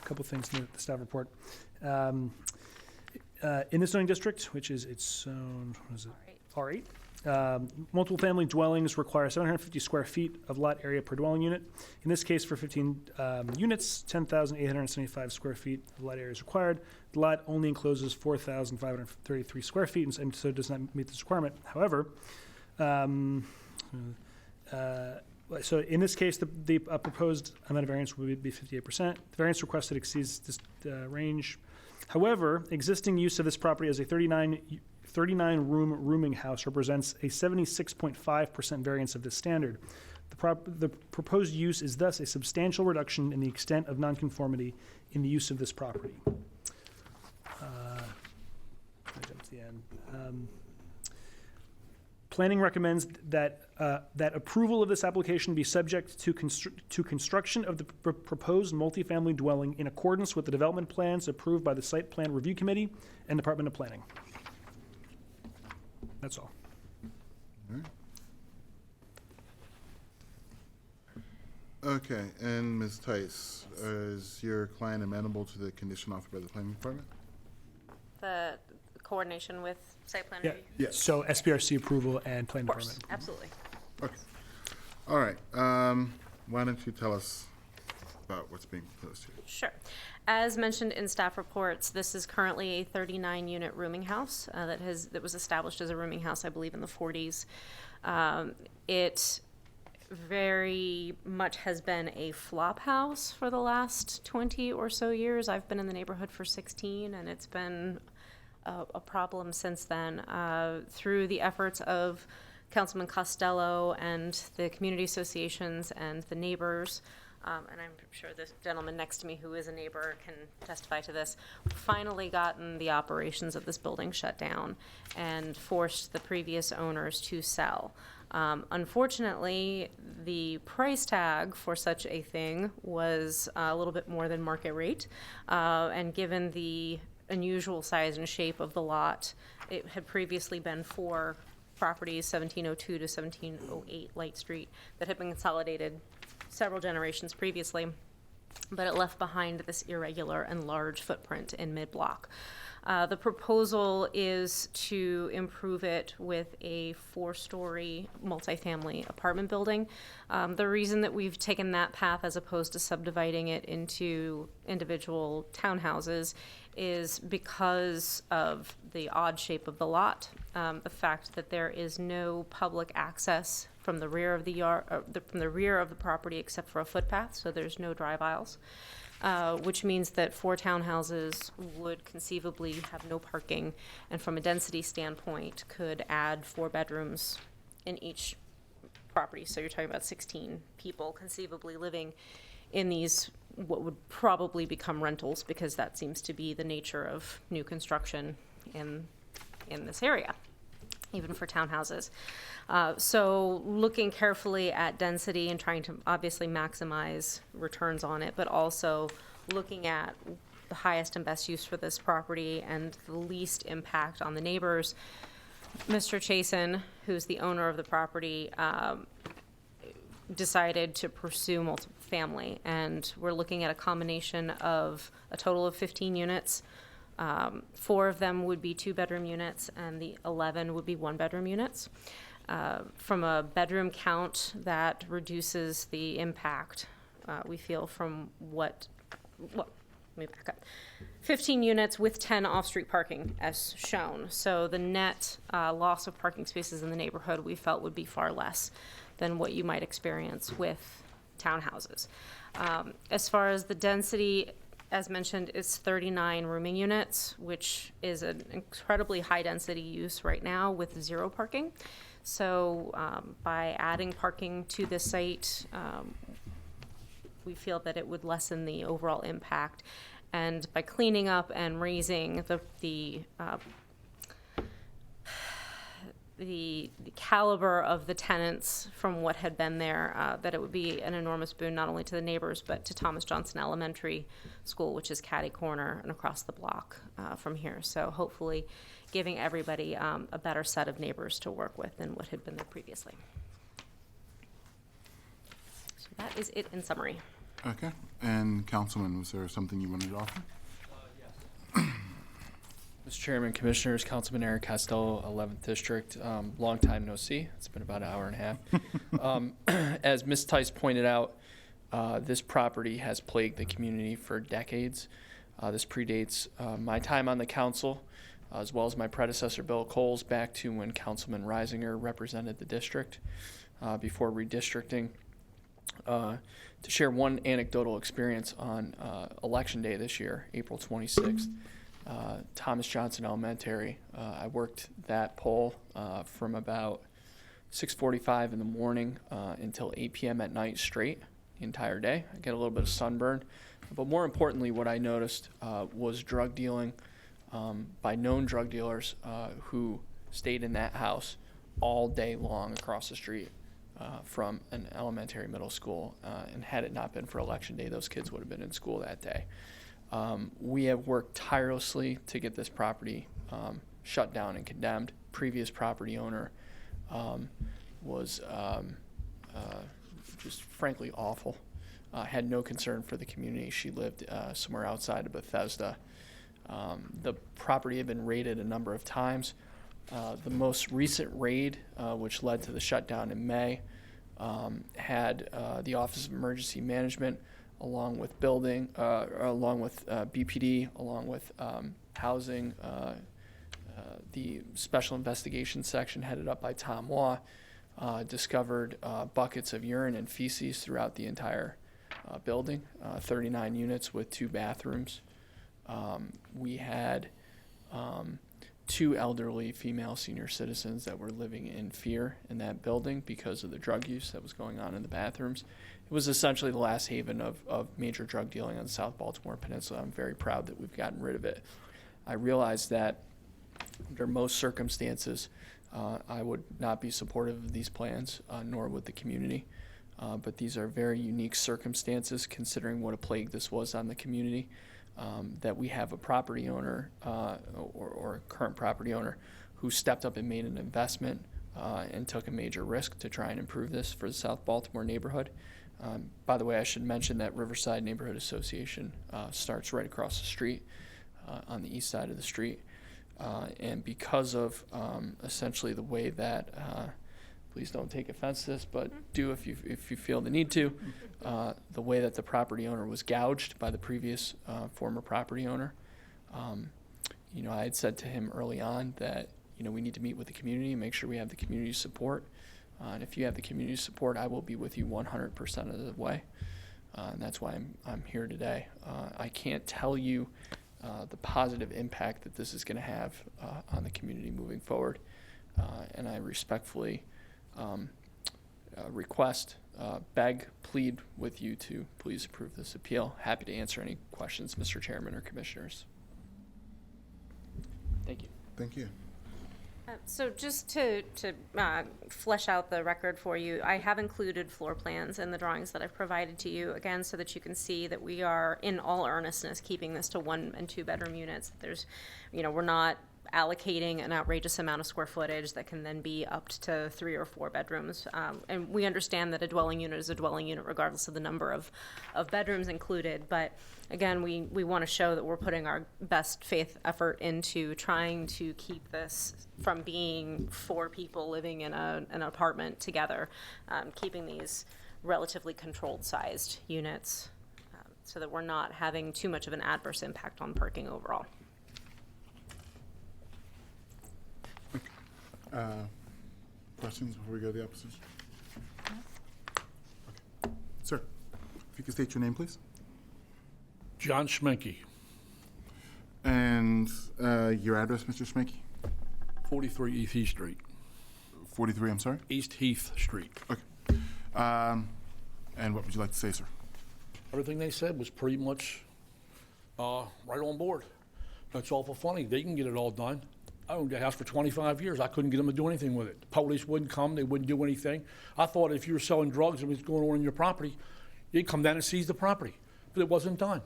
couple things in the staff report. In the zoning district, which is its own, what is it? R8. Multiple family dwellings require 750 square feet of lot area per dwelling unit. In this case, for 15 units, 10,875 square feet of lot area is required. The lot only encloses 4,533 square feet, and so does not meet this requirement. However, so in this case, the proposed amount of variance would be 58%. The variance requested exceeds this range. However, existing use of this property as a 39-room rooming house represents a 76.5% variance of this standard. The proposed use is thus a substantial reduction in the extent of nonconformity in the use of this property. Jump to the end. Planning recommends that that approval of this application be subject to construction of the proposed multifamily dwelling in accordance with the development plans approved by the Site Plan Review Committee and Department of Planning. That's all. Okay, and Ms. Tice, is your client amenable to the condition offered by the planning department? The coordination with site plan Yeah. review? Yes. So SPRC approval and planning Of course, department. absolutely. Okay. All right. Why don't you tell us about what's being proposed here? Sure. As mentioned in staff reports, this is currently a 39-unit rooming house that was established as a rooming house, I believe, in the 40s. It very much has been a flop house for the last 20 or so years. I've been in the neighborhood for 16, and it's been a problem since then. Through the efforts of Councilman Costello and the community associations and the neighbors, and I'm sure the gentleman next to me who is a neighbor can testify to this, finally gotten the operations of this building shut down and forced the previous owners to sell. Unfortunately, the price tag for such a thing was a little bit more than market rate, and given the unusual size and shape of the lot, it had previously been 4 properties, 1702 to 1708 Light Street, that had been consolidated several generations previously, but it left behind this irregular and large footprint in mid-block. The proposal is to improve it with a 4-story multifamily apartment building. The reason that we've taken that path as opposed to subdividing it into individual townhouses is because of the odd shape of the lot, the fact that there is no public access from the rear of the yard, from the rear of the property except for a footpath, so there's no drive aisles, which means that 4 townhouses would conceivably have no parking, and from a density standpoint, could add 4 bedrooms in each property. So you're talking about 16 people conceivably living in these, what would probably become rentals, because that seems to be the nature of new construction in this area, even for townhouses. So looking carefully at density and trying to obviously maximize returns on it, but also looking at the highest and best use for this property and the least impact on the neighbors, Mr. Chasen, who's the owner of the property, decided to pursue multifamily, and we're looking at a combination of a total of 15 units. 4 of them would be 2-bedroom units, and the 11 would be 1-bedroom units. From a bedroom count, that reduces the impact, we feel, from let me back up. 15 units with 10 off-street parking as shown. So the net loss of parking spaces in the neighborhood we felt would be far less than what you might experience with townhouses. As far as the density, as mentioned, it's 39 rooming units, which is an incredibly high-density use right now with 0 parking. So by adding parking to this site, we feel that it would lessen the overall impact. And by cleaning up and raising the caliber of the tenants from what had been there, that it would be an enormous boon not only to the neighbors but to Thomas Johnson Elementary School, which is catty corner and across the block from here. So hopefully giving everybody a better set of neighbors to work with than what had been there previously. So that is it in summary. Okay. And Councilman, was there something you wanted to offer? Mr. Chairman, Commissioners, Councilman Eric Costello, 11th District. Long time no see. It's been about an hour and a half. As Ms. Tice pointed out, this property has plagued the community for decades. This predates my time on the council, as well as my predecessor, Bill Coles, back to when Councilman Reisinger represented the district before redistricting. To share one anecdotal experience on Election Day this year, April 26th, Thomas Johnson Elementary. I worked that poll from about 6:45 in the morning until 8 p.m. at night straight, the entire day. I get a little bit of sunburn. But more importantly, what I noticed was drug dealing by known drug dealers who stayed in that house all day long across the street from an elementary middle school. And had it not been for Election Day, those kids would have been in school that day. We have worked tirelessly to get this property shut down and condemned. Previous property owner was just frankly awful. Had no concern for the community. She lived somewhere outside of Bethesda. The property had been raided a number of times. The most recent raid, which led to the shutdown in May, had the Office of Emergency Management, along with building, along with BPD, along with housing, the Special Investigations Section headed up by Tom Waugh, discovered buckets of urine and feces throughout the entire building, 39 units with 2 bathrooms. We had 2 elderly female senior citizens that were living in fear in that building because of the drug use that was going on in the bathrooms. It was essentially the last haven of major drug dealing on the South Baltimore Peninsula. I'm very proud that we've gotten rid of it. I realize that under most circumstances, I would not be supportive of these plans, nor would the community. But these are very unique circumstances considering what a plague this was on the community. That we have a property owner or a current property owner who stepped up and made an investment and took a major risk to try and improve this for the South Baltimore neighborhood. By the way, I should mention that Riverside Neighborhood Association starts right across the street on the east side of the street. And because of essentially the way that please don't take offense to this, but do if you feel the need to. The way that the property owner was gouged by the previous former property owner. I had said to him early on that we need to meet with the community and make sure we have the community support. And if you have the community support, I will be with you 100% of the way. And that's why I'm here today. I can't tell you the positive impact that this is going to have on the community moving forward. And I respectfully request, beg, plead with you to please approve this appeal. Happy to answer any questions, Mr. Chairman or Commissioners. Thank you. Thank you. So just to flesh out the record for you, I have included floor plans in the drawings that I've provided to you, again, so that you can see that we are, in all earnestness, keeping this to 1 and 2 bedroom units. There's, we're not allocating an outrageous amount of square footage that can then be up to 3 or 4 bedrooms. And we understand that a dwelling unit is a dwelling unit regardless of the number of bedrooms included. But again, we want to show that we're putting our best faith effort into trying to keep this from being 4 people living in an apartment together, keeping these relatively controlled sized units so that we're not having too much of an adverse impact on parking overall. Questions before we go to the opposition? Okay. Sir, if you could state your name, please. John Schmenke. And your address, Mr. Schmenke? 43 East Heath Street. 43, I'm sorry? East Heath Street. Okay. And what would you like to say, sir? Everything they said was pretty much right on board. That's awful funny. They can get it all done. I owned the house for 25 years. I couldn't get them to do anything with it. The police wouldn't come. They wouldn't do anything. I thought if you were selling drugs and it was going on in your property, you'd come down and seize the property. But it wasn't done.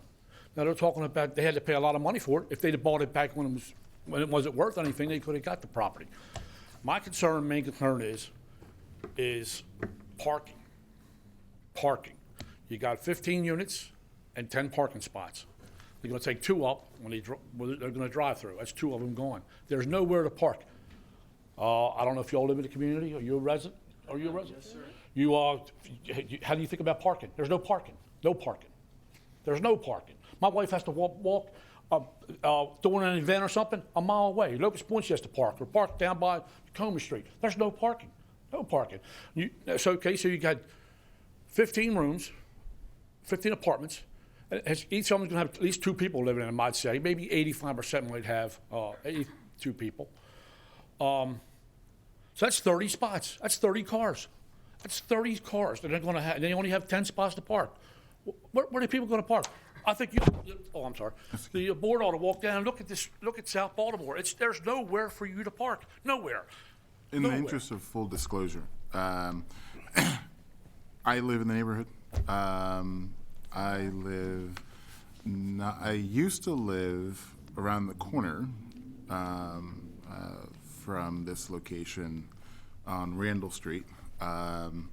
Now they're talking about they had to pay a lot of money for it. If they'd have bought it back when it wasn't worth anything, they could have got the property. My main concern is parking. Parking. You got 15 units and 10 parking spots. They're gonna take 2 up when they're gonna drive through. That's 2 of them gone. There's nowhere to park. I don't know if y'all live in the community. Are you a resident? Are you a resident? Yes, sir. You are, how do you think about parking? There's no parking. No parking. There's no parking. My wife has to walk doing an event or something a mile away. Locust Point, she has to park, or park down by Comer Street. There's no parking. No parking. So you got 15 rooms, 15 apartments. Each of them is going to have at least 2 people living in them, I'd say. Maybe 85% might have 82 people. So that's 30 spots. That's 30 cars. That's 30 cars that they're going to have. And they only have 10 spots to park. Where are the people going to park? I think I'm sorry. The board ought to walk down and look at this. Look at South Baltimore. There's nowhere for you to park. Nowhere. In the interest of full disclosure, I live in the neighborhood. I used to live around the corner from this location on Randall Street, and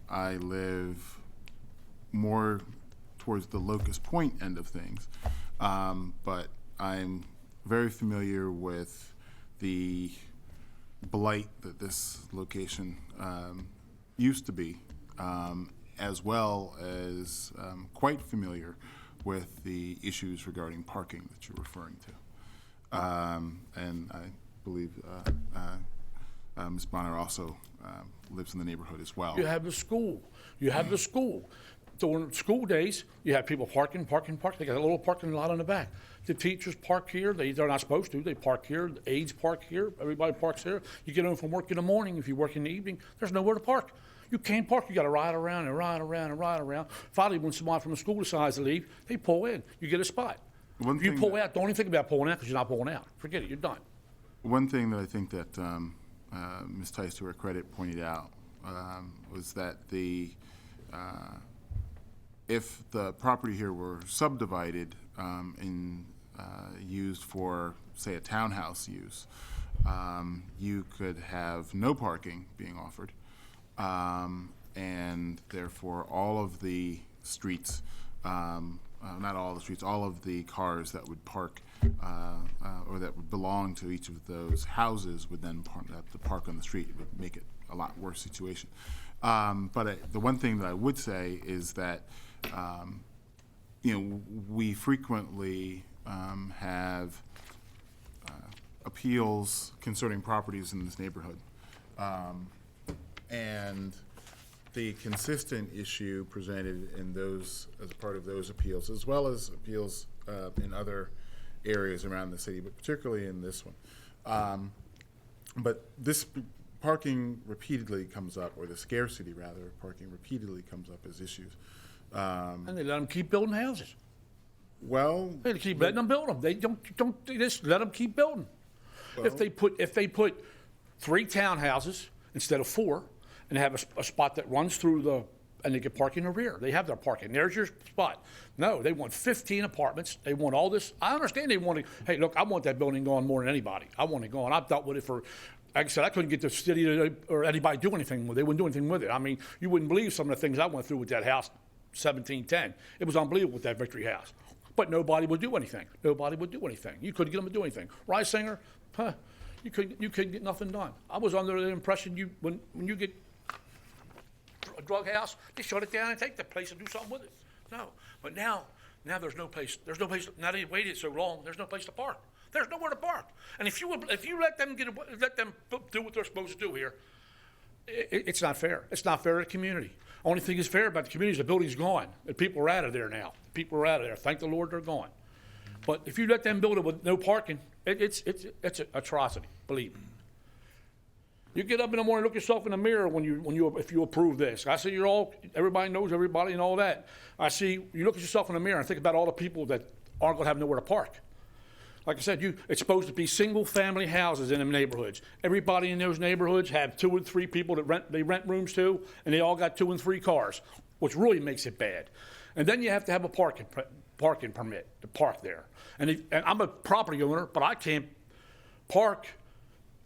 I live more towards the Locust Point end of things, but I'm very familiar with the blight that this location used to be, as well as quite familiar with the issues regarding parking that you're referring to. And I believe Ms. Bonner also lives in the neighborhood as well. You have the school. You have the school. During school days, you have people parking. They got a little parking lot in the back. The teachers park here. They're not supposed to. They park here. The aides park here. Everybody parks here. You get home from work in the morning. If you work in the evening, there's nowhere to park. You can't park. You got to ride around and ride around and ride around. Finally, when someone from the school decides to leave, they pull in. You get a spot. If you pull out, don't even think about pulling out because you're not pulling out. Forget it. You're done. One thing that I think that Ms. Tice, to her credit, pointed out was that if the property here were subdivided and used for, say, a townhouse use, you could have no parking being offered, and therefore all of the streets, not all the streets, all of the cars that would park or that would belong to each of those houses would then have to park on the street. It would make it a lot worse situation. But the one thing that I would say is that we frequently have appeals concerning properties in this neighborhood. And the consistent issue presented in those, as part of those appeals, as well as appeals in other areas around the city, but particularly in this one. But this parking repeatedly comes up, or the scarcity, rather, of parking repeatedly comes up as issues. And they let them keep building houses. Well, they keep letting them build them. They don't just let them keep building. Well, if they put 3 townhouses instead of 4, and have a spot that runs through and they can park in the rear. They have their parking. There's your spot. No, they want 15 apartments. They want all this. I understand they want to, hey, look, I want that building going more than anybody. I want it going. I've dealt with it for, like I said, I couldn't get the city or anybody to do anything with it. They wouldn't do anything with it. I mean, you wouldn't believe some of the things I went through with that house, 1710. It was unbelievable with that Victory House. But nobody would do anything. Nobody would do anything. You couldn't get them to do anything. Reisinger, you couldn't get nothing done. I was under the impression when you get a drug house, they shut it down and take the place and do something with it. No, but now there's no place. Now they waited so long. There's no place to park. There's nowhere to park. And if you let them do what they're supposed to do here, it's not fair. It's not fair to the community. Only thing is fair about the community is the building's gone. The people are out of there now. People are out of there. Thank the Lord they're gone. But if you let them build it with no parking, it's an atrocity. Believe me. You get up in the morning, look yourself in the mirror if you approve this. I see everybody knows everybody and all that. I see you look at yourself in the mirror and think about all the people that aren't going to have nowhere to park. Like I said, it's supposed to be single-family houses in them neighborhoods. Everybody in those neighborhoods have 2 or 3 people that they rent rooms to, and they all got 2 and 3 cars, which really makes it bad. And then you have to have a parking permit to park there. And I'm a property owner, but I can't park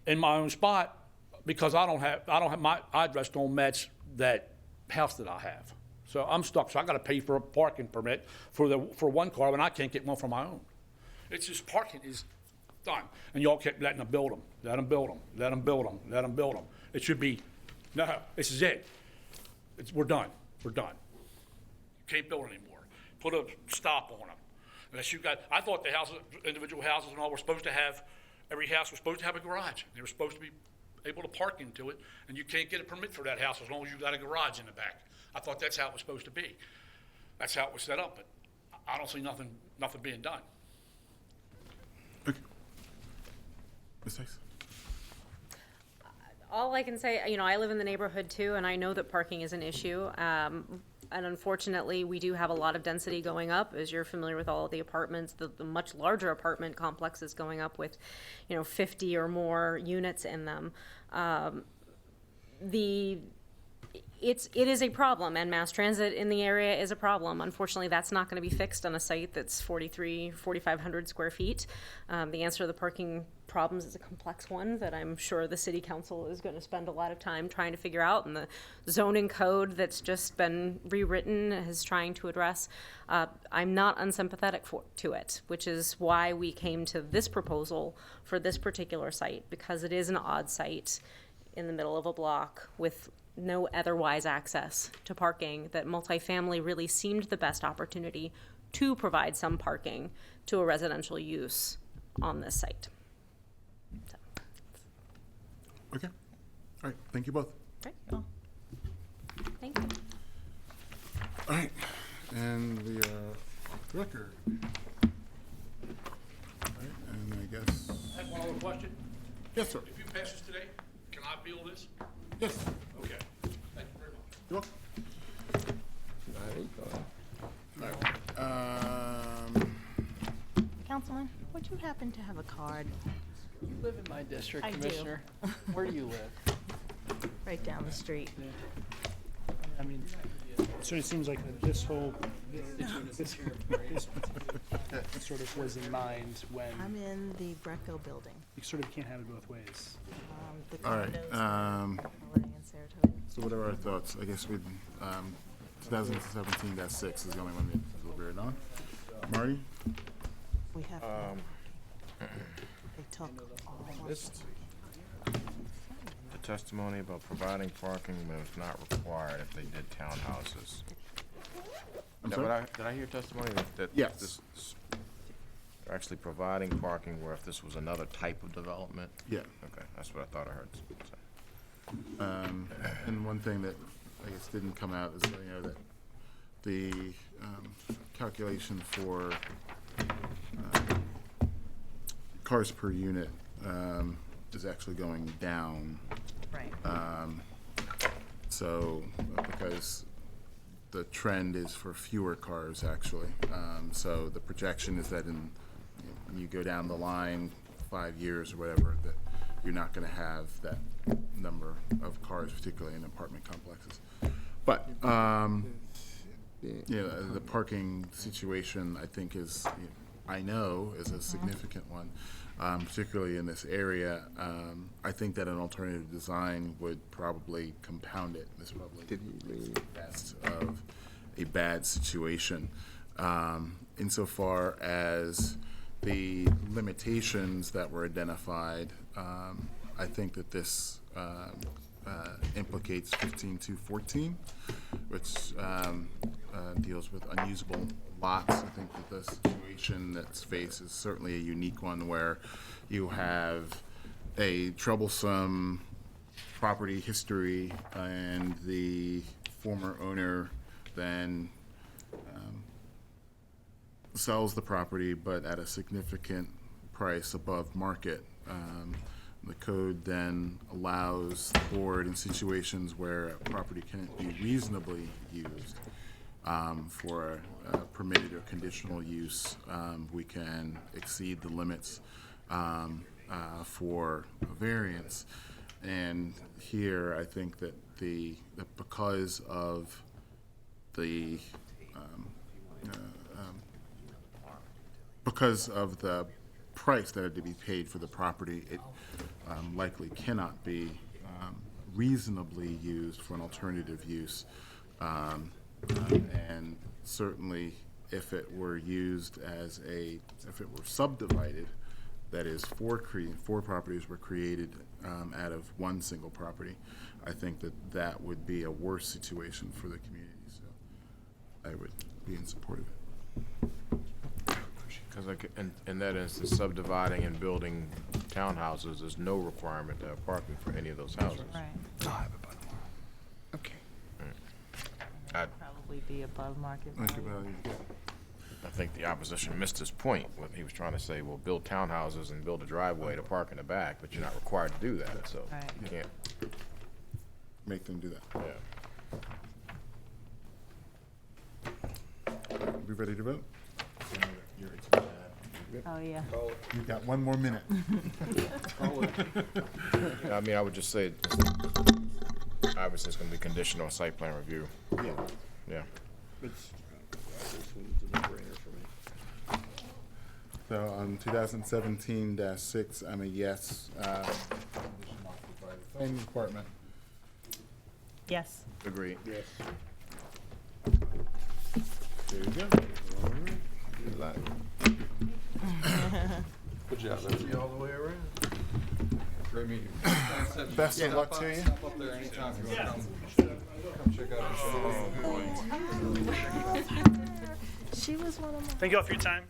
in my own spot because I don't have my address don't match that house that I have. So I'm stuck, so I gotta pay for a parking permit for one car when I can't get one for my own. It's just parking is done, and y'all kept letting them build them, let them build them, let them build them, let them build them. It should be, no, this is it. We're done, we're done. Can't build anymore. Put a stop on them. Unless you got, I thought the houses, individual houses and all were supposed to have, every house was supposed to have a garage. They were supposed to be able to park into it, and you can't get a permit for that house as long as you got a garage in the back. I thought that's how it was supposed to be. That's how it was set up, but I don't see nothing being done. Okay. Ms. Tice? All I can say, you know, I live in the neighborhood too, and I know that parking is an issue. And unfortunately, we do have a lot of density going up, as you're familiar with all of the apartments, the much larger apartment complexes going up with, you know, 50 or more units in them. It is a problem, and mass transit in the area is a problem. Unfortunately, that's not going to be fixed on a site that's 4,500 square feet. The answer to the parking problems is a complex one that I'm sure the city council is going to spend a lot of time trying to figure out, and the zoning code that's just been rewritten is trying to address. I'm not unsympathetic to it, which is why we came to this proposal for this particular site, because it is an odd site in the middle of a block with no otherwise access to parking, that multifamily really seemed the best opportunity to provide some parking to a residential use on this site. So. Okay. All right. Thank you both. Great. Well, thank you. All right. And the record. All right. And I guess. I have one other question. Yes, sir. If you pass this today, can I appeal this? Yes. Okay. Thank you very much. You're welcome. All right. Councilman, would you happen to have a card? You live in my district, I do. Commissioner. Where do you live? Right down the street. I mean, so it seems like this whole, this sort of was in mind when I'm in the Brecco building. you sort of can't have it both ways. The All right. condos living in Saratoga. So what are our thoughts? I guess we'd 2017-6 is the only one we deliberated on. Marty? We have. They took all of This, the testimony about providing parking was not required if they did townhouses. I'm Did sorry? I hear testimony that Yes. this, they're actually providing parking where if this was another type of development? Yeah. Okay, that's what I thought I heard. So. And one thing that I guess didn't come out is, you know, that the calculation for cars per unit is actually going down. Right. So, because the trend is for fewer cars, actually. So the projection is that when you go down the line 5 years or whatever, that you're not going to have that number of cars, particularly in apartment complexes. But, the parking situation, I think, is, I know, is a significant one, particularly in this area. I think that an alternative design would probably compound it. This probably the best of a bad situation. Insofar as the limitations that were identified, I think that this implicates 15214, which deals with unusable lots. I think that the situation that's faced is certainly a unique one where you have a troublesome property history and the former owner then sells the property but at a significant price above market. The code then allows the board in situations where a property can't be reasonably used for a permitted or conditional use, we can exceed the limits for a variance. And here, I think that because of the price that had to be paid for the property, it likely cannot be reasonably used for an alternative use And certainly, if it were used as if it were subdivided, that is, four properties were created out of one single property, I think that would be a worse situation for the community. So I would be in support of it. Because in that instance, subdividing and building townhouses, there's no requirement to have parking for any of those houses. Right. Okay. Probably be above market Market value. value. I think the opposition missed his point. What he was trying to say, well, build townhouses and build a driveway to park in the back, but you're not required to do that, so Right. you can't. Make them do that. Yeah. We ready to vote? Oh, yeah. You've got one more minute. I mean, I would just say, obviously, it's gonna be conditional site plan review. Yeah. Yeah. It's a no-brainer for me. So on 2017-6, I'm a yes. Condition offered by the planning department. Yes. Agreed. Yes. There you go. Good luck. Good job. See you all the way around. Great meeting. Best of luck to you. Stop up there anytime you want to come check out our show. She was one of my. Thank you all for your time.